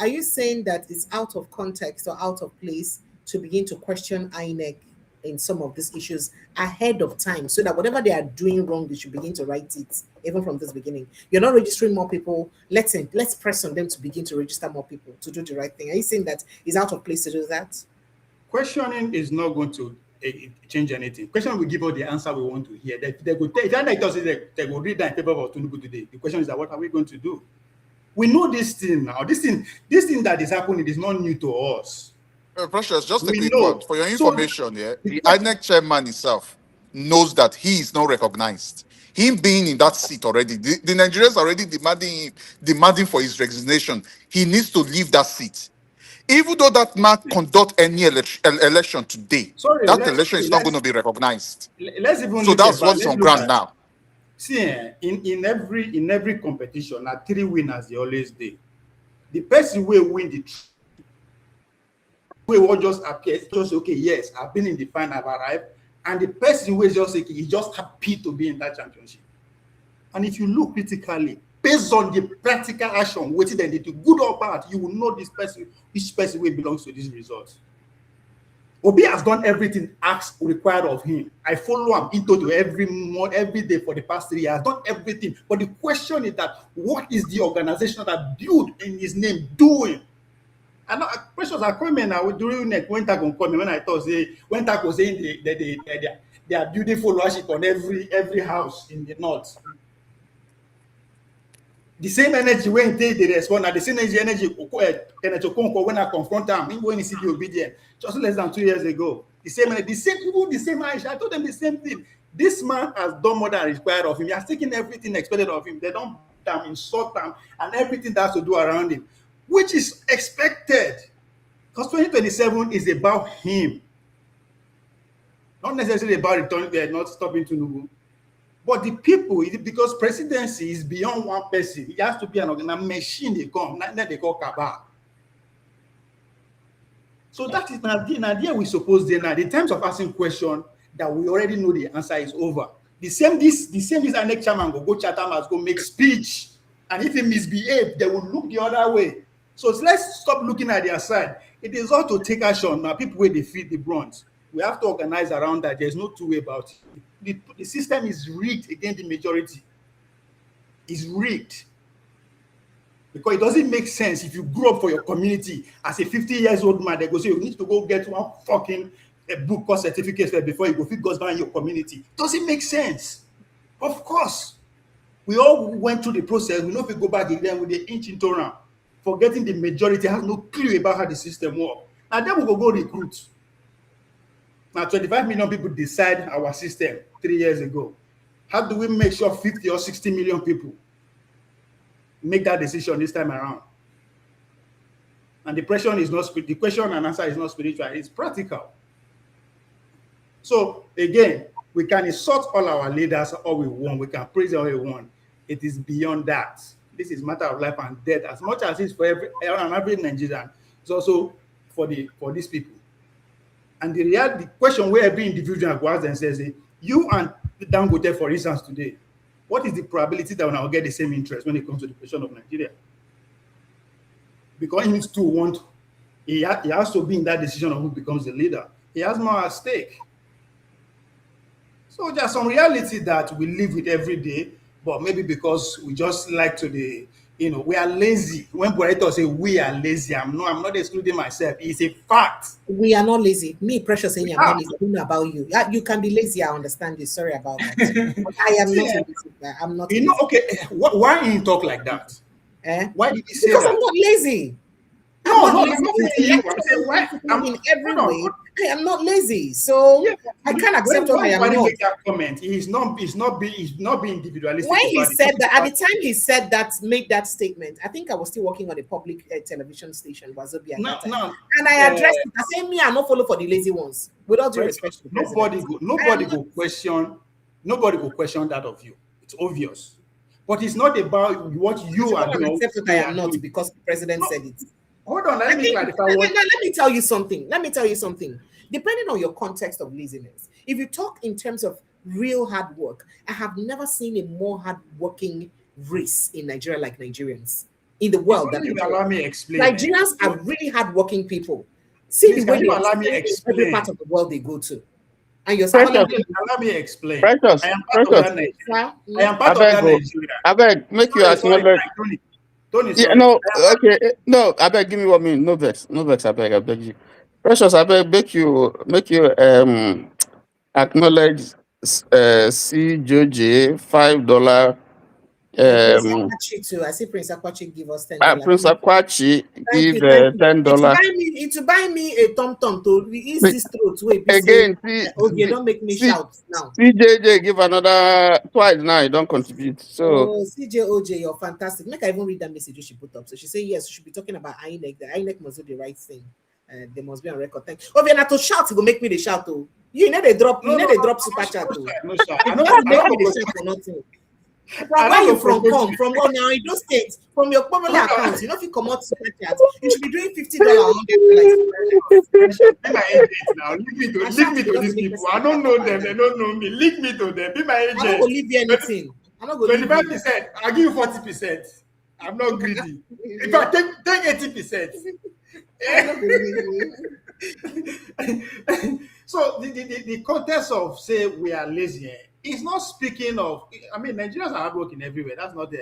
you saying that it's out of context or out of place to begin to question INEC in some of these issues ahead of time, so that whatever they are doing wrong, they should begin to right it even from this beginning? You're not registering more people. Let's press on them to begin to register more people to do the right thing. Are you saying that it's out of place to do that? Questioning is not going to change anything. Question will give us the answer we want to hear. They will read that paper of Tinubu today. The question is that what are we going to do? We know this thing now. This thing that is happening is not new to us. Precious, just a quick one. For your information, the INEC chairman himself knows that he is not recognized. Him being in that seat already, the Nigerians are already demanding for his resignation. He needs to leave that seat. Even though that man conduct any election today, that election is not going to be recognized. So that's what's on ground now. See, in every competition, 3 winners they always do. The person will win the will just appear, just okay, yes, I've been in the final, I've arrived, and the person will just say he's just happy to be in that championship. And if you look critically, based on the practical action, whether they did good or bad, you will know which person will belongs to this result. Obi has done everything asked required of him. I follow him into every day for the past 3 years. I've done everything. But the question is that what is the organization that built in his name doing? And questions are coming now during when Taco coming. When I thought when Taco saying they are building followership on every house in the north. The same energy when they respond, and the same energy when I confront them, when he see the obedient, just less than 2 years ago. The same Aisha. I told them the same thing. This man has done more than required of him. He has taken everything expected of him. They don't insult him, and everything that has to do around him, which is expected. Because 2027 is about him. Not necessarily about not stopping Tinubu. But the people, because presidency is beyond one person, it has to be an organized machine they come, not they call cabal. So that is an idea we suppose then. The times of asking question that we already know the answer is over. The same this INEC chairman go Chatham as go make speech, and if he misbehave, they will look the other way. So let's stop looking at their side. It is all to take action. Now people where they feed the brunt. We have to organize around that. There's no two way about it. The system is rigged against the majority. It's rigged. Because it doesn't make sense if you grew up for your community as a 50-year-old man, they go say you need to go get one fucking book or certificate before you go fit goes down in your community. Doesn't make sense. Of course. We all went through the process. We know if we go back again with the inch into round, forgetting the majority has no clue about how the system works. And then we go recruit. Now, 25 million people decide our system 3 years ago. How do we make sure 50 or 60 million people make that decision this time around? And the question and answer is not spiritual, it's practical. So again, we can insult all our leaders all we want. We can praise all we want. It is beyond that. This is matter of life and death. As much as it's for every Nigerian, it's also for these people. And the question where every individual go ask themselves is, you and Dangote, for instance, today, what is the probability that we'll get the same interest when it comes to the question of Nigeria? Because he needs to want, he has to be in that decision of who becomes the leader. He has more at stake. So there's some reality that we live with every day, but maybe because we just like to we are lazy. When Boreto say we are lazy, I'm not excluding myself. It's a fact. We are not lazy. Me, Precious, saying I'm not lazy. I don't know about you. You can be lazy. I understand you. Sorry about that. But I am not lazy. I'm not. You know, okay. Why did he talk like that? Why did he say because that? I'm not lazy. No, I'm not lazy. I'm saying why? In every way, I am not lazy. So I can't accept what I am not. Make that comment. He's not being individualistic. When he said that, at the time he said that, made that statement, I think I was still working on a public television station, Wazobia. No. And I addressed it. I said, me, I not follow for the lazy ones. With all due respect to nobody go question that of you. It's obvious. But it's not about what you are doing. Accept what I am not because the president said it. Hold on, let me clarify. Let me tell you something. Depending on your context of laziness, if you talk in terms of real hard work, I have never seen a more hardworking race in Nigeria like Nigerians in the world. Allow me explain. Nigerians are really hardworking people. See the way allow me explain. Every part of the world they go to. And you're allow me explain. Precious. I am part of that Nigeria. I beg, make you acknowledge. Tony, yeah, no, okay, no, I beg, give me 1 minute. No vex, I beg you. Precious, I beg, make you acknowledge CJJ $5. Prince Akwachi too. I see Prince Akwachi give us $10. Prince Akwachi give $10. It to buy me a tom-tom to ease this throat. Again, don't make me shout now. CJJ give another twice now. You don't contribute. So CJOJ, you're fantastic. Make I even read that message she put up. So she said yes, she should be talking about INEC. The INEC must do the right thing. They must be on record. Thank you. If you're not to shout, it will make me the shout. Oh, you know they drop. Drop super chat. No, sir. I don't make me the shout for nothing. From where you from now in those states, from your popular accounts, you know if you come out super chat, you should be doing $50 Be my agent now. Leave me to these people. I don't know them, they don't know me. Leave me to them. Be my agent. I don't believe you anything. I'm not going to 25%. I'll give you 40%. I'm not greedy. If I take 80%. So the context of say we are lazy. It's not speaking of. I mean, Nigerians are hardworking everywhere. That's not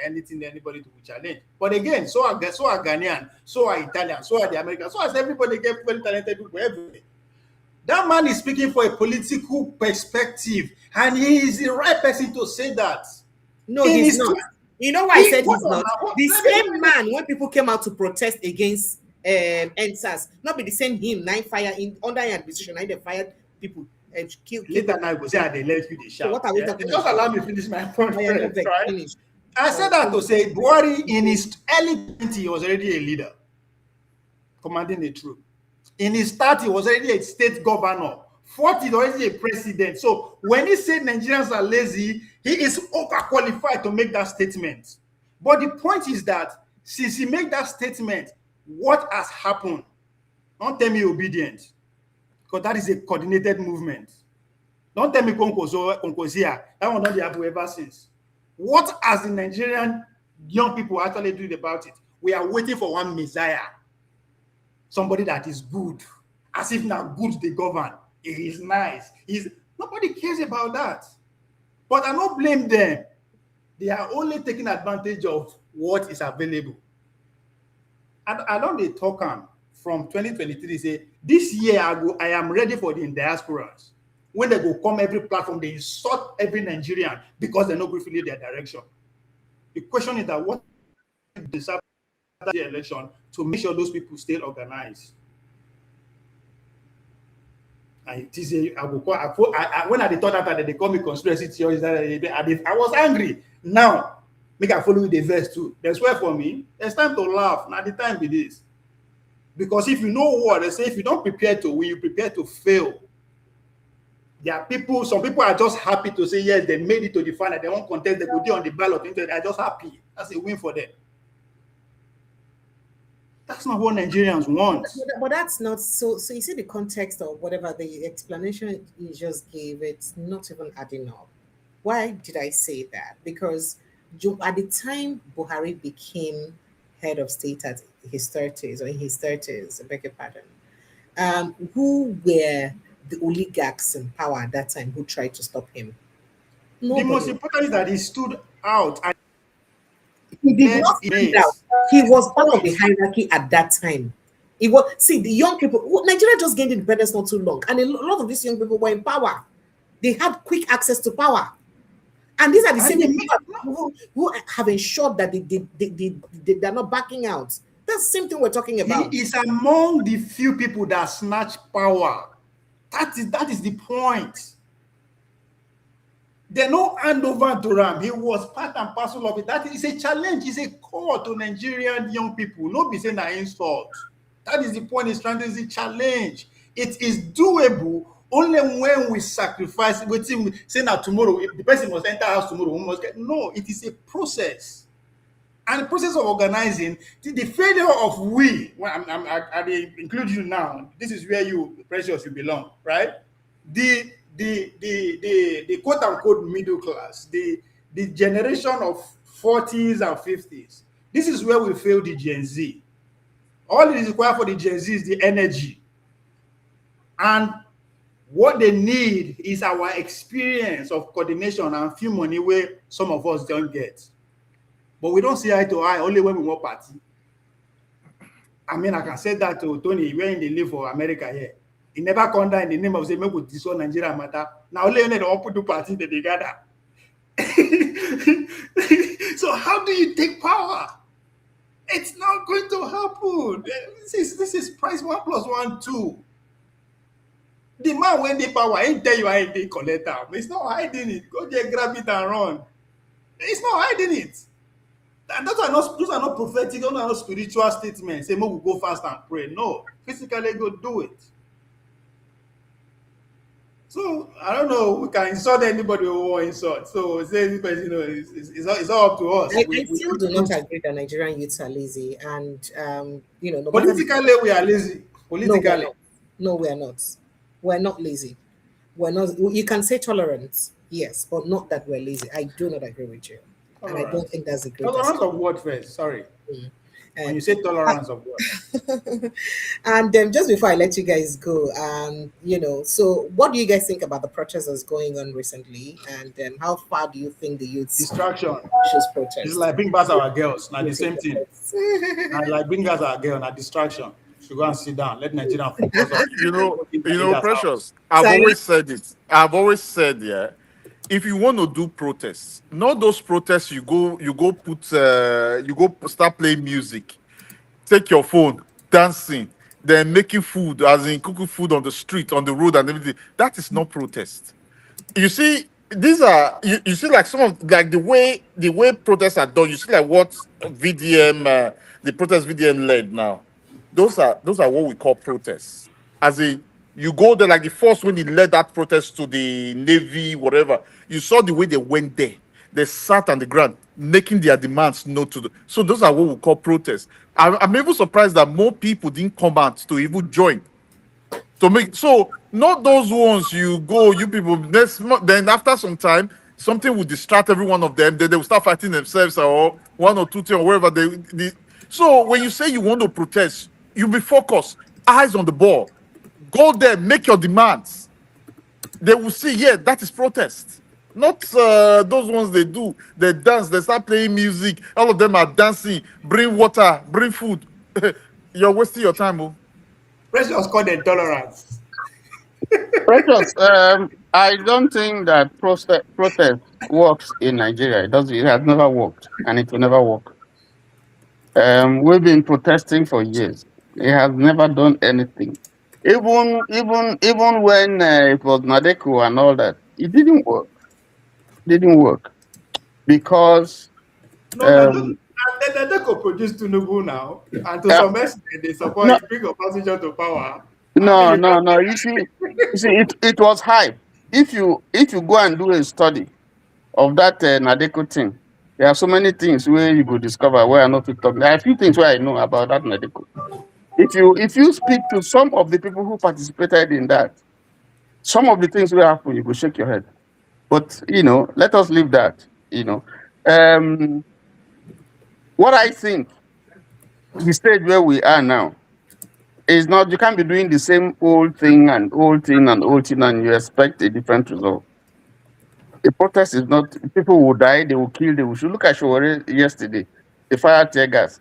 anything anybody to challenge. But again, so are Ghanaian, so are Italian, so are the Americans, so as everybody get very talented people everywhere. That man is speaking for a political perspective, and he is the right person to say that. No, he's not. You know why I said he's not? The same man when people came out to protest against NSAS, not be the same him nine fire in under your administration, they fired people. And kill later now, go say they let you the shout. So what are we talking about? Just allow me finish my point. Right? I said that to say Buhari in his early 20s he was already a leader, commanding the troop. In his 30s he was already a state governor. 40 he was already a president. So when he said Nigerians are lazy, he is overqualified to make that statement. But the point is that since he made that statement, what has happened? Don't tell me obedient. Because that is a coordinated movement. Don't tell me Konkozia. That one don't happen ever since. What has the Nigerian young people actually doing about it? We are waiting for one messiah. Somebody that is good. As if now good they govern. He is nice. Nobody cares about that. But I don't blame them. They are only taking advantage of what is available. And I don't they talk from 2023 say this year I am ready for the diasporas. When they go come every platform, they insult every Nigerian because they know briefly their direction. The question is that what deserve the election to make sure those people stay organized. And it is when I thought that they call me conspiracy theories, I was angry. Now, make I follow the verse too. That's why for me, it's time to laugh. Now the time it is. Because if you know what they say, if you don't prepare to win, you prepare to fail. There are people, some people are just happy to say, yes, they made it to the final. They won't contest, they go there on the ballot. They are just happy. That's a win for them. That's not what Nigerians want. But that's not so. So you see the context of whatever the explanation you just gave. It's not even adding up. Why did I say that? Because at the time Buhari became head of state at his 30s or in his 30s, I beg your pardon, who were the oligarchs in power at that time who tried to stop him? Nobody. The most important is that he stood out. And he did not stand out. He was part of the hierarchy at that time. It was, see, the young people, Nigeria just gained independence not too long, and a lot of these young people were in power. They had quick access to power. And these are the same people who have ensured that they're not backing out. That's the same thing we're talking about. He is among the few people that snatch power. That is the point. They no hand over to him. He was part and parcel of it. That is a challenge. It's a call to Nigerian young people. Not be saying that insult. That is the point. It's trying to say challenge. It is doable only when we sacrifice. Waiting, saying that tomorrow, if the person must enter house tomorrow, we must get. No, it is a process. And the process of organizing, the failure of we, well, I include you now. This is where you, Precious, you belong, right? The quote unquote middle class, the generation of 40s and 50s. This is where we fail the Gen Z. All it is required for the Gen Z is the energy. And what they need is our experience of coordination and few money where some of us don't get. But we don't see eye to eye only when we want party. I mean, I can say that to Tony, when they live for America here. He never come down in the name of saying, make we destroy Nigeria matter. Now only when they want to do party that they gather. So how do you take power? It's not going to happen. This is price 1 + 1 2. The man when they power, ain't tell you how they collect them. It's not hiding it. Go there, grab it and run. It's not hiding it. And those are not prophetic, those are not spiritual statements. Say, we go fast and pray. No, physically go do it. So I don't know. We can insult anybody who wants insult. So say this person, it's all up to us. I still do not agree that Nigerian youths are lazy, and no politically we are lazy. Politically, no, we are not. We're not lazy. We're not. You can say tolerance, yes, but not that we're lazy. I do not agree with you. And I don't think that's a great tolerance of what first. Sorry. When you say tolerance of what? And just before I let you guys go, so what do you guys think about the protests going on recently, and how far do you think the youths distraction should protest? It's like bring back our girls, not the same thing. And like bring back our girl, not distraction. Should go and sit down. Let Nigerian focus. You know, Precious. I've always said it. I've always said, yeah. If you want to do protests, not those protests you go start playing music, take your phone, dancing, then making food, as in cooking food on the street, on the road and everything. That is not protest. You see, these are you see like some of like the way protests are done. You see like what VDM the protest VDM led now. Those are what we call protests. As in you go there, like the first when he led that protest to the Navy, whatever, you saw the way they went there. They sat on the ground, making their demands known to the. So those are what we call protests. I'm even surprised that more people didn't come out to even join. To make so not those ones you people. Then after some time, something will distract every one of them. Then they will start fighting themselves or one or two things or wherever they. So when you say you want to protest, you be focused, eyes on the ball. Go there, make your demands. They will see, yeah, that is protest. Not those ones they do. They dance, they start playing music. All of them are dancing. Bring water, bring food. You're wasting your time, oh. Precious called intolerance. Precious, I don't think that protest works in Nigeria. It doesn't. It has never worked, and it will never work. We've been protesting for years. It has never done anything. Even when it was Nadeko and all that, it didn't work. Because Nadeko produced Tinubu now, and to some extent they support bring opposition to power. No. You see, it was hype. if you go and do a study of that Nadeko thing, there are so many things where you go discover where I not fit talk. There are a few things where I know about that Nadeko. If you speak to some of the people who participated in that, some of the things will happen, you go shake your head. But let us leave that. Um, what I think the stage where we are now is not, you can't be doing the same old thing and old thing and old thing and you expect a different result. The protest is not, people will die, they will kill, they will shoot. Look at Shawari yesterday. They fired tear gas.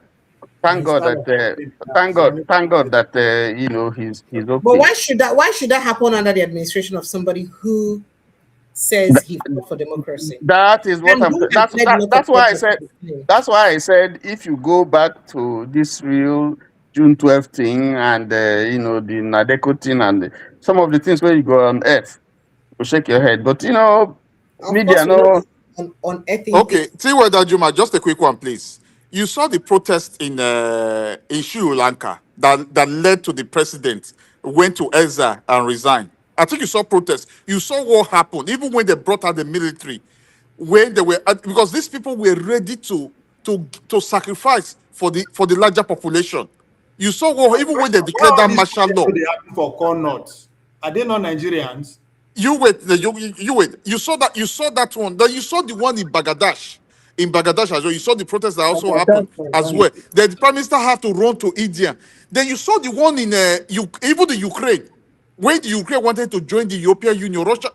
Thank God Instead that of that, thank God that he's But okay. why should that happen under the administration of somebody who says he fought for democracy? That is what And I'm. who has That's led a lot that's of why I protests said. at the time. That's why I said if you go back to this real June 12th thing and the Nadeko thing and some of the things where you go on earth, you shake your head. But Of media course, we're no. not unearthing things. Okay, see whether Juma, just a quick one, please. You saw the protest in Sri Lanka that led to the president went to Ezra and resigned. I think you saw protests. You saw what happened, even when they brought out the military, when they were because these people were ready to sacrifice for the larger population. You saw what even when they why declared all that these martial protests law. no dey happen for corners? Are they not Nigerians? You wait, you wait. You saw that one. Then you saw the one in Bangladesh. In Bangladesh as well. You saw the protests that also happened as well. Then the prime minister had to run to India. Then you saw the one in even the Ukraine. When the Ukraine wanted to join the European Union, Russia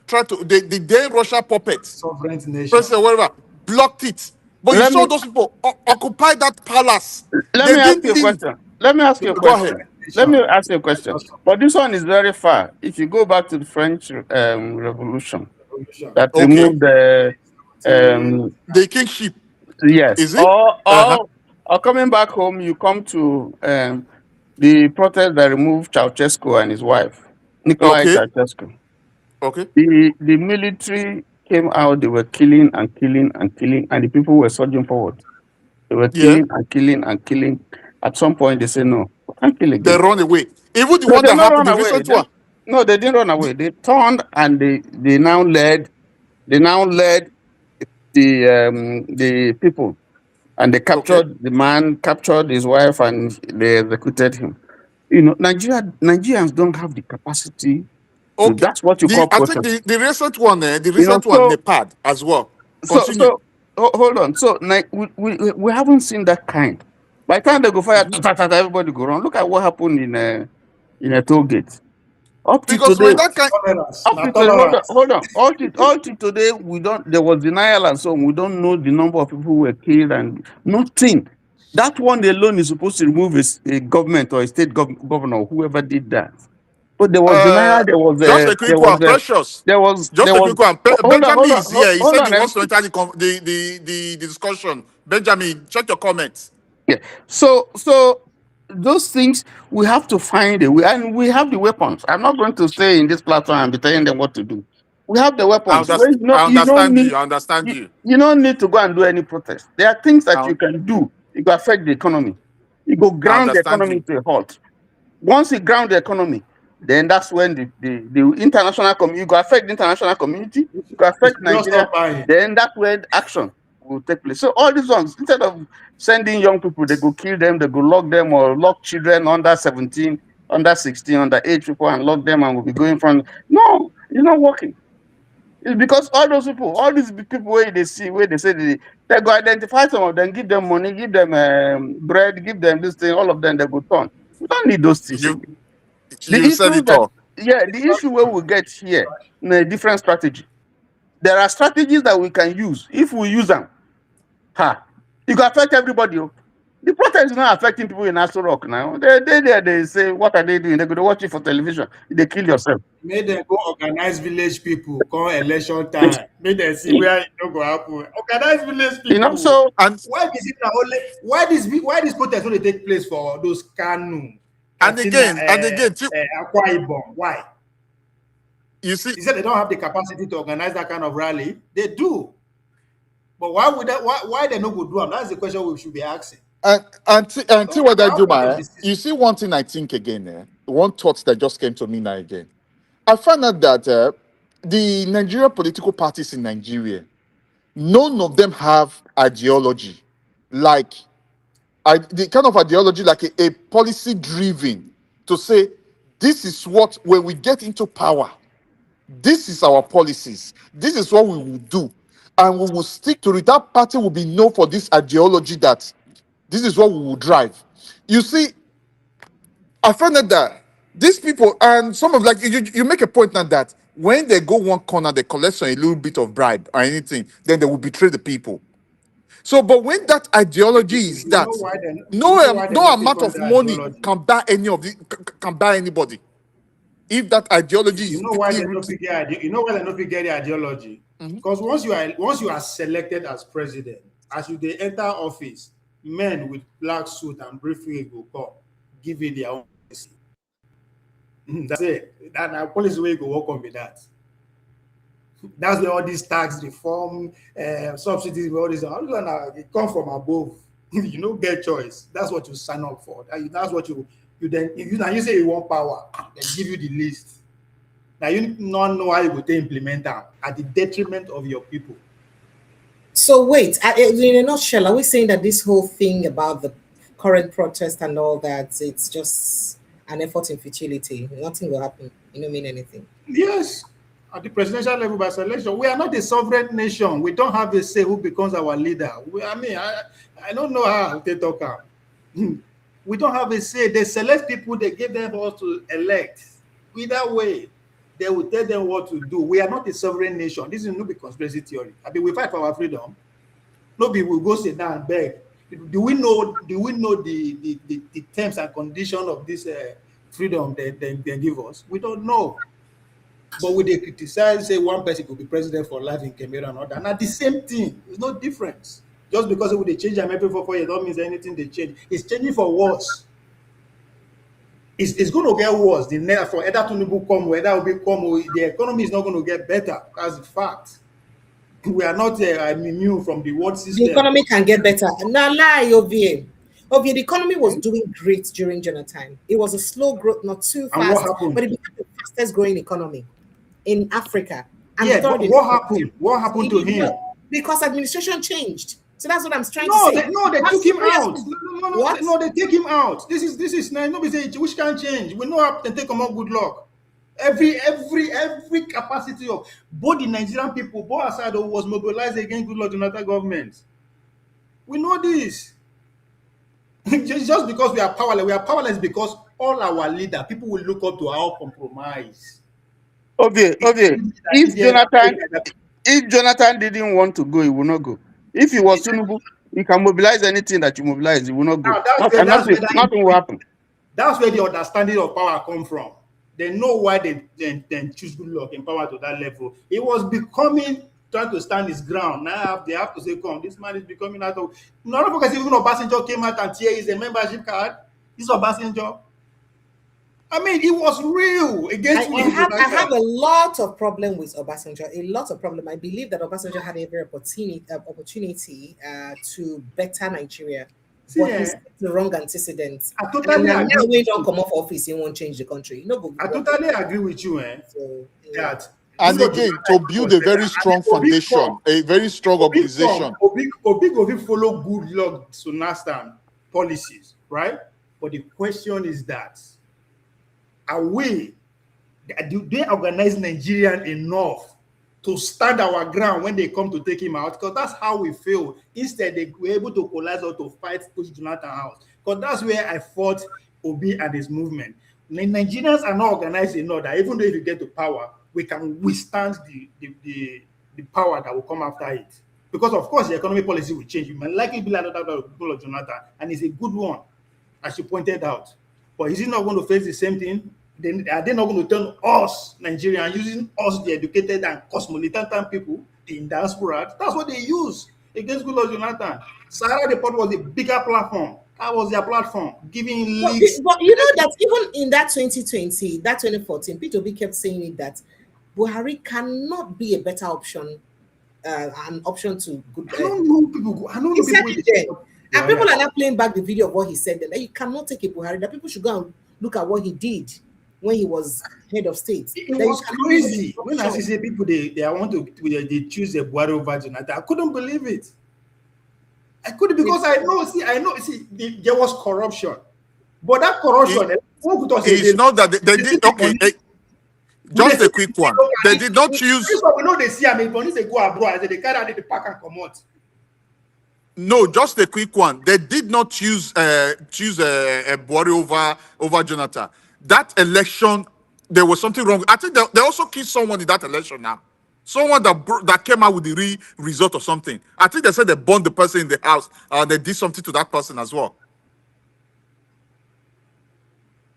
tried to the then Russia puppets, Sovereign nation. president whatever, blocked it. But you Let saw me those people occupy that palace. let They me ask didn't you a leave. question. Let me ask you a Go ahead. question. Let me ask you a question. But this one is very far. If you go back to the French Revolution, that Okay. removed the The kingship. yes, Is it? Uh-huh. or coming back home, you come to the protest that removed Ceausescu and his wife, Nikolai Okay. Ceausescu. Okay. The military came out, they were killing and killing and killing, and the people were surging forward. They were Yeah. killing and killing and killing. At some point, they say, no, we can't kill They again. run away. Even the No, one they that not happened, run the away. recent one. No, they didn't run away. They turned and they now led the people, and they Okay. captured the man, captured his wife, and they executed him. Nigerians don't have the capacity to. Okay. That's what you call I think protest. the recent one, So Nepal as well. so Continue. so hold on. So we haven't seen that kind. By the time they go fire, everybody go run. Look at what happened in a toll gate. Up to Because today, when that kind up to today, hold on. All to today, we don't. There was denial and so on. We don't know the number of people who were killed and nothing. That one alone is supposed to remove a government or a state governor, whoever did that. But there was denial. just a quick one, precious. Just There a was. quick one. Hold on, Benjamin is here. He hold said he on. wants to enter the discussion. Benjamin, check your comments. Yeah. So those things we have to find a way, and we have the weapons. I'm not going to stay in this platform and be telling them what to do. We have the weapons. Well, I you don't understand need you. I understand you. you don't need to go and do any protest. There are things that I, you can do. It will affect the economy. It will I ground the understand economy you. to a halt. Once you ground the economy, then that's when the international community, you go affect the international community, you go They affect should just Nigeria, stop buying. then that's when action will take place. So all these ones, instead of sending young people, they go kill them, they go lock them or lock children under 17, under 16, under age people and lock them and will be going from. No, it's not working. It's because all those people, all these people where they see, where they say they go identify some of them, give them money, give them bread, give them this thing, all of them, they go turn. We don't need those things You again. The you said issue it that, all. yeah, the issue where we get here in a different strategy. There are strategies that we can use. If we use them, it can affect everybody. The protest is not affecting people in Aso Rock now. They say, what are they doing? They're going to watch it for television. They kill yourself. Make them go organize village people come election time. Make them see where it no go happen. Organize village people. So why is it na only why this protest only take place for those Kanu, And Katsina, again, Akwa Ibom? Why? You see, he said they don't have the capacity to organize that kind of rally. They do, but why would that? Why they no go do them? That's the question we should be asking. and see what I do, Part of you see one thing I think again, one thought that just came to me now again. I found out that the Nigeria political parties in Nigeria, none of them have ideology like the kind of ideology like a policy driven to say this is what when we get into power, this is our policies, this is what we will do, and we will stick to it. That party will be known for this ideology that this is what we will drive. You see, I found out that these people and some of like you make a point now that when they go one corner, they collect a little bit of bribe or anything, then they will betray the people. So, but when that ideology is You know that why then? You no know why they no not take amount on of the money ideology? can buy any of the can buy anybody. If that ideology You is know why deeply they not rooted. get You know why they not get the ideology? Because once you are selected as president, as you they enter office, men with black suit and briefcase will come, give you their own policy. That's it. That policy way go work on with that. That's where all these tax reform, subsidies, all this, all it come from above. You don't get choice. That's what you sign up for. That's what you then now you say you want power, then give you the list. Now you not know how you go to implement that at the detriment of your people. So wait, in a nutshell, are we saying that this whole thing about the current protest and all that, it's just an effort in futility? Nothing will happen. You don't mean anything. Yes, at the presidential level by selection, we are not a sovereign nation. We don't have a say who becomes our leader. I don't know how they talk about. We don't have a say. They select people. They give them all to elect. Either way, they will tell them what to do. We are not a sovereign nation. This is no be conspiracy theory. I mean, we fight for our freedom. Nobody will go sit down and beg. Do we know the terms and conditions of this freedom they give us? We don't know. But would they criticize, say one person could be president for life in Cameroon and all that? Not the same thing. There's no difference. Just because they change them every 4 years, don't mean anything they change. It's changing for worse. It's going to get worse. The next for either Tinubu come, whether will become, the economy is not going to get better. That's a fact. We are not immune from the world system. The economy can get better. Now lie, OVA. OVA, the economy was doing great during Jonathan. It was a slow growth, not too fast. And what happened? But it became the fastest growing economy in Africa. And yeah, but what happened? What happened to him? Because administration changed. So that's what I'm trying to say. They took him out. No, they take him out. This is nobody say which can change. We know how to take them out. Good luck. Every capacity of both the Nigerian people, both aside was mobilized against Goodluck Jonathan government. We know this. just because we are powerless because all our leaders, people will look up to our compromise. Okay. If Jonathan didn't want to go, he will not go. If he was Tinubu, he can mobilize anything that you mobilize, he will not go. Nothing will happen. That's where the understanding of power come from. They know why they choose Goodluck in power to that level. He was trying to stand his ground. Now they have to say, come, this man is becoming out of. None of us, even Obasanjo came out and tear his membership card. This Obasanjo. I mean, it was real against. I have a lot of problem with Obasanjo. A lot of problem. I believe that Obasanjo had every opportunity to better Nigeria. But he's the wrong antecedents. I totally agree. When don't come off office, he won't change the country. I totally agree with you, that. And again, to build a very strong foundation, a very strong organization. Obi follow Goodluck Jonathan policies, right? But the question is that, do they organize Nigerian enough to stand our ground when they come to take him out? Because that's how we feel. Instead, they were able to coalesce or to fight push Jonathan out. Because that's where I fought Obi and his movement. The Nigerians are not organized enough that even though if you get to power, we can withstand the power that will come after it. Because of course the economic policy will change. You might likely be like another people of Jonathan, and it's a good one, as you pointed out. But is he not going to face the same thing? Then are they not going to turn us, Nigerians, using us, the educated and cosmopolitan people in diaspora? That's what they use against Goodluck Jonathan. Sahara Report was a bigger platform. That was their platform, giving leaks. But you know that even in that 2020, that 2014, P2B kept saying it that Buhari cannot be a better option, an option to good. I don't know people. I don't know people. And people are not playing back the video of what he said. That you cannot take a Buhari. That people should go and look at what he did. when he was head of state. It was crazy when I see people they want to they choose a Buhari over Jonathan. I couldn't believe it. I couldn't because I know there was corruption, but that corruption it's not that they did okay. Just a quick one. They did not choose. We know they see. I mean, police they go abroad. They carry out the pack and come out. No, just a quick one. They did not choose Buhari over Jonathan. That election, there was something wrong. I think they also killed someone in that election now. Someone that came out with the result or something. I think they said they burned the person in the house and they did something to that person as well.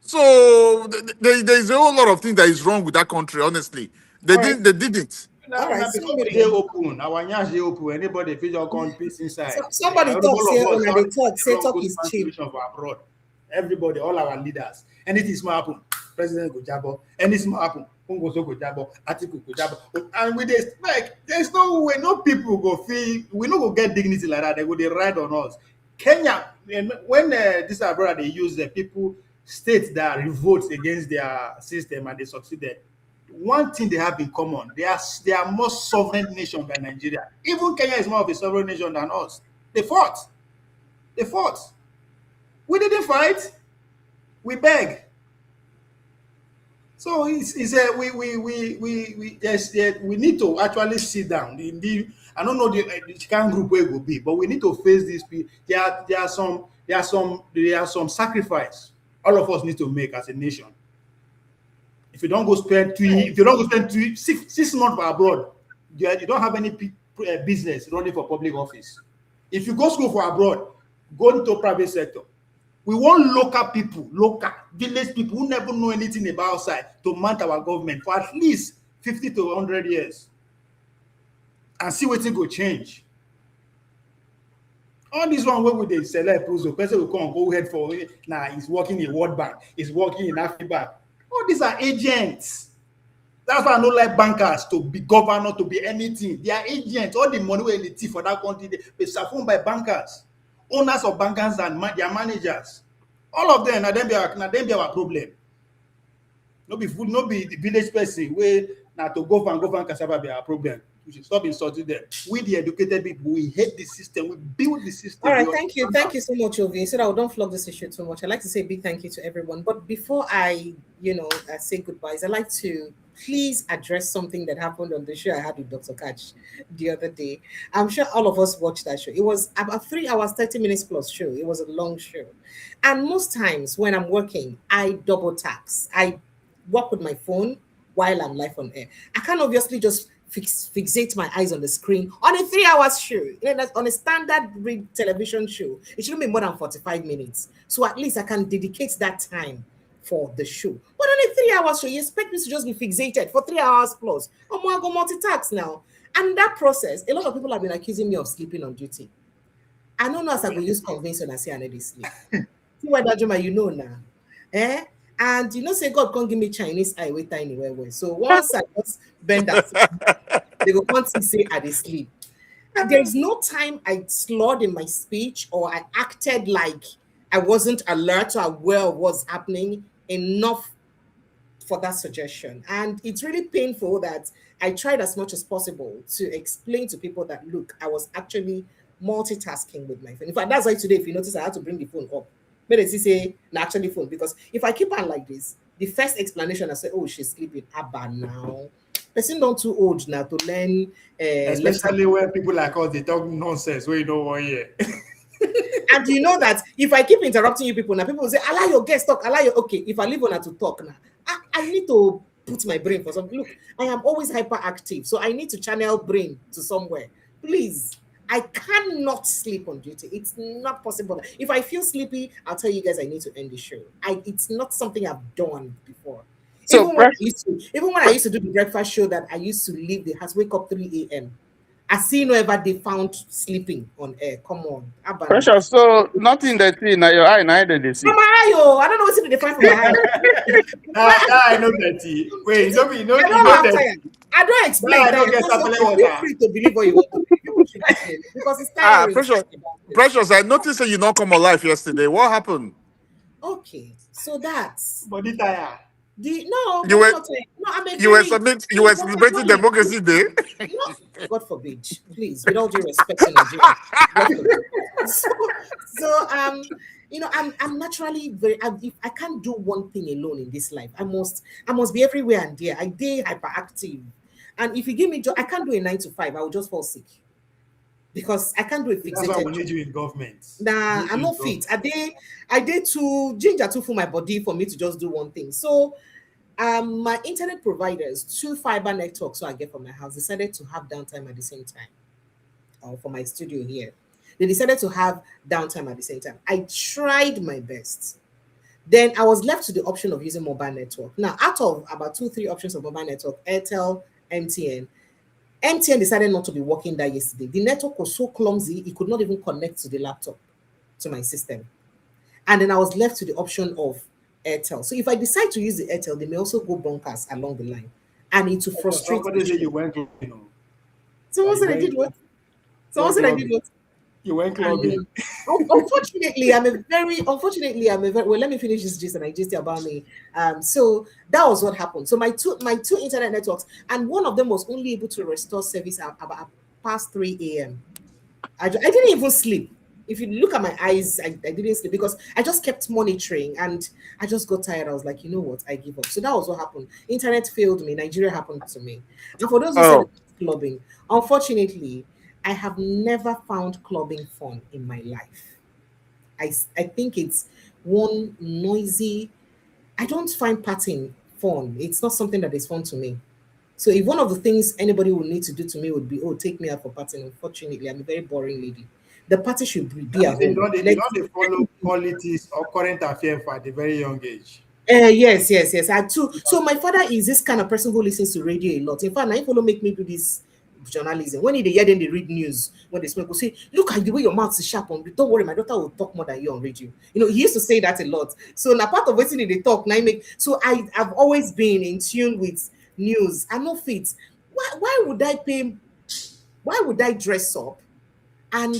So there's a whole lot of things that is wrong with that country, honestly. They didn't. All right, somebody open. Our nyash open. Anybody if you just come peace inside. Somebody talk say talk is cheap. Abroad. Everybody, all our leaders. Anything small happen, President go jabo. Anything small happen, Pongoso go jabo, Atiku go jabo. And with this, like, there's no way, no people go feel, we no go get dignity like that. They go they ride on us. Kenya, when this abroad they use the people states that revolt against their system and they succeeded. One thing they have in common, they are more sovereign nation than Nigeria. Even Kenya is more of a sovereign nation than us. They fought. We didn't fight. We beg. So we need to actually sit down. I don't know the kind group where it will be, but we need to face these people. There are some sacrifice all of us need to make as a nation. If you don't go spend 6 months abroad, you don't have any business running for public office. If you go school for abroad, go into private sector. We want local people, village people who never know anything about outside to mount our government for at least 50 to 100 years and see what it will change. All this one where with the select person will come and go ahead for it. Now he's working in World Bank, he's working in Africa. All these are agents. That's why I don't like bankers to be governor, to be anything. They are agents. All the money we need for that country, they are by bankers, owners of bankers and their managers. All of them, them be our problem. No be the village person where now to govern cassava be our problem. We should stop insulting them. We, the educated people, we hate the system. We build the system. All right, thank you so much, Ovi. So that I don't flog this issue too much. I'd like to say a big thank you to everyone. But before I say goodbyes, I'd like to please address something that happened on the show I had with Dr. Catch the other day. I'm sure all of us watched that show. It was about 3 hours, 30 minutes plus show. It was a long show. And most times when I'm working, I double tax. I work with my phone while I'm live on air. I can't obviously just fixate my eyes on the screen on a 3 hours show. On a standard television show, it shouldn't be more than 45 minutes. So at least I can dedicate that time for the show. But on a 3 hour show, you expect me to just be fixated for 3 hours plus. I'm going to go multitask now. And in that process, a lot of people have been accusing me of sleeping on duty. I don't know as I will use convention and say I need to sleep. See what that Juma, you know now. And say God can't give me Chinese eye with tiny way. So once I just bend that, they go want to say I dey sleep. And there is no time I slurred in my speech or I acted like I wasn't alert or aware of what's happening enough for that suggestion. And it's really painful that I tried as much as possible to explain to people that, look, I was actually multitasking with my phone. In fact, that's why today, if you notice, I had to bring the phone up. But they say, naturally phone, because if I keep on like this, the first explanation I say, oh, she's sleeping. Abba now. Person not too old now to learn. Especially when people like us, they talk nonsense where you don't want to hear. And you know that if I keep interrupting you people, now people will say, allow your guest talk, allow your, okay, if I leave on her to talk now, I need to put my brain for something. Look, I am always hyperactive, so I need to channel brain to somewhere. Please, I cannot sleep on duty. It's not possible. If I feel sleepy, I'll tell you guys I need to end the show. It's not something I've done before. So even when I used to do the breakfast show that I used to leave the house, wake up 3 a.m. I see no ever they found sleeping on air. Come on. Precious, so nothing that see now your eye, neither they see. From my eye, I don't know what's they find from my eye. I know that. Wait, I don't explain that. Feel free to believe what you want to believe. Because it's tiring. Precious, I noticed that you not come alive yesterday. What happened? Okay, so that's body tire. No, You let me were not tell you. No, I'm a you were very submit you were celebrating Matawalle, Democracy Day. no, God forbid, please, with all due respect to Nigeria, God forbid. So, I'm naturally if I can't do one thing alone in this life, I must be everywhere and there. I day hyperactive, and if you give me job, I can't do a 9 to 5. I will just fall sick because I can't do a That's why we fixated need job. you in government. Nah, I'm not fit. I did too ginger too for my body for me to just do one thing. So my internet providers, 2 fiber networks, so I get from my house, decided to have downtime at the same time. For my studio here, they decided to have downtime at the same time. I tried my best. Then I was left to the option of using mobile network. Now, out of about 2, 3 options of mobile network, Airtel, MTN, MTN decided not to be working that yesterday. The network was so clumsy, it could not even connect to the laptop, to my system. And then I was left to the option of Airtel. So if I decide to use the Airtel, they may also go bonkers along the line. And it will frustrate Somebody the say show. you went, Someone said I did what? Someone said I did what? You went And clubbing. unfortunately, well, let me finish this gist and I just about me. So that was what happened. So my two internet networks, and one of them was only able to restore service about past 3 a.m. I didn't even sleep. If you look at my eyes, I didn't sleep because I just kept monitoring and I just got tired. I was like, you know what, I give up. So that was what happened. Internet failed me. Nigeria happened to me. And for those who said Oh, clubbing, unfortunately, I have never found clubbing fun in my life. I think it's one noisy. I don't find partying fun. It's not something that is fun to me. So if one of the things anybody would need to do to me would be, oh, take me out for partying, unfortunately, I'm a very boring lady. The party should be That at is, you home. don't you don't dey follow politics or current affairs at a very young age. Yes. I too. So my father is this kind of person who listens to radio a lot. In fact, now follow make me do this journalism. When they hear them, they read news. When they speak, go say, look at the way your mouth is sharp on. Don't worry, my daughter will talk more than you on radio. He used to say that a lot. So now part of what they talk, now make. So I've always been in tune with news. I'm not fit. Why would I pay? Why would I dress up and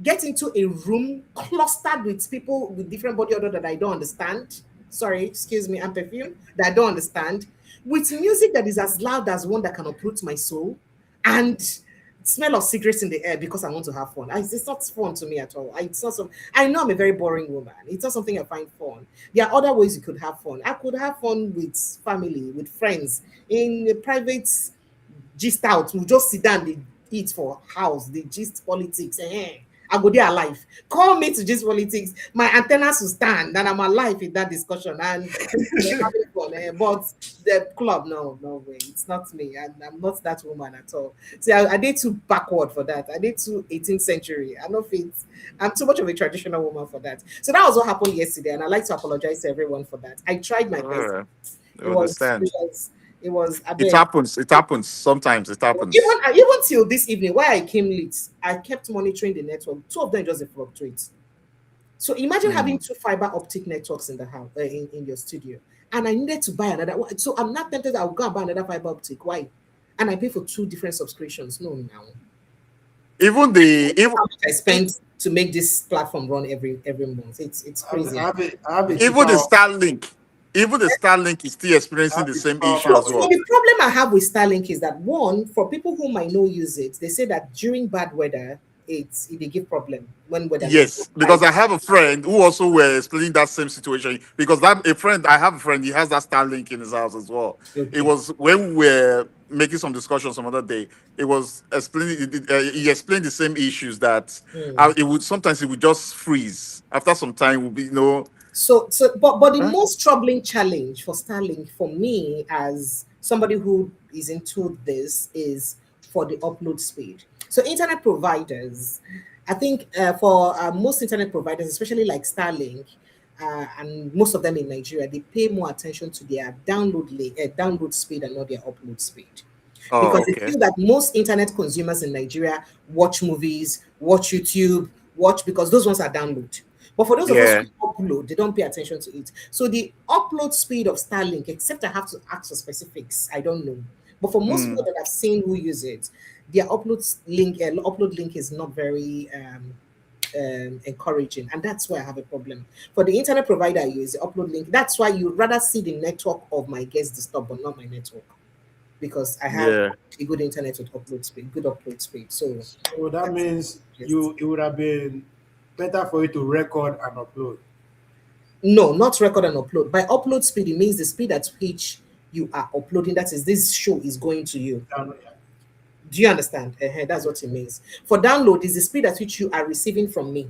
get into a room clustered with people with different body odor that I don't understand? Sorry, excuse me, and perfume that I don't understand, with music that is as loud as one that can uproot my soul, and smell of cigarettes in the air because I want to have fun. It's not fun to me at all. It's not some. I know I'm a very boring woman. It's not something I find fun. There are other ways you could have fun. I could have fun with family, with friends, in a private gist out. We just sit down, they eat for house, they gist politics. I go there alive. Call me to gist politics. My antennas will stand, and I'm alive in that discussion. And having fun. But the club, no way. It's not me. And I'm not that woman at all. See, I did too backward for that. I did too 18th century. I'm not fit. I'm too much of a traditional woman for that. So that was what happened yesterday, and I'd like to apologize to everyone for that. I tried my best. I It was, it understand. was, it was a It bit. happens. It happens. Sometimes it happens. Even till this evening, why I came late, I kept monitoring the network. Two of them just fluctuate. So imagine having Mm. 2 fiber optic networks in the house, in your studio, and I needed to buy another one. So I'm not tempted. I'll go and buy another fiber optic. Why? And I pay for 2 different subscriptions. No, now. Even the even How much I spent to make this platform run every month. It's crazy. I have a even the cheaper. Starlink, even the Starlink is still I experiencing have the a same cheaper issue So, as option. so well. the problem I have with Starlink is that one, for people who might not use it, they say that during bad weather, they give problem when weather is Yes, because bright. I have a friend who also were explaining that same situation. Because that a friend, I have a friend, he has that Starlink in his house as well. It Okay. was when we were making some discussion some other day. It was explaining. He explained the same issues that Hmm. it would sometimes it would just freeze after some time. Would be But the Huh? most troubling challenge for Starlink for me as somebody who is into this is for the upload speed. So internet providers, I think for most internet providers, especially like Starlink, and most of them in Nigeria, they pay more attention to their download speed and not their upload speed, Oh, because they okay. feel that most internet consumers in Nigeria watch movies, watch YouTube, watch because those ones are download. But for those of us who Yeah. upload, they don't pay attention to it. So the upload speed of Starlink, except I have to ask for specifics, I don't know. But for most people Mm. that I've seen who use it, their upload link is not very encouraging, and that's why I have a problem. For the internet provider I use, the upload link, that's why you'd rather see the network of my guest disturb, but not my network, because I have Yeah. a good internet with upload speed, good upload speed. So that means it would have been better for you to record and upload. no, not record and upload. By upload speed, it means the speed at which you are uploading. That is, this show is going to you. Do you understand? That's what it means. For download, is the speed at which you are receiving from me.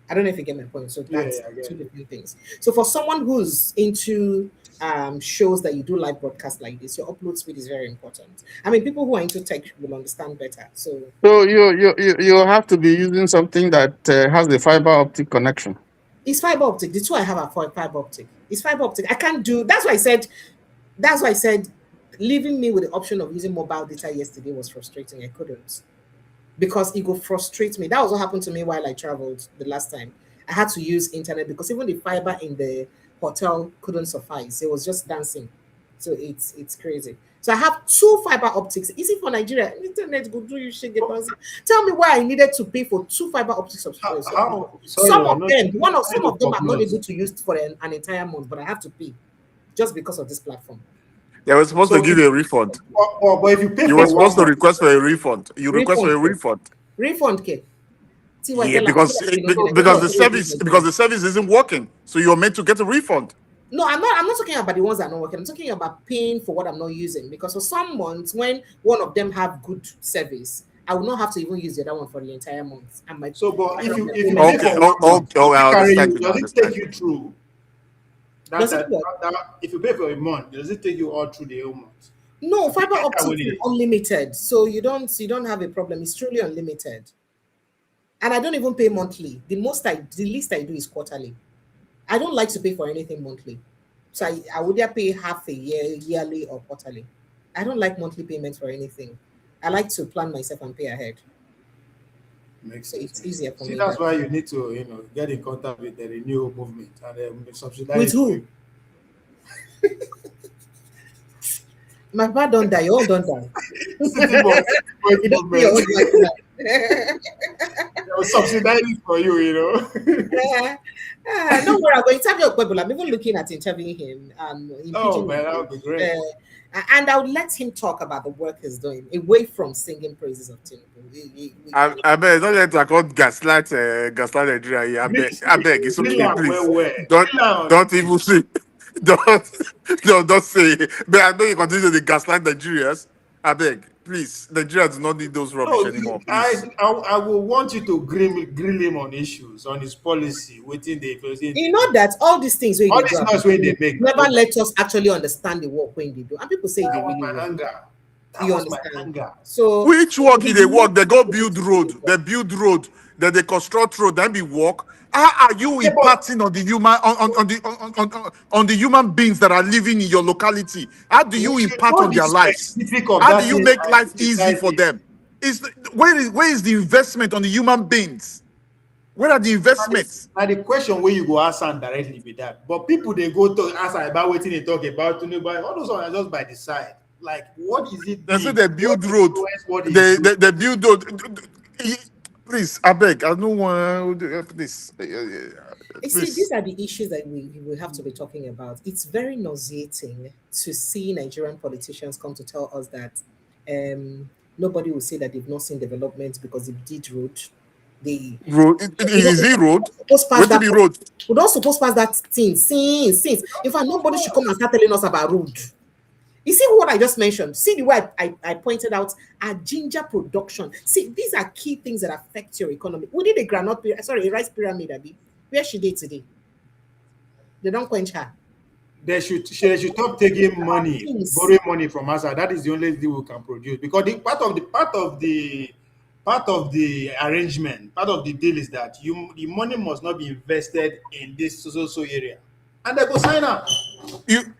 I don't know if you get my point. So that's two different things. So for someone who's into shows that you do live broadcast like this, your upload speed is very important. I mean, people who are into tech will understand better. So you have to be using something that has the fiber optic connection. it's fiber optic. The two I have are for fiber optic. It's fiber optic. I can't do. That's why I said leaving me with the option of using mobile data yesterday was frustrating. I couldn't, because it will frustrate me. That was what happened to me while I traveled the last time. I had to use internet because even the fiber in the hotel couldn't suffice. It was just dancing. So it's crazy. So I have two fiber optics. Easy for Nigeria. Internet go do you shake it. Tell me why I needed to pay for two fiber optic subscriptions. Some of them I'm not able to use for an entire month, but I have to pay just because of this platform. They were supposed to give you a refund. But if you pay, you were supposed to request for a refund. You request for a refund. Refund, K. Yeah, because the service isn't working, so you're meant to get a refund. No, I'm not talking about the ones that are not working. I'm talking about paying for what I'm not using, because for some months, when one of them have good service, I will not have to even use the other one for the entire month. But if you I understand. Does it take you through? If you pay for a month, does it take you all through the whole month? No, fiber optic is unlimited, so you don't have a problem. It's truly unlimited, and I don't even pay monthly. The least I do is quarterly. I don't like to pay for anything monthly, so I would either pay half a year, yearly, or quarterly. I don't like monthly payments for anything. I like to plan myself and pay ahead. So it's easier for me. That's why you need to, get in contact with the renewal movement and subsidize. With who? My papa don't die. You all don't die. You don't pay your own life. They'll subsidize it for you, Don't worry, I'm going to interview Okpebolo. I'm even looking at interviewing him. That would be great. And I would let him talk about the work he's doing, away from singing praises of Tinubu. I beg, don't let her call gaslight Nigeria. I beg, it's okay, please. Don't even say, don't say it. But I know you continue to gaslight Nigerians. I beg, please. Nigeria does not need those rubbish anymore. Please. I will want you to grill him on issues, on his policy, within the. You know that all these things all these noise when they make never let us actually understand the work when they do, and people say they really work. You understand? So which work did they work? They go build road. They build road. Then they construct road. Then be work. How are you impacting on the human on the human beings that are living in your locality? How do you impact on their lives? How do you make life easy for them? Where is the investment on the human beings? Where are the investments? Now the question where you go ask them directly be that. But people they go to ask about what they talk about to nobody. All those ones are just by the side. Like, what is it? They say they build road. They build road. Please, I beg. I don't want this. You see, these are the issues that we will have to be talking about. It's very nauseating to see Nigerian politicians come to tell us that nobody will say that they've not seen development because they did road. Road? Is it road? What to be road? We don't supposed to pass that thing since. In fact, nobody should come and start telling us about road. You see what I just mentioned? See the way I pointed out our ginger production. See, these are key things that affect your economy. We did a rice pyramid, Abi. Where she did today? They don't quench her. They should stop taking money, borrowing money from us. That is the only thing we can produce. Because part of the arrangement, part of the deal is that the money must not be invested in this so area. And they go sign up.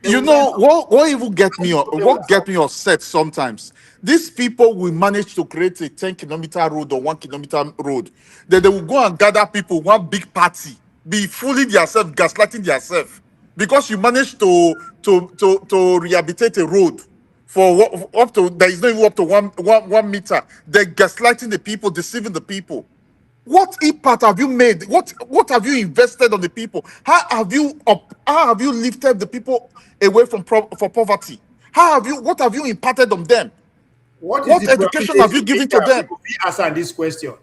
You know what even get me upset sometimes. These people will manage to create a 10-kilometer road or 1-kilometer road. Then they will go and gather people, one big party, be fooling themselves, gaslighting themselves. Because you managed to rehabilitate a road for there is not even up to one meter. They're gaslighting the people, deceiving the people. What impact have you made? What have you invested on the people? How have you lifted the people away from for poverty? What have you imparted on them? What is What the problem? education have you given to them? People fit answer this question.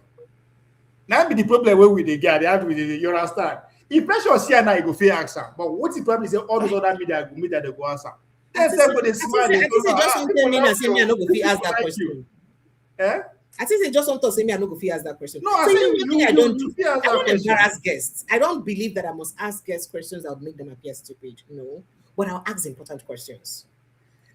Now be the problem where we dey get. They have with you understand. If Precious here now, you go fit answer. But what the problem is all those other media they go answer. I Then everybody smile. think say just something mean and say me I no go fit ask that like question. Eh? I think say just something say me I no go fit ask that question. No, I so say you know one thing I don't do. fit ask I that don't question. embarrass guests. I don't believe that I must ask guests questions that would make them appear stupid. No, but I'll ask important questions.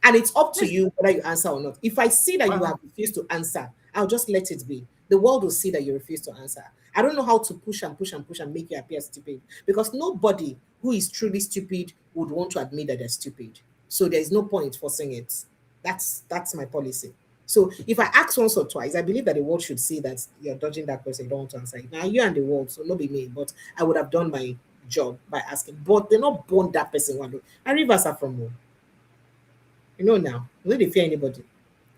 And it's up to you whether you answer or not. If I see that you have refused to answer, I'll just let it be. The world will see that you refuse to answer. I don't know how to push and push and push and make you appear stupid because nobody who is truly stupid would want to admit that they're stupid. So there's no point forcing it. That's my policy. So if I ask once or twice, I believe that the world should see that you're dodging that question, you don't want to answer it. Now you and the world, so not be me, but I would have done my job by asking. But they're not born that person one. And rivers are from home. You know now, they fear anybody.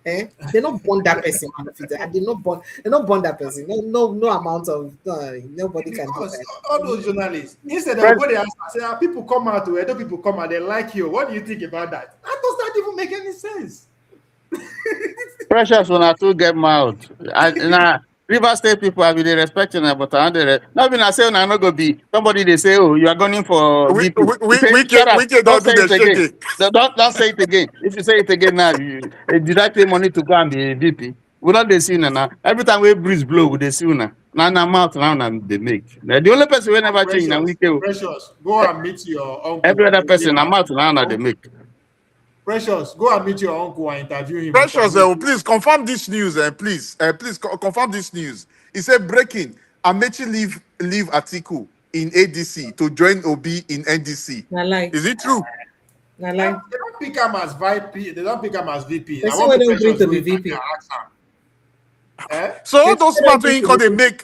They're not born that person. They're not born that person. No amount of nobody can do that. All those journalists, instead of go there say people come out to other people come out, they like you. What do you think about that? That does not even make any sense. Precious when I too get mouth. River State people have been respecting them, but not been I say I not go be somebody they say, oh, you are going for We VP. Shut up. Don't say it again. Don't say it again. If you say it again now, did I pay money to go and be VP? We don't they see now. Every time we breeze blow, we they see now. Now mouth now they make. The only person we never change now we kill. Precious, go and meet your uncle. Every other person now mouth now they make. Precious, go and meet your uncle and interview him. Precious, please confirm this news, please. Please confirm this news. He said breaking. Amechi leave Atiku in ADC to join Obi in NDC. Is it true? They don't pick him as VP. They don't pick him as VP. I want Precious to be VP. So all those smart they make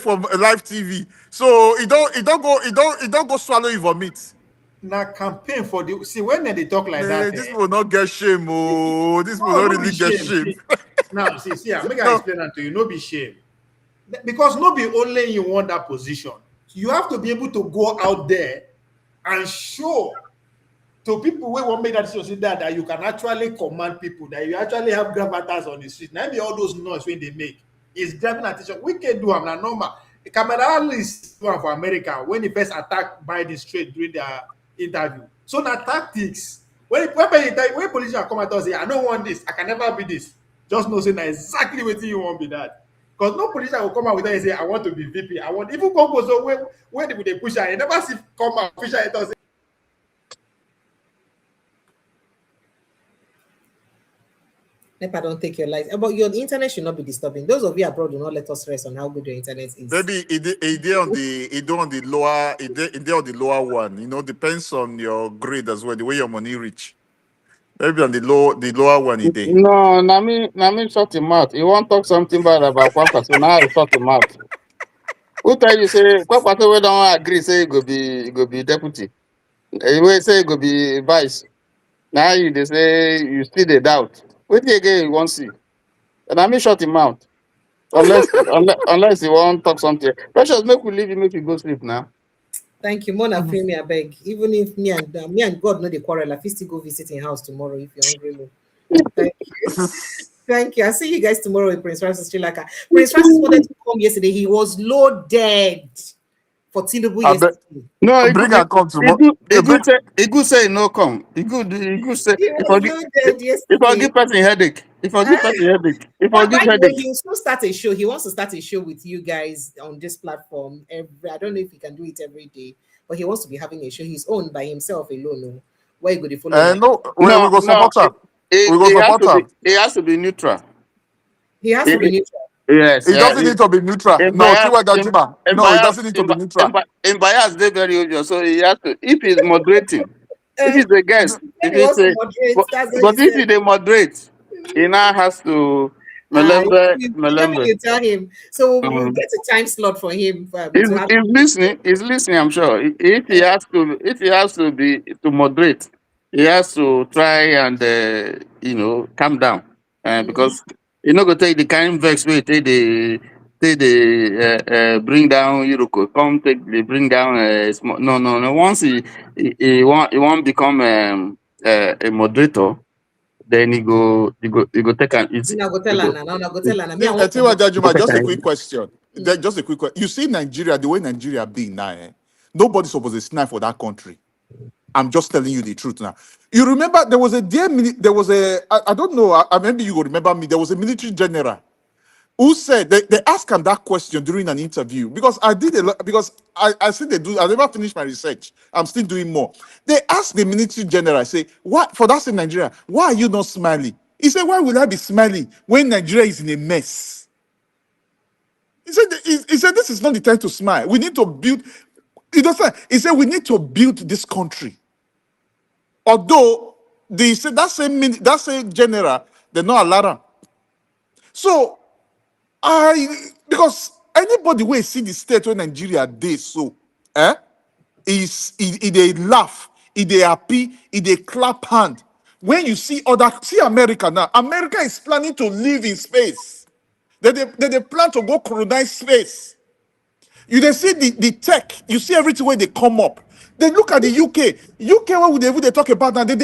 for live TV. So it don't go swallow your vomit. Now campaign for the when they talk like that. This will not get shame. Oh, this will not really get shame. Now see, make I explain that to you. No be shame. Because no be only you want that position. You have to be able to go out there and show to people who won't make that decision that you can actually command people, that you actually have gravitas on the street. Maybe all those noise when they make is grabbing attention. We can do them now normal. The camera is one for America when he first attacked Biden straight during their interview. So now tactics. When politicians come at us say, I don't want this, I can never be this. Just know say that exactly what you want be that. Because no politician will come out with that and say, I want to be VP. I want even go so where they push her. You never see come out push her and say, Nepa, don't take your lights. But your internet should not be disturbing. Those of you abroad do not let us rest on how good your internet is. Maybe it on the lower one. You know, depends on your grade as well, the way your money reach. Maybe on the lower one it is. No, Nami shut him out. He won't talk something bad about Kwakwa, so now he shut him out. Who tell you say Kwakwa we don't agree, say he go be deputy. He will say he go be vice. Now they say you still the doubt. Wait again, you won't see. And Nami shut him out. Unless he won't talk something. Precious, make we leave him, make you go sleep now. Thank you. Mona free me, I beg. Even if me and God know the quarrel, I still go visit in house tomorrow if you're hungry. Thank you. Thank you. I'll see you guys tomorrow with Prince Francis Sri Lanka. Prince Francis wanted to come yesterday. He was loaded for Tinubu yesterday. No, he come tomorrow. He could say no come. He could say if I give person headache. If I give person headache. If I give headache. He will still start a show. He wants to start a show with you guys on this platform. I don't know if he can do it every day, but he wants to be having a show. He's owned by himself alone. No? Where you go to follow? We go support him. He has to be neutral. He has to be neutral. Yes. He doesn't need to be neutral. No, he doesn't need to be neutral. In bias, they're very obvious. So he has to, if he's moderating, if he's a guest, but if he they moderate, he now has to you tell him. So we'll get a time slot for him. He's listening, I'm sure. If he has to moderate, he has to try and calm down. Because you're not gonna take the kind of vex way take say they bring down Iroko, come take they bring down small. No. Once he won't become a moderator, then he go take an easy. Now go He tell her go, now. Now go he tell her now. Me, I want Tiwa promote Jajuma, go take just a an quick easy. question. Just a quick question. You see Nigeria, the way Nigeria being now, nobody's supposed to snipe for that country. I'm just telling you the truth now. You remember there was I don't know, maybe you will remember me. There was a military general who said they asked him that question during an interview because I did a lot because I said I never finished my research. I'm still doing more. They asked the military general, say, what for that in Nigeria, why are you not smiling? He said, why will I be smiling when Nigeria is in a mess? He said this is not the time to smile. We need to build. He said we need to build this country. Although that same general, they're not allowed. So because anybody will see the state where Nigeria dey so, they laugh, they happy, they clap hand. When you see America now, America is planning to live in space. They plan to go colonize space. You they see the tech, you see everything where they come up. They look at the UK. UK, what would they talk about now? They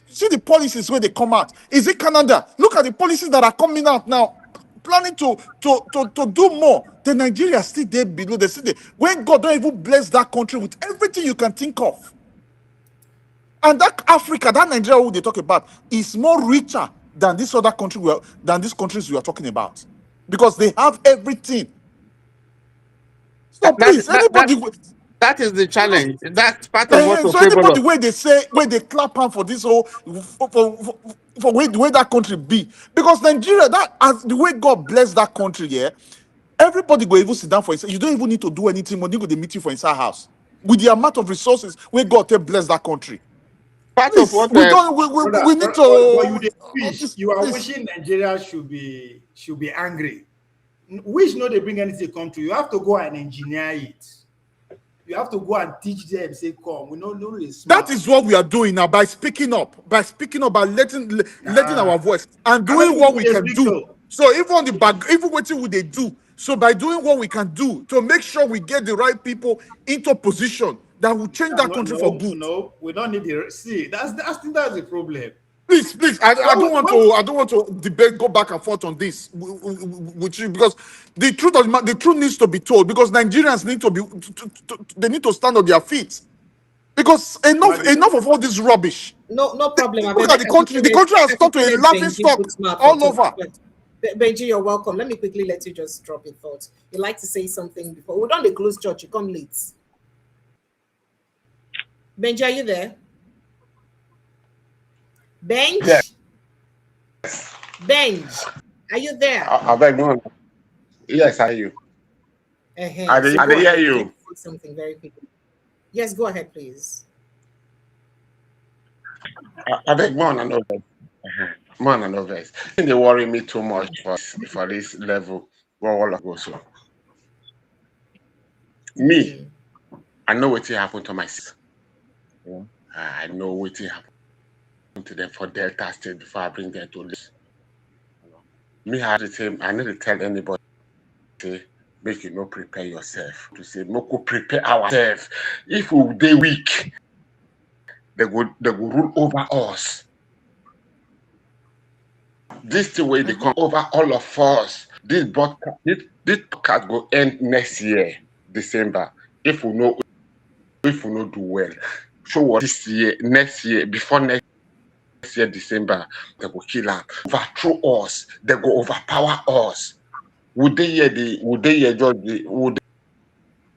see the policies where they come out. Is it Canada? Look at the policies that are coming out now, planning to do more. The Nigeria still there below. They see when God don't even bless that country with everything you can think of. And that Africa, that Nigeria who they talk about, is more richer than this other country than these countries we are talking about. Because they have everything. So please, That is the challenge. That's part of what will so favor anybody us. where they clap on for this whole for the way that country be, because Nigeria, that as the way God bless that country, everybody go even sit down for it. You don't even need to do anything. When you go to meet you for inside house with the amount of resources where God take bless that country. Part of Please, what we don't. We need But you to. dey wish, you are wishing Nigeria should be angry. Wish no they bring anything come to you. You have to go and engineer it. You have to go and teach them. Say, come. We know they smart. That is what we are doing now by speaking up, by letting our voice and I know doing what people we they can speak do. though. So even on the back, even what would they do? So by doing what we can do to make sure we get the right people into position that will change that country for good. No. We don't need the see. That's the problem. Please, I don't want to debate, go back and forth on this with you because the truth needs to be told because Nigerians need to be they need to stand on their feet. Because enough of all this rubbish. No problem. I Look beg, at the country. The country has turned to a laughing Benji stock put smart for all talk. over. Benji, you're welcome. Let me quickly let you just drop your thoughts. You like to say something before we don't close church. You come late. Benji, are you there? Benj? Yes. Benj, are you there? I beg no. Yes, I hear you. I So go hear ahead. you. Let's say something very quickly. Yes, go ahead, please. I beg more than others. More than others. They worry me too much for this level. Where all I go so. Me, I know what happened to my sister. I know what happened to them for Delta State before I bring them to this. Me have the same. I need to tell anybody. Say, make you not prepare yourself. To say, make we prepare ourselves. If we dey weak, they go rule over us. This the way they come over all of us. This podcast go end next year, December. If we know do well. So what this year, next year, before next year, December, they go kill us, overthrow us, they go overpower us. Would they hear just would they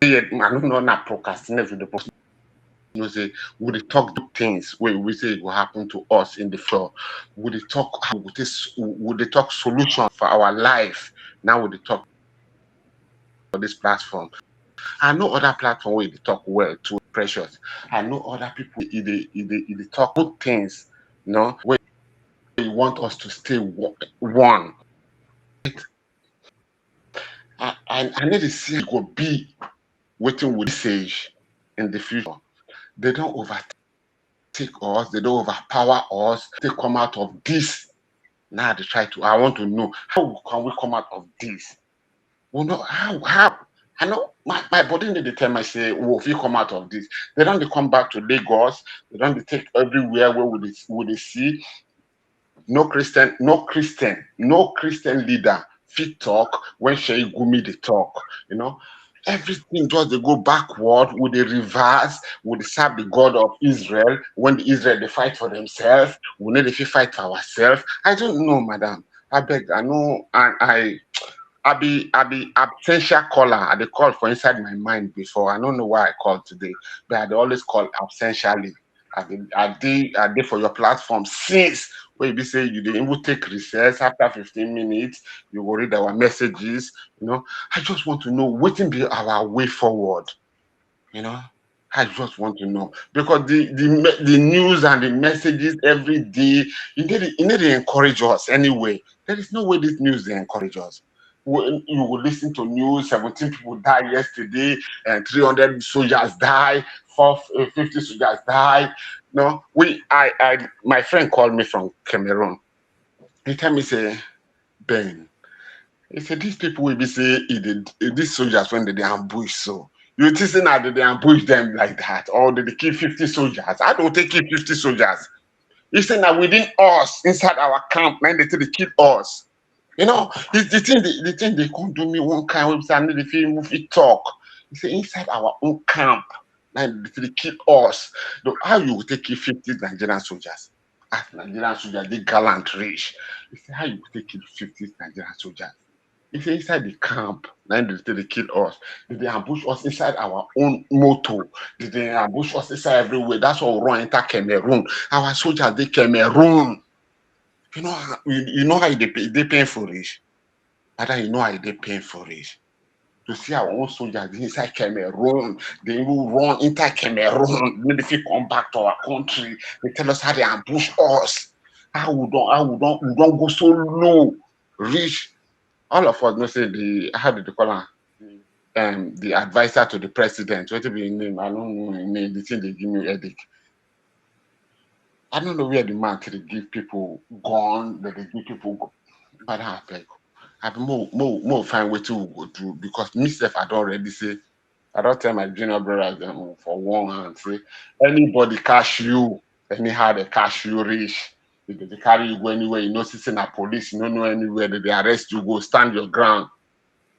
hear, I don't know not procrastinate with the person. You say, would they talk things where we say it will happen to us in the floor? Would they talk would they talk solution for our life? Now would they talk for this platform? I know other platform where they talk well too precious. I know other people they talk good things, where they want us to stay one. I need to see it go be waiting with this age in the future. They don't overtake us, they don't overpower us. They come out of this Now they try to. I want to know how can we come out of this? Well, no, how? I know my body need to tell me say, oh, if you come out of this, they don't they come back to Lagos. They don't they take everywhere where would they see no Christian leader fit talk when Sheikh Gumi they talk. You know, everything just they go backward. Would they reverse? Would they serve the God of Israel when the Israel they fight for themselves? We need if we fight for ourselves. I don't know, madam. I beg. I know. I be absentia caller. I dey call for inside my mind before. I don't know why I called today, but I dey always call absentially. I did for your platform since where you be say you dey even take recess after 15 minutes, you will read our messages. I just want to know what will be our way forward. You know, I just want to know because the news and the messages every day, you need to encourage us anyway. There is no way this news they encourage us. When you will listen to news, 17 people died yesterday, and 300 soldiers die, 450 soldiers die. No, my friend called me from Cameroon. He tell me say, Ben, he said these people will be say these soldiers when they ambush so. You think say now they ambush them like that, or did they kill 50 soldiers? I don't take kill 50 soldiers. He said now within us, inside our camp, man, they kill us. It's the thing they can't do me one kind of I need the film movie talk. He said inside our own camp, man, they kill us. Though how you will take kill 50 Nigerian soldiers? As Nigerian soldiers, they gallant rich. He said how you will take kill 50 Nigerian soldiers? He said inside the camp, then they kill us. Did they ambush us inside our own motor? Did they ambush us inside everywhere? That's why we run enter Cameroon. Our soldiers, they Cameroon. You know how they paying for it. Rather, you know how they paying for it. To see our own soldiers inside Cameroon, they even run into Cameroon. Then if you come back to our country, they tell us how they ambush us. How we don't go so low, reach. All of us know say how did they call her? The advisor to the president. What be his name? I don't know his name. The thing they give me headache. I don't know where the man they give people gun, that they give people gun. But I beg. I be more find way to go through because myself I don't already say I don't tell my junior brothers them for one hand say anybody cash you, anyhow they cash you rich. If they carry you go anywhere, you know sitting at police, you don't know anywhere that they arrest you, go stand your ground.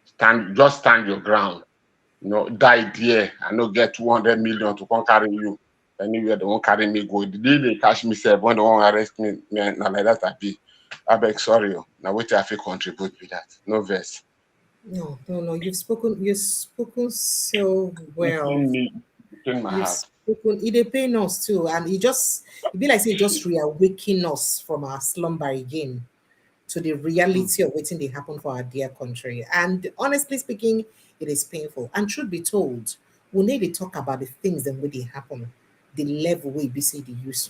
Stand your ground. Die there. I no get 200 million to come carry you. Anywhere they won't carry me go. The day they catch me self when they won't arrest me, man, now like that I be. I beg sorry. Now what I feel contribute with that. No verse. No, no, no. You've spoken so You well. pain me, pain my You've heart. spoken. It dey pain us too, and it be like say it just reawaken us from our slumber again to the reality of waiting they happen for our dear country. And honestly speaking, it is painful. And truth be told, we need to talk about the things that really happen, the level we be say the use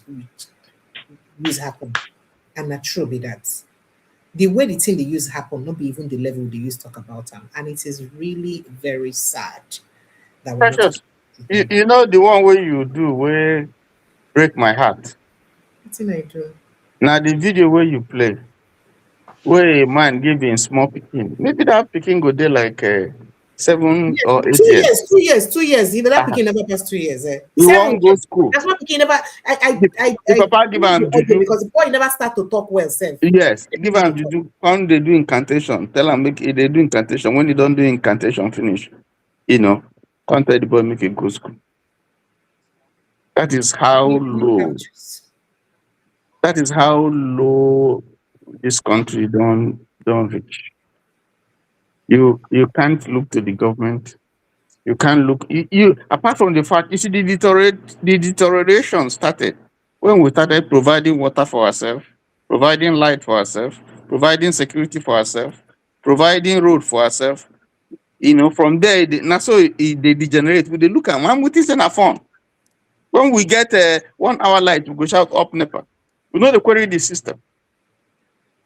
happen, and that true be that. The way the thing they use happen, not be even the level they use talk about them. And it is really very sad that we're not talking Precious, you know the one way you do where break my heart. what thing I do. Now the video where you play, where a man giving small picking. Maybe that picking go there like 7 Yes, or 8 years. 2 years, 2 years. You know that Ah, picking never passed 2 years. you 7 won't go years. school. That's not picking never. The I papa give him okay juju. because the boy never start to talk well. Self. Yes, give am juju. When they do incantation, tell am make they do incantation. When they don't do incantation, finish. Can't tell the boy make it go school. That is how You have low. to. That is how low this country don't reach. You can't look to the government. You can't look. You apart from the fact you see the deterioration started when we started providing water for ourselves, providing light for ourselves, providing security for ourselves, providing road for ourselves. From there, now so they degenerate. We they look at man with this in a phone. When we get 1 hour light, we go shout up NEPA. We know the query the system.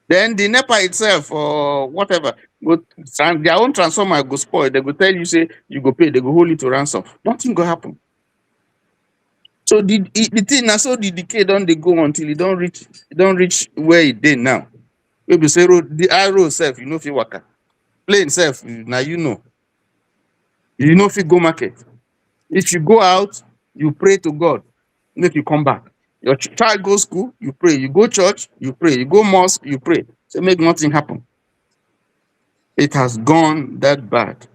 Then the NEPA itself or whatever, their own transformer go spoil. They go tell you, say, you go pay, they go hold it to ransom. Nothing go happen. So the thing now, so the decay don't they go until it don't reach where it did now. Maybe say road, the arrow self, you know if you work. Plane self, now you know. You know if you go market. If you go out, you pray to God, make you come back. Your child go school, you pray. You go church, you pray. You go mosque, you pray. So make nothing happen. It has gone that bad.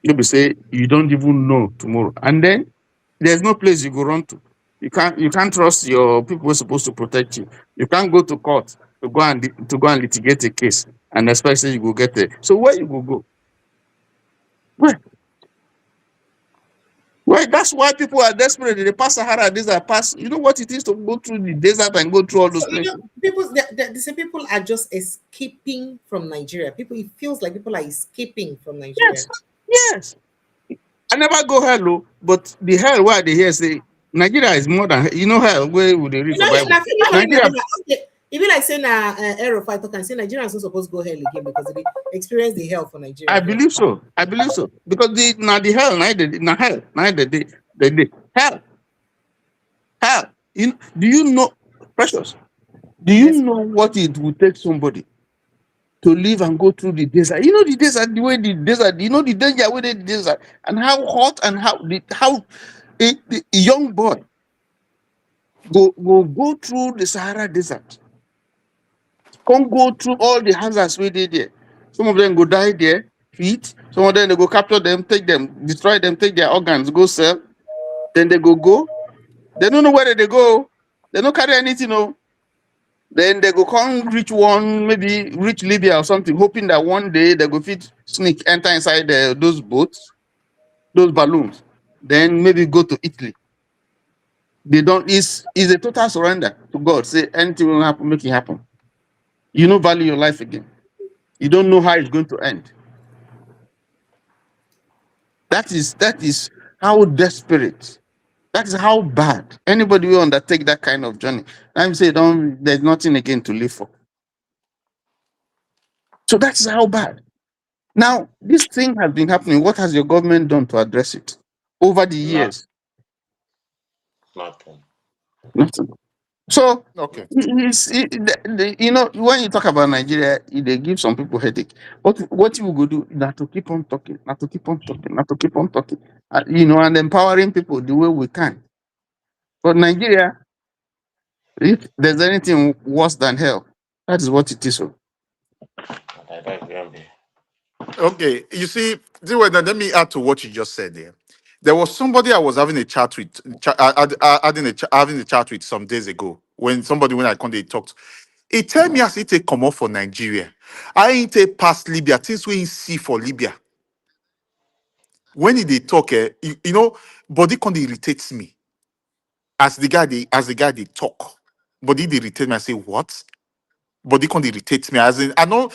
You'll be say you don't even know tomorrow, and then there's no place you go run to. You can't trust your people who are supposed to protect you. You can't go to court to go and litigate a case, and especially you go get there. So where you go? Where? Well, that's why people are desperate. They pass Sahara, these are pass. You know what it is to go through the desert and go through all those So places. they say people are just escaping from Nigeria. It feels like people are escaping from Nigeria. Yes, yes. I never go hell, oh, but the hell where they hear say Nigeria is more than hell. Where would they read for Bible? Nigeria. Even like saying Aerofighter can say Nigerians not supposed to go hell again because they experience the hell for Nigeria. I believe so. Because the hell, the hell. Do you know, precious? Do you know what it would take somebody to live and go through the desert? You know the desert, the way the desert. You know the danger with the desert and how hot and how a young boy go through the Sahara Desert. Can't go through all the hazards we did there. Some of them go die there, feet. Some of them they go capture them, take them, destroy them, take their organs, go sell. Then they go. They don't know where they go. They don't carry anything. No. Then they go come reach maybe reach Libya or something, hoping that one day they go fit sneak enter inside those boats, those balloons. Then maybe go to Italy. They don't. Is a total surrender to God. Say anything will happen, make it happen. You don't value your life again. You don't know how it's going to end. That is how desperate. That is how bad. Anybody will undertake that kind of journey. I'm saying there's nothing again to live for. So that's how bad. Now, this thing has been happening. What has your government done to address it over the years? Nothing. So, Okay. when you talk about Nigeria, they give some people headache. What you go do is to keep on talking, not to keep on talking, not to keep on talking, and empowering people the way we can. But Nigeria, if there's anything worse than hell, that is what it is. Okay, you see, let me add to what you just said there. There was somebody I was having a chat with, having a chat with some days ago. When I come, they talked. He tell me as he take come off for Nigeria. I ain't take past Libya. Things we ain't see for Libya. When they talk, body can irritates me. As the guy they talk, body they irritate me. I say what? Body can irritate me. As in, I know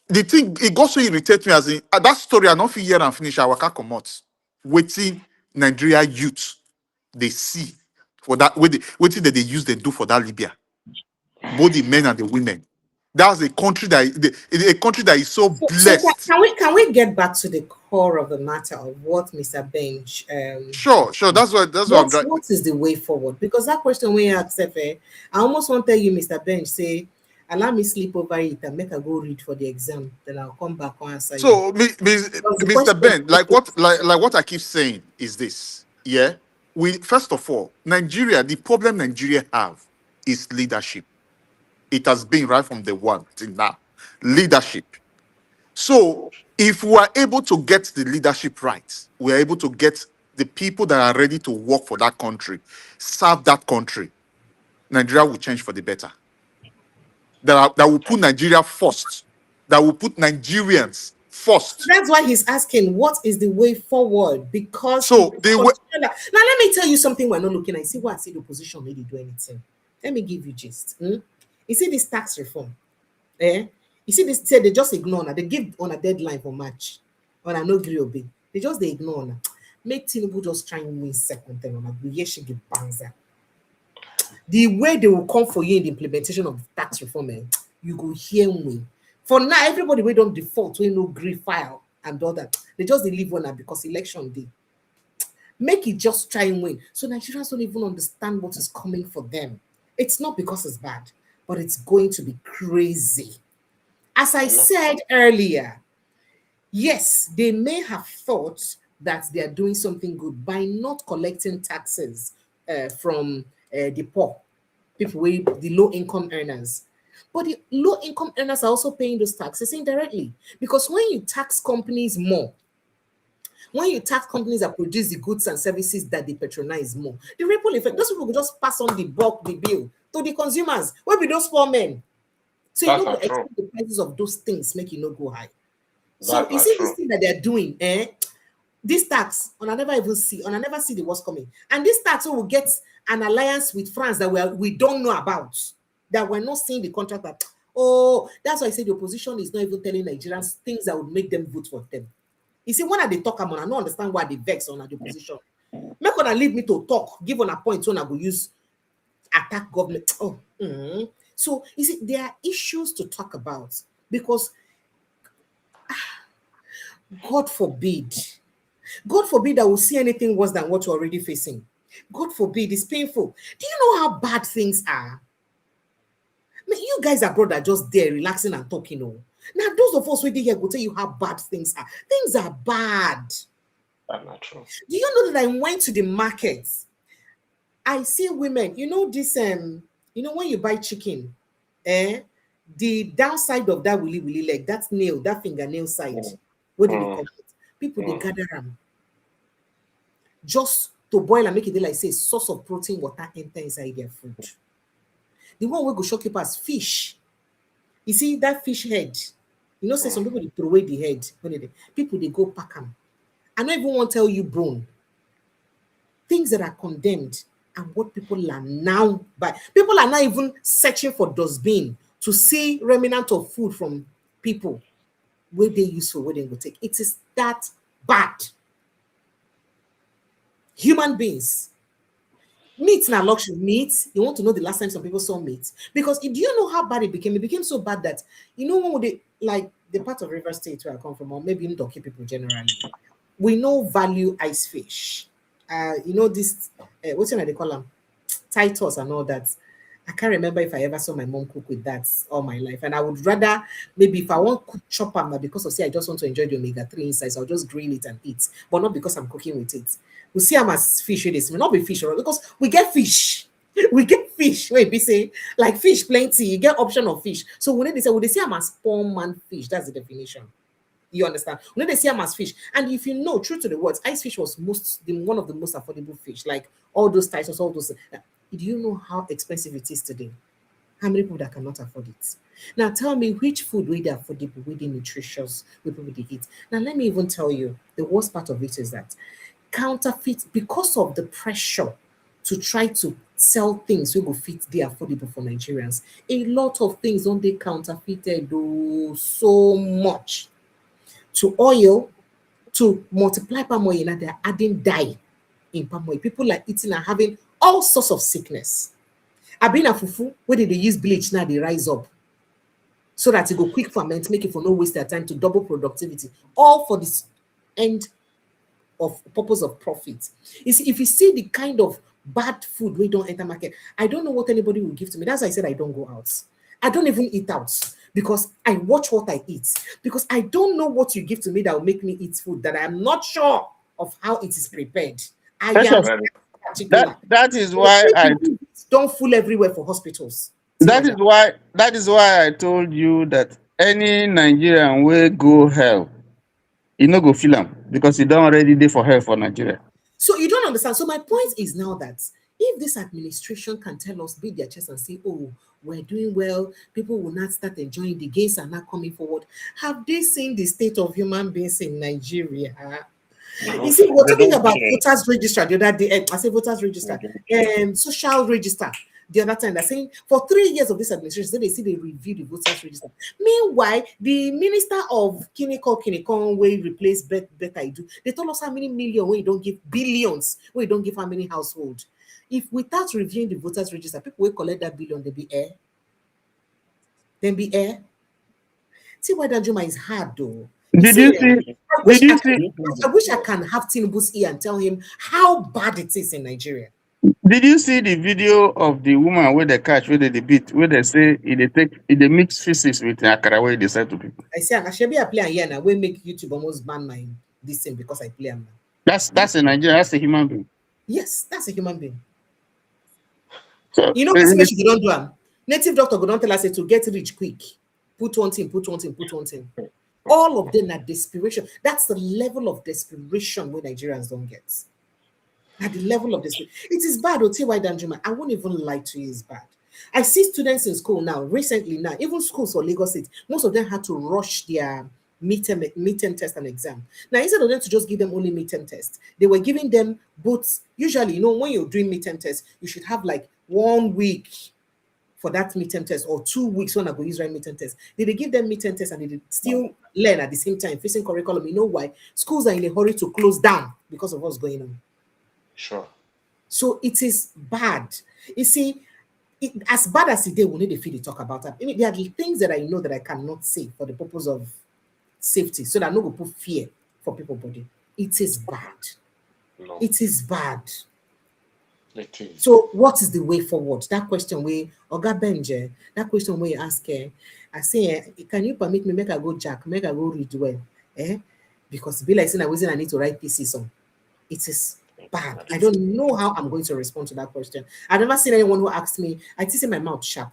the thing it got so irritate me as in that story. I don't feel here and finish. I waka come out. Waiting Nigeria youth they see for that waiting that they use they do for that Libya. Both the men and the women. That's a country that is so So blessed. can we get back to the core of the matter of what Mr. Bench Sure. That's what I'm trying. what is the way forward? Because that question we asked, I almost want to tell you, Mr. Bench, say, allow me sleep over it and make a go read for the exam. Then I'll come back and answer you. So, Mr. Ben, like what I keep saying is this. Yeah, first of all, Nigeria. The problem Nigeria have is leadership. It has been right from the one till now, leadership. So, if we are able to get the leadership right, we are able to get the people that are ready to work for that country, serve that country. Nigeria will change for the better. That will put Nigeria first. That will put Nigerians first. That's why he's asking, what is the way forward? Because now let me tell you something we're not looking at. You see what I see the opposition really do anything. Let me give you gist. You see this tax reform. You see this say they just ignore now. They give on a deadline for March. On a no agree obey. They ignore now. Make Tinubu just try and win second term on a Yeshigi Banza. The way they will come for you in the implementation of tax reform, you go hear me. For now, everybody we don't default, we no agree file and all that. They just leave one now because election day. Make it just try and win. So Nigerians don't even understand what is coming for them. It's not because it's bad, but it's going to be crazy. As I said earlier, yes, they may have thought that they are doing something good by not collecting taxes from the poor, people with the low income earners. But the low income earners are also paying those taxes indirectly, because when you tax companies more, when you tax companies that produce the goods and services that they patronize more, the ripple effect, those people will just pass on the bulk, the bill to the consumers. Where be those poor men? So you That's know not to true. expect the prices of those things make you not go high. So That's you not see this true. thing that they're doing, this tax, and I never even see, and I never see the what's coming. And this tax will get an alliance with France that we don't know about, that we're not seeing the contract that, oh, that's why I say the opposition is not even telling Nigerians things that would make them vote for them. You see, when I they talk, I don't understand why they vex on the opposition. Make gonna leave me to talk, give on a point when I go use attack government. Oh, so you see, there are issues to talk about, because God forbid that we'll see anything worse than what you're already facing. God forbid, it's painful. Do you know how bad things are? I mean, you guys abroad are just there relaxing and talking. Oh. Now, those of us waiting here will tell you how bad things are. Things are bad. That's not true. Do you know that I went to the market? I see women, you know, this when you buy chicken, the downside of that willy leg, that nail, that fingernail side, what did they call it? People they gather them just to boil and make it like say source of protein water enter inside their food. The one we go shock you as fish. You see that fish head. You know, say some people they throw away the head when people they go pack them. I don't even want to tell you bone. Things that are condemned and what people are now by. People are not even searching for dustbin to see remnant of food from people where they useful, where they go take. It is that bad. Human beings. Meat na luxury. Meat, you want to know the last time some people saw meat? Because do you know how bad it became? It became so bad that, you know, when they, like the part of River State where I come from, or maybe in Docky people generally, we know value ice fish. You know, this, what's the name they call them? Titus and all that. I can't remember if I ever saw my mom cook with that all my life. And I would rather, maybe if I want to chop them, because of say I just want to enjoy the omega-3 insides, I'll just grill it and eat. But not because I'm cooking with it. We see them as fish with this. It may not be fish, because we get fish. We get fish. Wait, be say like fish plenty. You get option of fish. So when they say, well, they see them as spawn man fish. That's the definition. You understand? When they see them as fish, and if you know, true to the words, ice fish was one of the most affordable fish. Like all those titles, all those. Do you know how expensive it is today? How many people that cannot afford it? Now tell me which food will they affordable, will they nutritious, will people they eat? Now let me even tell you, the worst part of it is that counterfeit, because of the pressure to try to sell things we go fit they affordable for Nigerians. A lot of things don't they counterfeited so much. To oil, to multiply palm oil, and they're adding dye in palm oil. People are eating and having all sorts of sickness. I've been a fufu, where did they use bleach now they rise up so that it go quick ferment, make it for no waste their time to double productivity, all for this end of purpose of profit. You see, if you see the kind of bad food we don't enter market, I don't know what anybody will give to me. That's why I said I don't go out. I don't even eat out because I watch what I eat, because I don't know what you give to me that will make me eat food that I am not sure of how it is prepared. I am particular. That is why I don't fool everywhere for hospitals. that is why I told you that any Nigerian will go hell, you no go feel am because you don't already dey for hell for Nigeria. So you don't understand. So my point is now that if this administration can tell us, beat their chest and say, oh, we're doing well, people will not start enjoying, the gains are not coming forward. Have they seen the state of human beings in Nigeria? You see, we're talking about voters register the other day. I say voters register, social register. The other time, they're saying for 3 years of this administration, they review the voters register. Meanwhile, the minister of Kinikon will replace Better Idu. They told us how many million we don't give, billions we don't give how many households. If without reviewing the voters register, people will collect that billion, they be air. Then be air. See why Danjuma is hard though. Did you see? I wish I can have Tinubu's ear and tell him how bad it is in Nigeria. Did you see the video of the woman where they catch, where they beat, where they say they mix feces with akara where they say to people? I say, I should be a player here now. We make YouTube almost ban my this thing because I play am now. That's a Nigerian, that's a human being. Yes, that's a human being. So, You know, person wey she go don do am. Native doctor go don tell us say to get rich quick. Put one thing, put one thing, put one thing. All of them are desperation. That's the level of desperation where Nigerians don't get. At the level of desperation. It is bad, Otiwai Danjuma. I won't even lie to you, it's bad. I see students in school now, recently now, even schools for Lagos State, most of them had to rush their midterm test and exam. Now, instead of them to just give them only midterm test, they were giving them both. Usually, you know, when you're doing midterm test, you should have like 1 week for that midterm test or 2 weeks when I go use right midterm test. Did they give them midterm test and they did still learn at the same time, facing curriculum? You know why? Schools are in a hurry to close down because of what's going on. Sure. So it is bad. You see, as bad as it is, we need to feel to talk about that. I mean, there are things that I know that I cannot say for the purpose of safety, so that I'm not going to put fear for people body. It is bad. No. It is bad. It is. So what is the way forward? That question where Oga Benje, that question where you ask her, I say, can you permit me make I go jack, make I go read well? Because be like saying I need to write pieces on. It is bad. I don't know how I'm going to respond to that question. I've never seen anyone who asked me. I see my mouth sharp,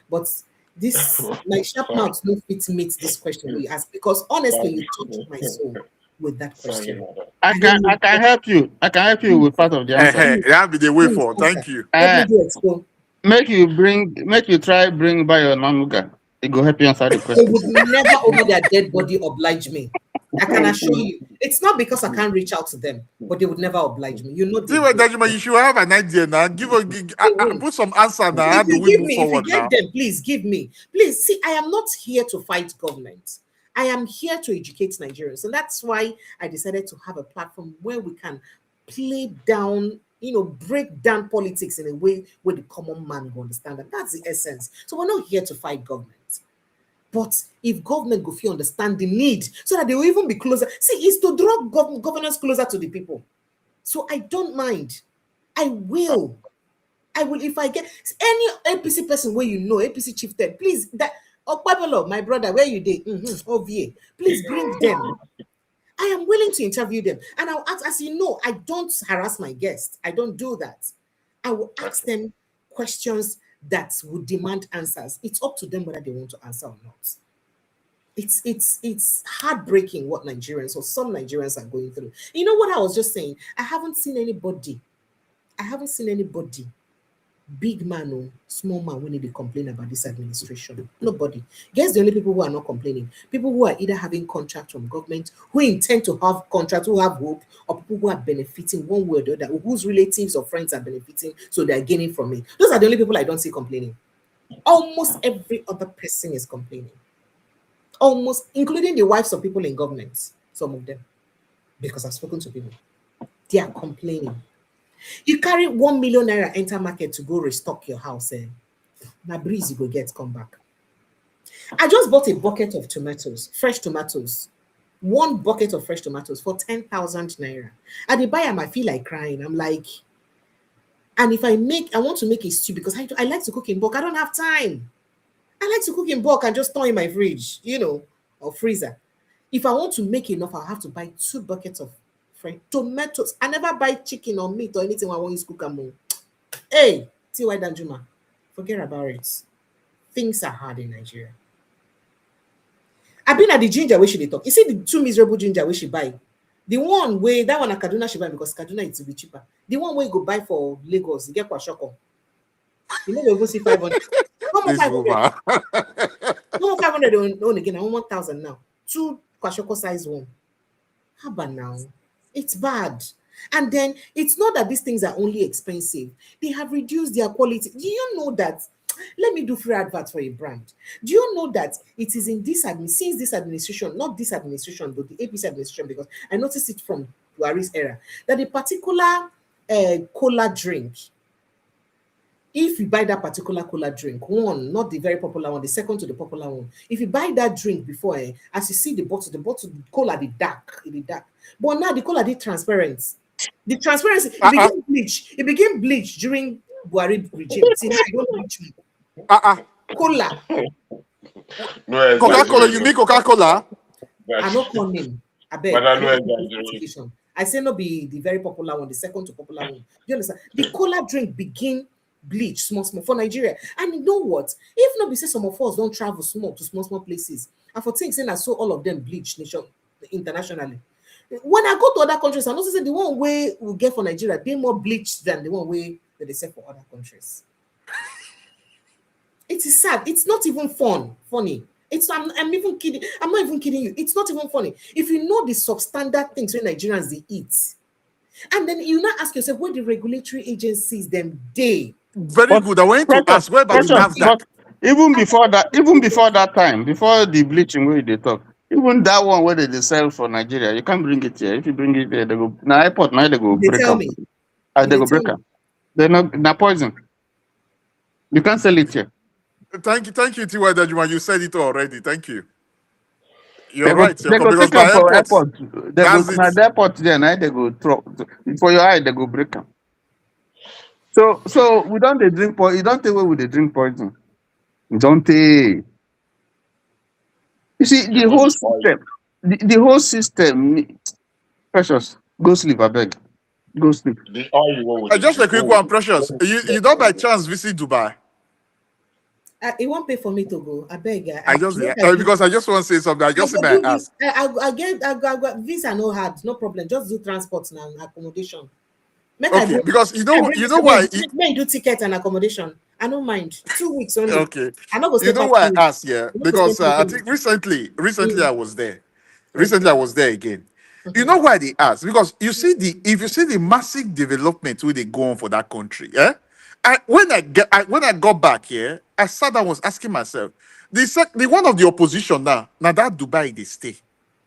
but this my sharp mouth no fit meet this question we ask, because honestly, you touched my soul with that question. I can help you. I can help you with part of the answer. That be the way for. Thank you. Let me do explain. Make you try bring by your nanuga. It go help you answer the They question. would never over their dead body oblige me. I can assure you. It's not because I can't reach out to them, but they would never oblige me. You know, See what you should have an idea now. Put some answer now. How do we move if forward you get now? them, please give me. Please see, I am not here to fight government. I am here to educate Nigerians, and that's why I decided to have a platform where we can play down, break down politics in a way where the common man will understand that. That's the essence. So we're not here to fight government. But if government go feel understand the need, so that they will even be closer. See, it's to draw governance closer to the people. So I don't mind. I will, if I get any APC person where APC chieftain, please, that Pablo, my brother, where you did, OVA, please bring them. I am willing to interview them. And I'll ask, as you know, I don't harass my guests. I don't do that. I will ask them questions that would demand answers. It's up to them whether they want to answer or not. It's heartbreaking what Nigerians or some Nigerians are going through. You know what I was just saying? I haven't seen anybody, big man or small man, when they complain about this administration. Nobody. Guess the only people who are not complaining, people who are either having contract from government, who intend to have contract, who have hope, or people who are benefiting one way or the other, whose relatives or friends are benefiting, so they are gaining from it. Those are the only people I don't see complaining. Almost every other person is complaining. Almost, including the wives of people in government, some of them, because I've spoken to people. They are complaining. You carry 1 million naira enter market to go restock your house. Na breeze you go get come back. I just bought a bucket of tomatoes, fresh tomatoes. 1 bucket of fresh tomatoes for 10,000 naira. And the buyer might feel like crying. I'm like, and if I want to make a stew because I like to cook in bulk. I don't have time. I like to cook in bulk and just store in my fridge, or freezer. If I want to make enough, I'll have to buy 2 buckets of fresh tomatoes. I never buy chicken or meat or anything when I want to cook them. Hey, T.Y. Danjuma, forget about it. Things are hard in Nigeria. I've been at the ginger where she talk. You see the 2 miserable ginger where she buy? The one where, that one at Kaduna she buy because Kaduna it will be cheaper. The one where you go buy for Lagos, you get Kwashoko. You know, you go see 500. How much 500? No 500 on again. I want 1,000 now. 2 Kwashoko size one. How about now? It's bad. And then it's not that these things are only expensive. They have reduced their quality. Do you know that? Let me do free advert for a brand. Do you know that it is in this since this administration, not this administration, but the APC administration, because I noticed it from Buhari's era, that a particular cola drink, if you buy that particular cola drink, one, not the very popular one, the second to the popular one, if you buy that drink before, as you see the bottle, the cola, the dark. But now the cola is transparent. The transparency, it became bleach. It became bleach during Buhari regime. See, now I don't bleach me. Cola. No Coca-Cola, you mean exaggeration. Coca-Cola? I no call name. I beg. But I I no don't exaggeration. investigation. I say no be the very popular one, the second to popular one. You understand? The cola drink begin bleach small for Nigeria. And you know what? If not, be say some of us don't travel small to small places. And for things saying I saw all of them bleach nation internationally. When I go to other countries, I notice that the one way we get for Nigeria, they more bleached than the one way that they sell for other countries. It is sad. It's not even funny. I'm even kidding. I'm not even kidding you. It's not even funny. If you know the substandard things when Nigerians they eat, and then you now ask yourself where the regulatory agencies them they. Very good. I went to ask where about the NAFDAC? But even before that time, before the bleaching where they talk, even that one where they sell for Nigeria, you can't bring it here. If you bring it there, they go now airport now they go They break tell up. me. They They go tell break me. up. They're not poison. You can't sell it here. Thank you, T.Y. Dajuma. You said it already. Thank you. They You're go right. they go Because take them by for airports, airport. They go that's it. now the airport there now they go throw for your eye they go break them. So we don't they drink poison. You don't take away with the drink poison. Don't they? You see the whole system. The whole system. Precious. Go sleep, I beg. Go sleep. The all you want with Just a the quick one, Precious. You don't by chance visit Dubai? It won't pay for me to go. I beg. Because I just want to say something. I just may ask. I visa no hard, no problem. Just do transport and accommodation. Okay, because you know why? May do ticket and accommodation. I don't mind. 2 weeks only. Okay, I not go stay you know back why 2 I weeks. asked? Yeah, I no go because stay I 2 think weeks. recently I was there. Recently Okay. I was there again. You know why they asked? Because if you see the massive development where they go on for that country, yeah. When I got back here, I sat down was asking myself, the one of the opposition now that Dubai they stay.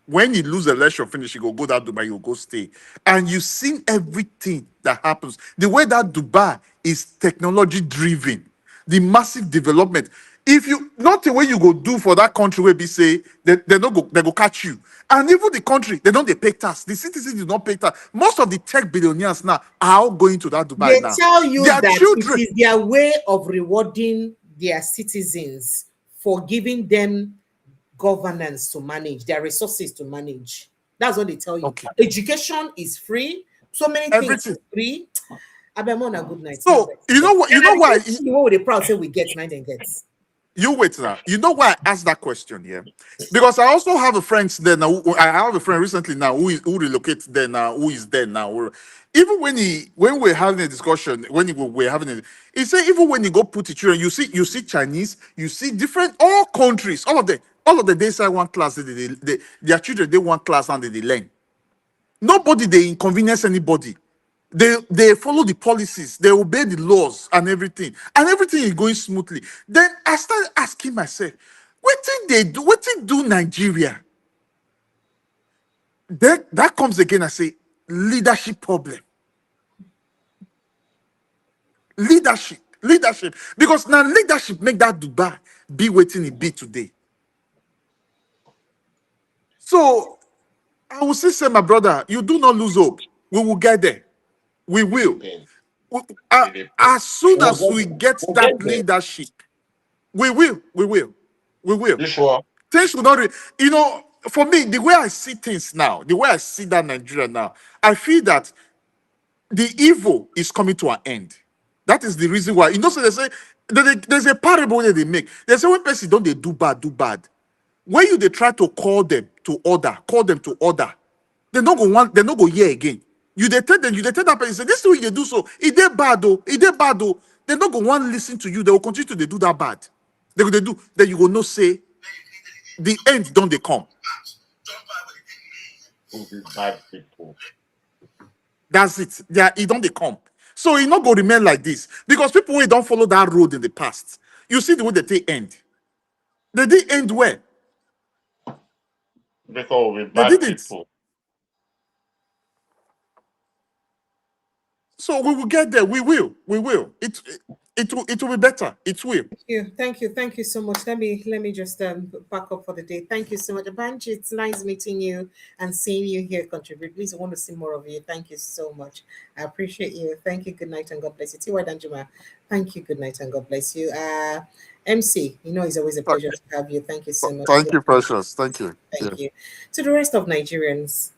When you lose the election finish, you go that Dubai, you go stay. And you seen everything that happens. The way that Dubai is technology driven, the massive development. If you not the way you go do for that country where be say they go catch you. And even the country, they don't they pay tax. The citizens do not pay tax. Most of the tech billionaires now are all going to that Dubai They now. tell you Their that it children. is their way of rewarding their citizens for giving them governance to manage, their resources to manage. That's what they tell you. Okay. Education is free. So many things is free. Abemon, a good night. So you know what? You know why? The one with the proud say we get, nine and gets. You wait now. You know why I asked that question here? Because I also have a friend there now. I have a friend recently now who relocates there now, who is there now. Even when we're having a discussion, we're having it, he said even when you go put the children, you see Chinese, you see different all countries, all of the they say one class, their children they one class and they learn. Nobody they inconvenience anybody. They follow the policies, they obey the laws and everything is going smoothly. Then I started asking myself, what did do Nigeria? Then that comes again. I say leadership problem. Leadership. Because now leadership make that Dubai be waiting it be today. So I will say, my brother, you do not lose hope. We will get there. We will. As soon as we get that leadership, we will. You sure? Things will not. For me, the way I see things now, the way I see that Nigeria now, I feel that the evil is coming to an end. That is the reason why. So they say there's a parable that they make. They say when person don't they do bad. When they try to call them to order, they not go hear again. You tell that person, say, this is what you do so. It they bad though. They not go want listen to you. They will continue to do that bad. They do. Then you will not say the end don't they come. Bad people. That's it. It don't they come. So it not go remain like this. Because people who don't follow that road in the past, you see the way they end. They did end where? Because we They bad didn't. people. So we will get there. We will. it will be better. It will. Thank you so much. Let me just pack up for the day. Thank you so much, Banji. It's nice meeting you and seeing you here contribute. Please, I want to see more of you. Thank you so much. I appreciate you. Thank you. Good night and God bless you. T.Y. Danjuma. Thank you. Good night and God bless you. MC, it's always a pleasure to have you. Thank you so much. Thank you, Precious. Thank you. Thank you. To the rest of Nigerians,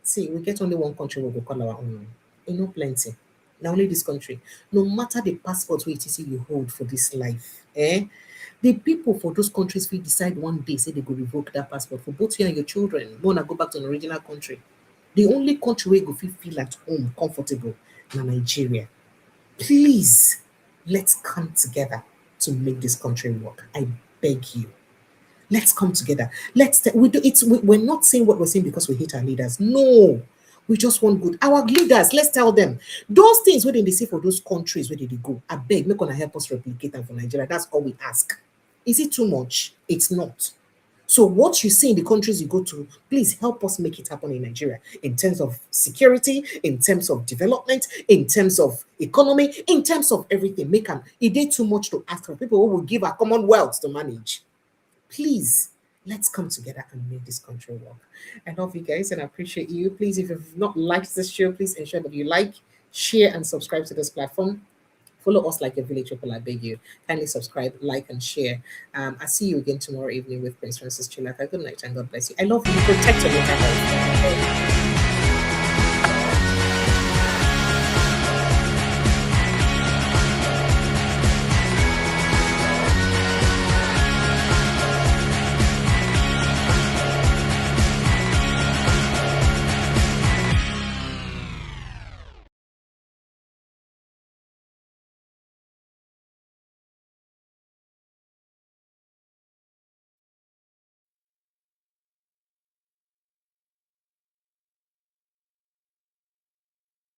see, we get only one country we will call our own. Plenty. Now only this country. No matter the passport we you hold for this life, the people for those countries will decide one day, say they go revoke that passport for both you and your children. Wanna go back to an original country. The only country where you go feel at home, comfortable, na Nigeria. Please, let's come together to make this country work. I beg you. Let's come together. We're not saying what we're saying because we hate our leaders. No, we just want good. Our leaders, let's tell them those things where they say for those countries where they go. I beg, make gonna help us replicate them for Nigeria. That's all we ask. Is it too much? It's not. So what you see in the countries you go to, please help us make it happen in Nigeria in terms of security, in terms of development, in terms of economy, in terms of everything. It did too much to ask for people who will give our commonwealth to manage. Please, let's come together and make this country work. I love you guys and I appreciate you. Please, if you've not liked this show, please ensure that you like, share, and subscribe to this platform. Follow us like a village people, I beg you. Kindly subscribe, like, and share. I'll see you again tomorrow evening with Prince Francis Chilaka. Good night and God bless you. I love you. Protect your mental health.